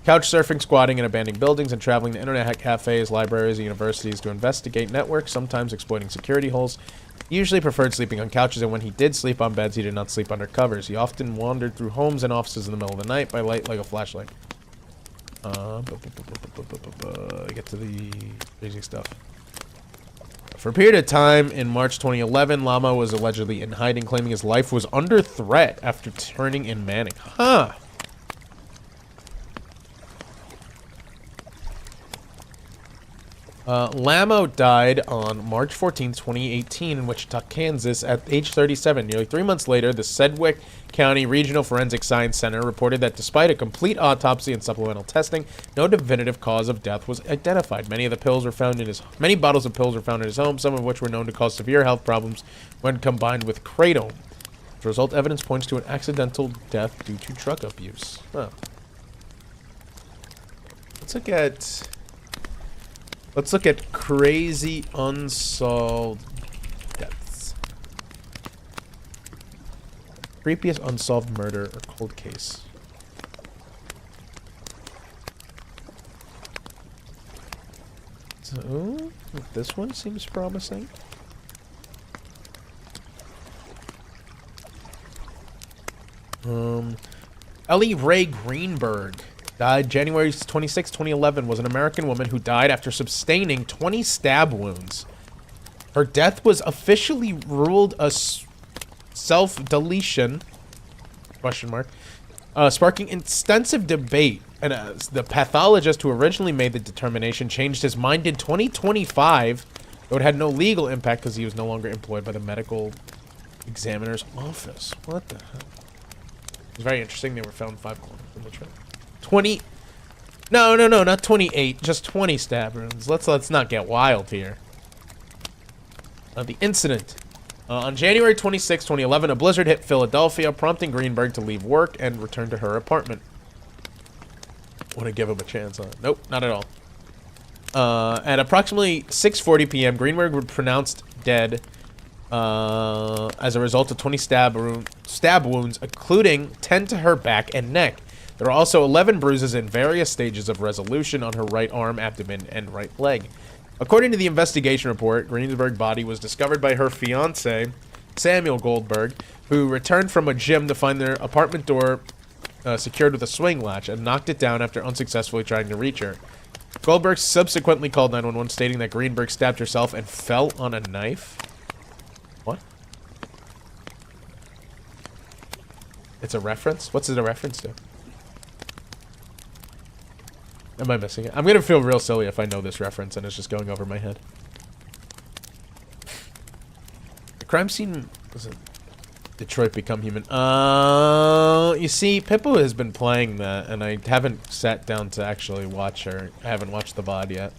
[SPEAKER 1] couch surfing, squatting in abandoned buildings, and traveling to internet cafes, libraries, and universities to investigate networks, sometimes exploiting security holes. He usually preferred sleeping on couches, and when he did sleep on beds, he did not sleep under covers. He often wandered through homes and offices in the middle of the night by light like a flashlight. Get to the crazy stuff. For a period of time in March 2011, Lamo was allegedly in hiding, claiming his life was under threat after turning in Manning. Huh. Lamo died on March 14, 2018 in Wichita, Kansas at age 37. Nearly 3 months later, the Sedgwick County Regional Forensic Science Center reported that despite a complete autopsy and supplemental testing, no definitive cause of death was identified. Many bottles of pills were found in his home, some of which were known to cause severe health problems when combined with kratom. As a result, evidence points to an accidental death due to drug abuse. Huh. Let's look at crazy unsolved deaths. Creepiest unsolved murder or cold case. So, this one seems promising. Ellie Ray Greenberg died January 26, 2011, was an American woman who died after sustaining 20 stab wounds. Her death was officially ruled a self-deletion, sparking extensive debate. And the pathologist who originally made the determination changed his mind in 2025 Though it had no legal impact because he was no longer employed by the medical examiner's office. What the hell? It was very interesting. They were found 5 kilometers from the train. 20... No, not 28. Just 20 stab wounds. Let's not get wild here. The incident. On January 26, 2011, a blizzard hit Philadelphia, prompting Greenberg to leave work and return to her apartment. Want to give him a chance on it? Nope, not at all. At approximately 6:40 p.m., Greenberg was pronounced dead as a result of 20 stab wounds, including 10 to her back and neck. There are also 11 bruises in various stages of resolution on her right arm, abdomen, and right leg. According to the investigation report, Greenberg's body was discovered by her fiancé, Samuel Goldberg, who returned from a gym to find their apartment door secured with a swing latch and knocked it down after unsuccessfully trying to reach her. Goldberg subsequently called 911, stating that Greenberg stabbed herself and fell on a knife. What? It's a reference? What's it a reference to? Am I missing it? I'm gonna feel real silly if I know this reference and it's just going over my head. The crime scene was in Detroit Become Human. You see, Pippo has been playing that, and I haven't sat down to actually watch her. I haven't watched the VOD yet.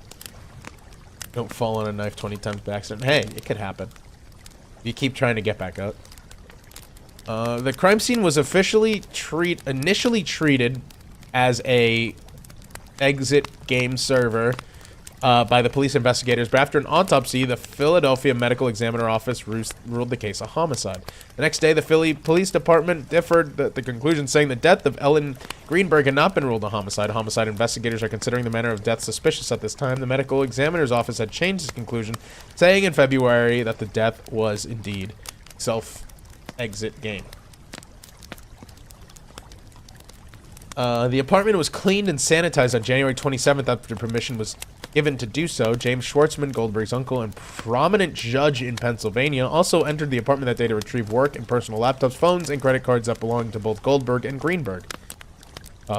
[SPEAKER 1] Don't fall on a knife 20 times by accident. Hey, it could happen. You keep trying to get back out. The crime scene was initially treated as a exit game server by the police investigators, but after an autopsy, the Philadelphia Medical Examiner Office ruled the case a homicide. The next day, the Philly Police Department differed the conclusion, saying the death of Ellen Greenberg had not been ruled a homicide. Homicide investigators are considering the manner of death suspicious at this time. The Medical Examiner's Office had changed its conclusion, saying in February that the death was indeed self-exit game. The apartment was cleaned and sanitized on January 27th after permission was given to do so. James Schwartzman, Goldberg's uncle and prominent judge in Pennsylvania, also entered the apartment that day to retrieve work and personal laptops, phones, and credit cards that belonged to both Goldberg and Greenberg.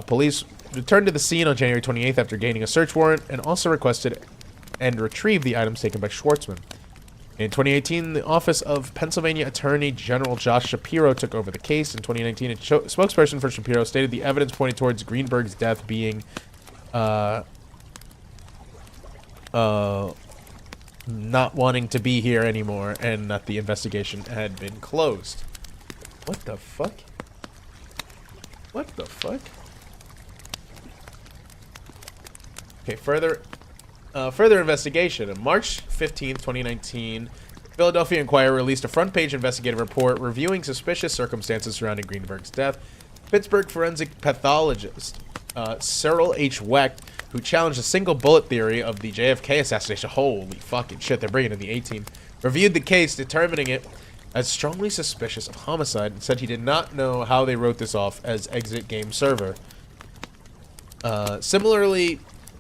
[SPEAKER 1] Police returned to the scene on January 28th after gaining a search warrant and also requested and retrieved the items taken by Schwartzman. In 2018, the Office of Pennsylvania Attorney General Josh Shapiro took over the case. In 2019, a spokesperson for Shapiro stated the evidence pointed towards Greenberg's death being not wanting to be here anymore and that the investigation had been closed. What the fuck? What the fuck? Okay, further investigation. On March 15th, 2019, Philadelphia Inquirer released a front-page investigative report reviewing suspicious circumstances surrounding Greenberg's death. Pittsburgh forensic pathologist Cyril H. Wecht, who challenged the single bullet theory of the JFK assassination, holy fucking shit, they're bringing in the 18, reviewed the case, determining it as strongly suspicious of homicide, and said he did not know how they wrote this off as exit game server. Similarly,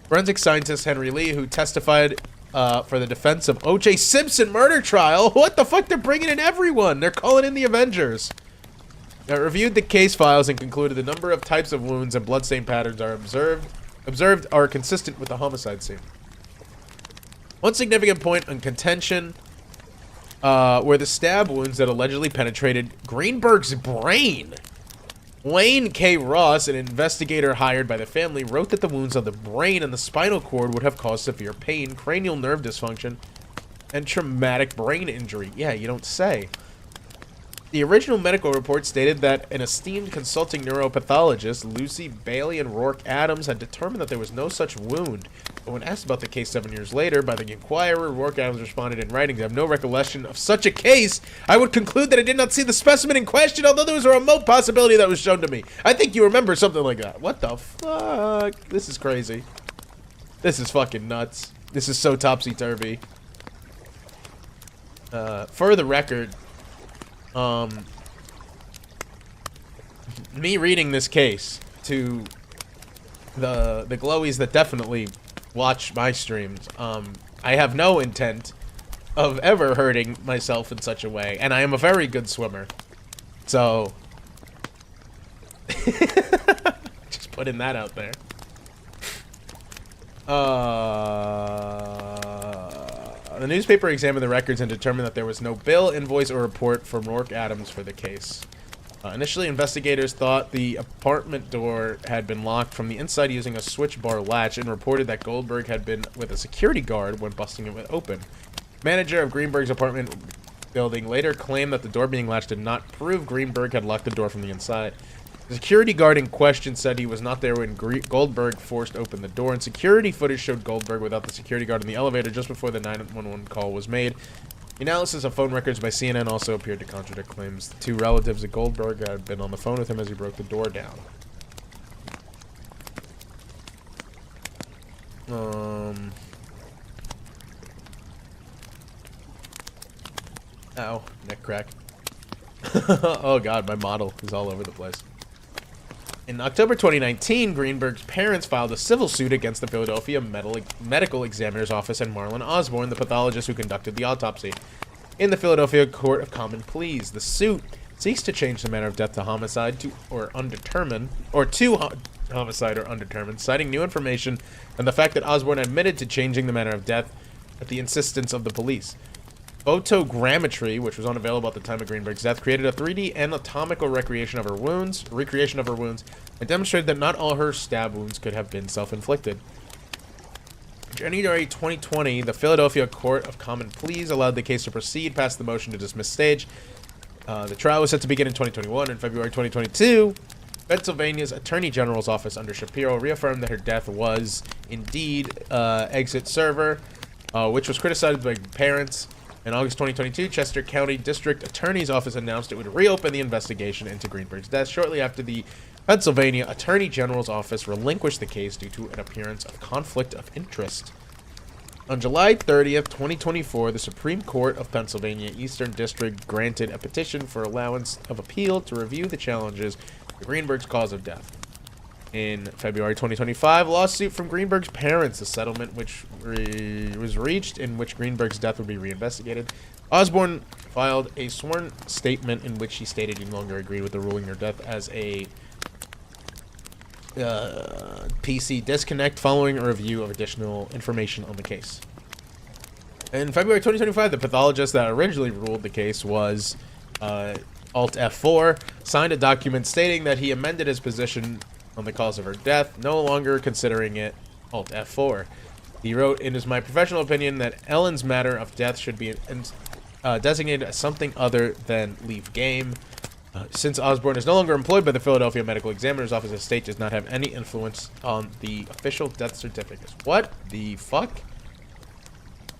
[SPEAKER 1] forensic scientist Henry Lee, who testified for the defense of O.J. Simpson murder trial. What the fuck? They're bringing in everyone. They're calling in the Avengers. Reviewed the case files and concluded the number of types of wounds and bloodstain patterns are observed are consistent with the homicide scene. One significant point on contention were the stab wounds that allegedly penetrated Greenberg's brain. Wayne K. Ross, an investigator hired by the family, wrote that the wounds on the brain and the spinal cord would have caused severe pain, cranial nerve dysfunction, and traumatic brain injury. Yeah, you don't say. The original medical report stated that an esteemed consulting neuropathologist, Lucy Bailey and Rourke Adams, had determined that there was no such wound. But when asked about the case 7 years later by the Inquirer, Rourke Adams responded in writing, "I have no recollection of such a case. I would conclude that I did not see the specimen in question, although there was a remote possibility that was shown to me." I think you remember something like that. What the fuck? This is crazy. This is fucking nuts. This is so topsy-turvy. For the record, me reading this case to the glowies that definitely watch my streams, I have no intent of ever hurting myself in such a way, and I am a very good swimmer. So, just putting that out there. The newspaper examined the records and determined that there was no bill, invoice, or report from Rourke Adams for the case. Initially, investigators thought the apartment door had been locked from the inside using a switch bar latch and reported that Goldberg had been with a security guard when busting it open. Manager of Greenberg's apartment building later claimed that the door being latched did not prove Greenberg had locked the door from the inside. The security guard in question said he was not there when Goldberg forced open the door, and security footage showed Goldberg without the security guard in the elevator just before the 911 call was made. The analysis of phone records by CNN also appeared to contradict claims. The two relatives of Goldberg had been on the phone with him as he broke the door down. Ow, neck crack. Oh god, my model is all over the place. In October 2019, Greenberg's parents filed a civil suit against the Philadelphia Medical Examiner's Office and Marlon Osborne, the pathologist who conducted the autopsy, in the Philadelphia Court of Common Pleas. The suit seeks to change the manner of death to homicide to homicide or undetermined, citing new information and the fact that Osborne admitted to changing the manner of death at the insistence of the police. Photogrammetry, which was unavailable at the time of Greenberg's death, created a 3D anatomical recreation of her wounds, and demonstrated that not all her stab wounds could have been self-inflicted. In January 2020, the Philadelphia Court of Common Pleas allowed the case to proceed past the motion to dismiss stage. The trial was set to begin in 2021. In February 2022, Pennsylvania's Attorney General's office under Shapiro reaffirmed that her death was indeed exit server, which was criticized by parents. In August 2022, Chester County District Attorney's Office announced it would reopen the investigation into Greenberg's death shortly after the Pennsylvania Attorney General's Office relinquished the case due to an appearance of conflict of interest. On July 30th, 2024, the Supreme Court of Pennsylvania Eastern District granted a petition for allowance of appeal to review the challenges to Greenberg's cause of death. In February 2025, a lawsuit from Greenberg's parents, a settlement which was reached in which Greenberg's death would be reinvestigated. Osborne filed a sworn statement in which he stated he no longer agreed with the ruling her death as a PC disconnect following a review of additional information on the case. In February 2025, the pathologist that originally ruled the case was Alt F4, signed a document stating that he amended his position on the cause of her death, no longer considering it Alt F4. He wrote, "It is my professional opinion that Ellen's matter of death should be designated as something other than leave game. Since Osborne is no longer employed by the Philadelphia Medical Examiner's Office, the state does not have any influence on the official death certificates." What the fuck?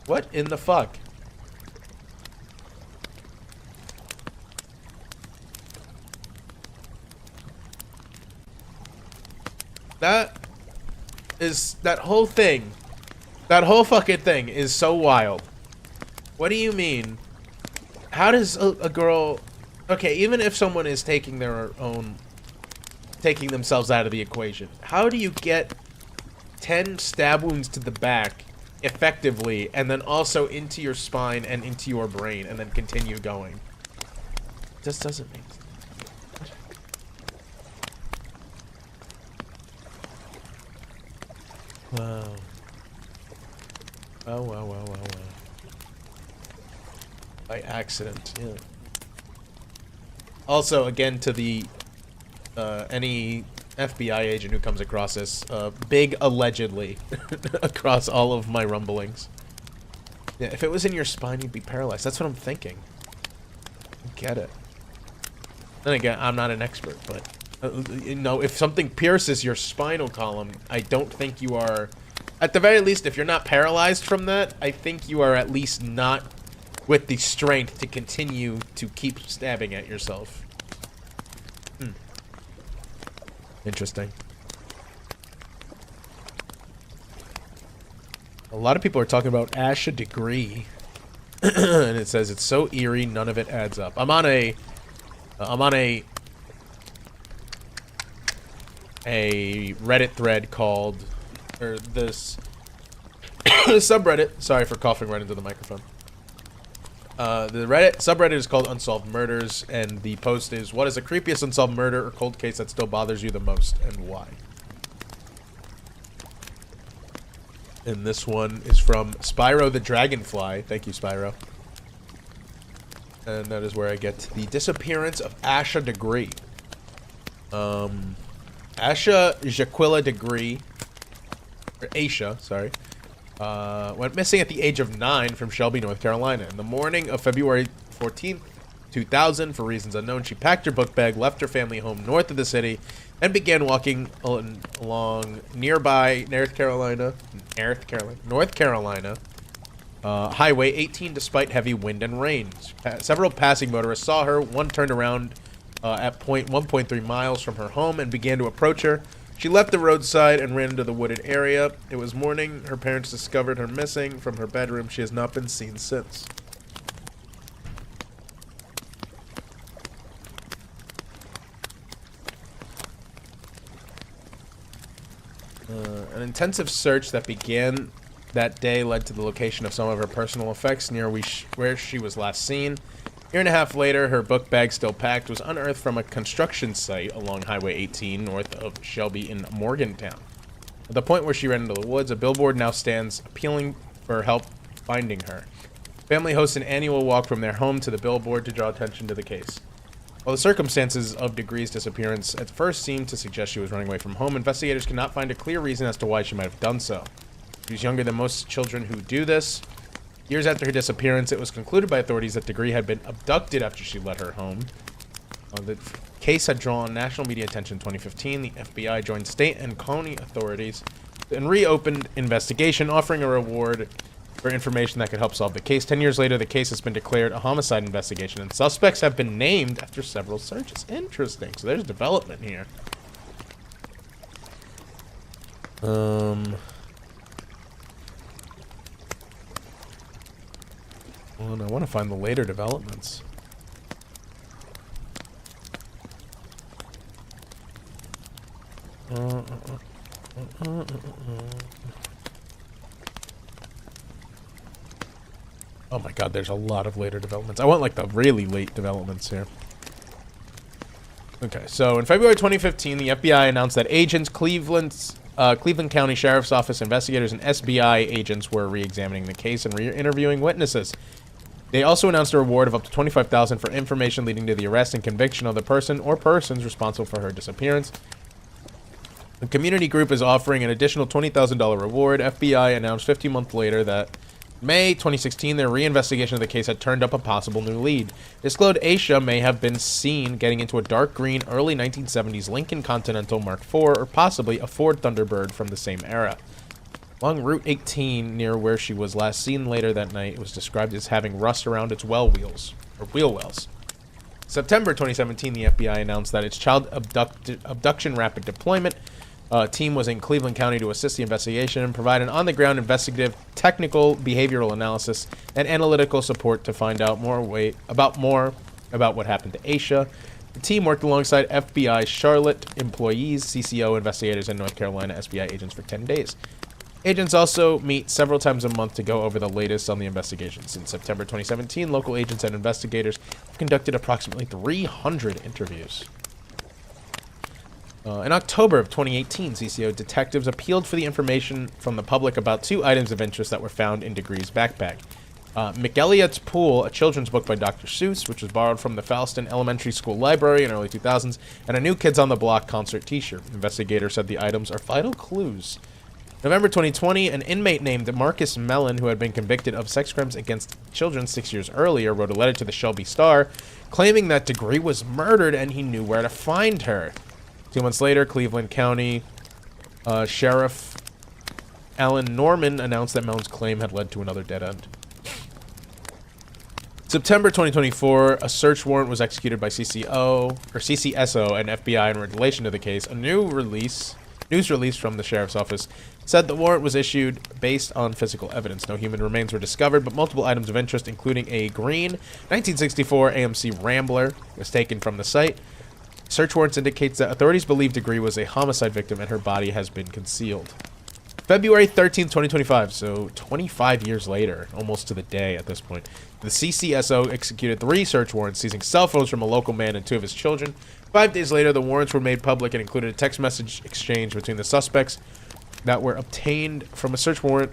[SPEAKER 1] What in the fuck? That whole thing, that whole fucking thing is so wild. What do you mean? How does a girl, okay, even if someone is taking themselves out of the equation, how do you get 10 stab wounds to the back effectively and then also into your spine and into your brain and then continue going? This doesn't make sense. Wow. Oh, wow. By accident, yeah. Also, again, to the, any FBI agent who comes across this, big allegedly across all of my rumblings. Yeah, if it was in your spine, you'd be paralyzed. That's what I'm thinking. I get it. Then again, I'm not an expert, but you know, if something pierces your spinal column, I don't think you are, at the very least, if you're not paralyzed from that, I think you are at least not with the strength to continue to keep stabbing at yourself. Interesting. A lot of people are talking about Ash a degree. And it says it's so eerie, none of it adds up. I'm on a Reddit thread called, or this subreddit, sorry for coughing right into the microphone. The Reddit subreddit is called Unsolved Murders, and the post is, what is the creepiest unsolved murder or cold case that still bothers you the most, and why? And this one is from Spyro the Dragonfly. Thank you, Spyro. And that is where I get the disappearance of Asha Degree. Asha Jaquilla Degree, or Aisha, sorry, went missing at the age of 9 from Shelby, North Carolina. In the morning of February 14th, 2000, for reasons unknown, she packed her book bag, left her family home north of the city, and began walking along nearby North Carolina Highway 18 despite heavy wind and rain. Several passing motorists saw her. One turned around at 1.3 miles from her home and began to approach her. She left the roadside and ran into the wooded area. It was morning. Her parents discovered her missing from her bedroom. She has not been seen since. An intensive search that began that day led to the location of some of her personal effects near where she was last seen. A year and a half later, her book bag, still packed, was unearthed from a construction site along Highway 18 north of Shelby in Morgantown. At the point where she ran into the woods, a billboard now stands appealing for help finding her. Family hosts an annual walk from their home to the billboard to draw attention to the case. While the circumstances of Degree's disappearance at first seemed to suggest she was running away from home, investigators could not find a clear reason as to why she might have done so. She was younger than most children who do this. Years after her disappearance, it was concluded by authorities that Degree had been abducted after she left her home. The case had drawn national media attention in 2015. The FBI joined state and county authorities and reopened investigation, offering a reward for information that could help solve the case. 10 years later, the case has been declared a homicide investigation, and suspects have been named after several searches. Interesting. So there's development here. Oh, and I want to find the later developments. Oh my god, there's a lot of later developments. I want like the really late developments here. Okay, so in February 2015, the FBI announced that agents, Cleveland County Sheriff's Office investigators, and SBI agents were re-examining the case and re-interviewing witnesses. They also announced a reward of up to $25,000 for information leading to the arrest and conviction of the person or persons responsible for her disappearance. The community group is offering an additional $20,000 reward. FBI announced 15 months later that May 2016, their reinvestigation of the case had turned up a possible new lead. Disclosed Aisha may have been seen getting into a dark green early 1970s Lincoln Continental Mark IV, or possibly a Ford Thunderbird from the same era. Along Route 18, near where she was last seen later that night, it was described as having rust around its wheel wells. September 2017, the FBI announced that its child abduction rapid deployment team was in Cleveland County to assist the investigation and provide an on-the-ground investigative, technical, behavioral analysis, and analytical support to find out more about what happened to Aisha. The team worked alongside FBI Charlotte employees, CCO investigators, and North Carolina SBI agents for 10 days. Agents also meet several times a month to go over the latest on the investigation. Since September 2017, local agents and investigators have conducted approximately 300 interviews. In October of 2018, CCO detectives appealed for the information from the public about 2 items of interest that were found in Degree's backpack. McElliot's Pool, a children's book by Dr. Seuss, which was borrowed from the Falston Elementary School library in early 2000s, and a New Kids on the Block concert t-shirt. Investigators said the items are vital clues. November 2020, an inmate named Marcus Mellon, who had been convicted of sex crimes against children 6 years earlier, wrote a letter to the Shelby Star claiming that Degree was murdered and he knew where to find her. 2 months later, Cleveland County Sheriff Alan Norman announced that Mellon's claim had led to another dead end. September 2024, a search warrant was executed by CCSO and FBI in relation to the case. A news release from the sheriff's office said the warrant was issued based on physical evidence. No human remains were discovered, but multiple items of interest, including a green 1964 AMC Rambler, was taken from the site. Search warrants indicates that authorities believe Degree was a homicide victim and her body has been concealed. February 13th, 2025, so 25 years later, almost to the day at this point, the CCSO executed 3 search warrants, seizing cell phones from a local man and 2 of his children. 5 days later, the warrants were made public and included a text message exchange between the suspects, that were obtained from a search warrant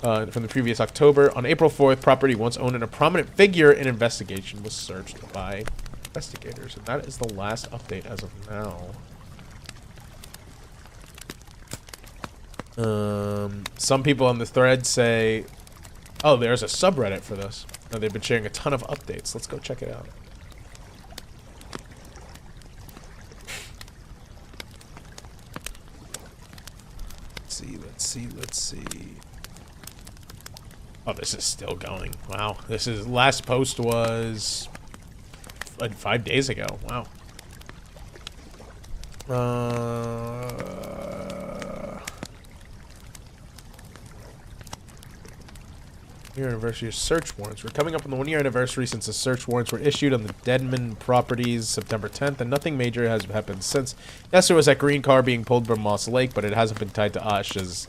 [SPEAKER 1] from the previous October. On April 4th, property once owned and a prominent figure in investigation was searched by investigators. And that is the last update as of now. Some people on the thread say, oh, there's a subreddit for this. Oh, they've been sharing a ton of updates. Let's go check it out. Let's see. Oh, this is still going. Wow. This is, last post was 5 days ago. Wow. Year anniversary of search warrants. We're coming up on the 1 year anniversary since the search warrants were issued on the Deadman properties September 10th, and nothing major has happened since. Yes, there was that green car being pulled from Moss Lake, but it hasn't been tied to Aisha's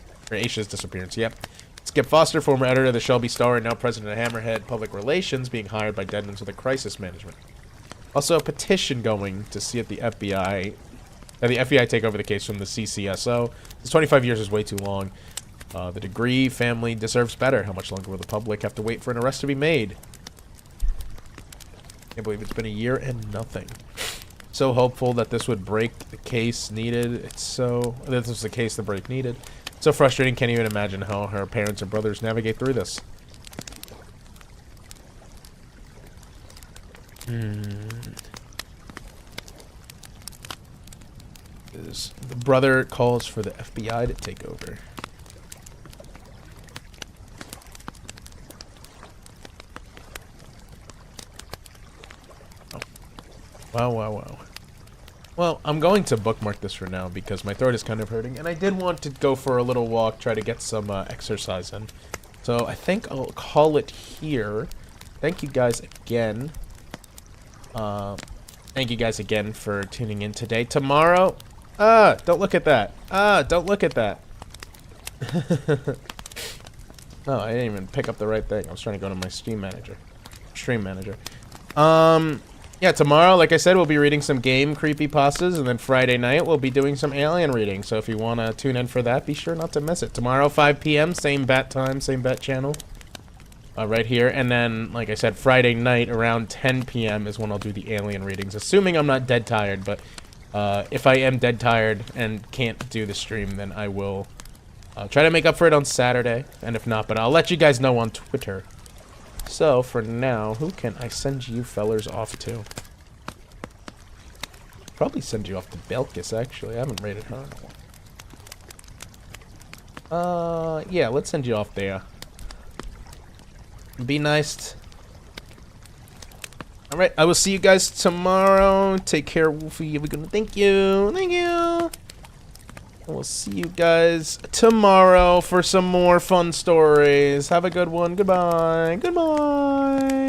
[SPEAKER 1] disappearance yet. Skip Foster, former editor of the Shelby Star and now president of Hammerhead Public Relations, being hired by Deadman's with a crisis management. Also, a petition going to see if the FBI take over the case from the CCSO. This 25 years is way too long. The Degree family deserves better. How much longer will the public have to wait for an arrest to be made? Can't believe it's been a year and nothing. So hopeful that this would break the case needed. This was the case the break needed. So frustrating, can't even imagine how her parents and brothers navigate through this. The brother calls for the FBI to take over. Wow. Well, I'm going to bookmark this for now because my throat is kind of hurting, and I did want to go for a little walk, try to get some exercise in. So I think I'll call it here. Thank you guys again. Thank you guys again for tuning in today. Tomorrow, don't look at that. Don't look at that. Oh, I didn't even pick up the right thing. I was trying to go to my Stream Manager. Yeah, tomorrow, like I said, we'll be reading some game creepypastas, and then Friday night we'll be doing some alien reading. So if you want to tune in for that, be sure not to miss it. Tomorrow, 5 p.m., same bat time, same bat channel. Right here. And then, like I said, Friday night around 10 p.m. is when I'll do the alien readings, assuming I'm not dead tired. But if I am dead tired and can't do the stream, then I will try to make up for it on Saturday. And if not, but I'll let you guys know on Twitter. So, for now, who can I send you fellers off to? Probably send you off to Belkis, actually. I haven't rated her in a while. Yeah, let's send you off there. Be nice. Alright, I will see you guys tomorrow. Take care, Wolfie. We're gonna thank you. Thank you. And we'll see you guys tomorrow for some more fun stories. Have a good one. Goodbye. Goodbye.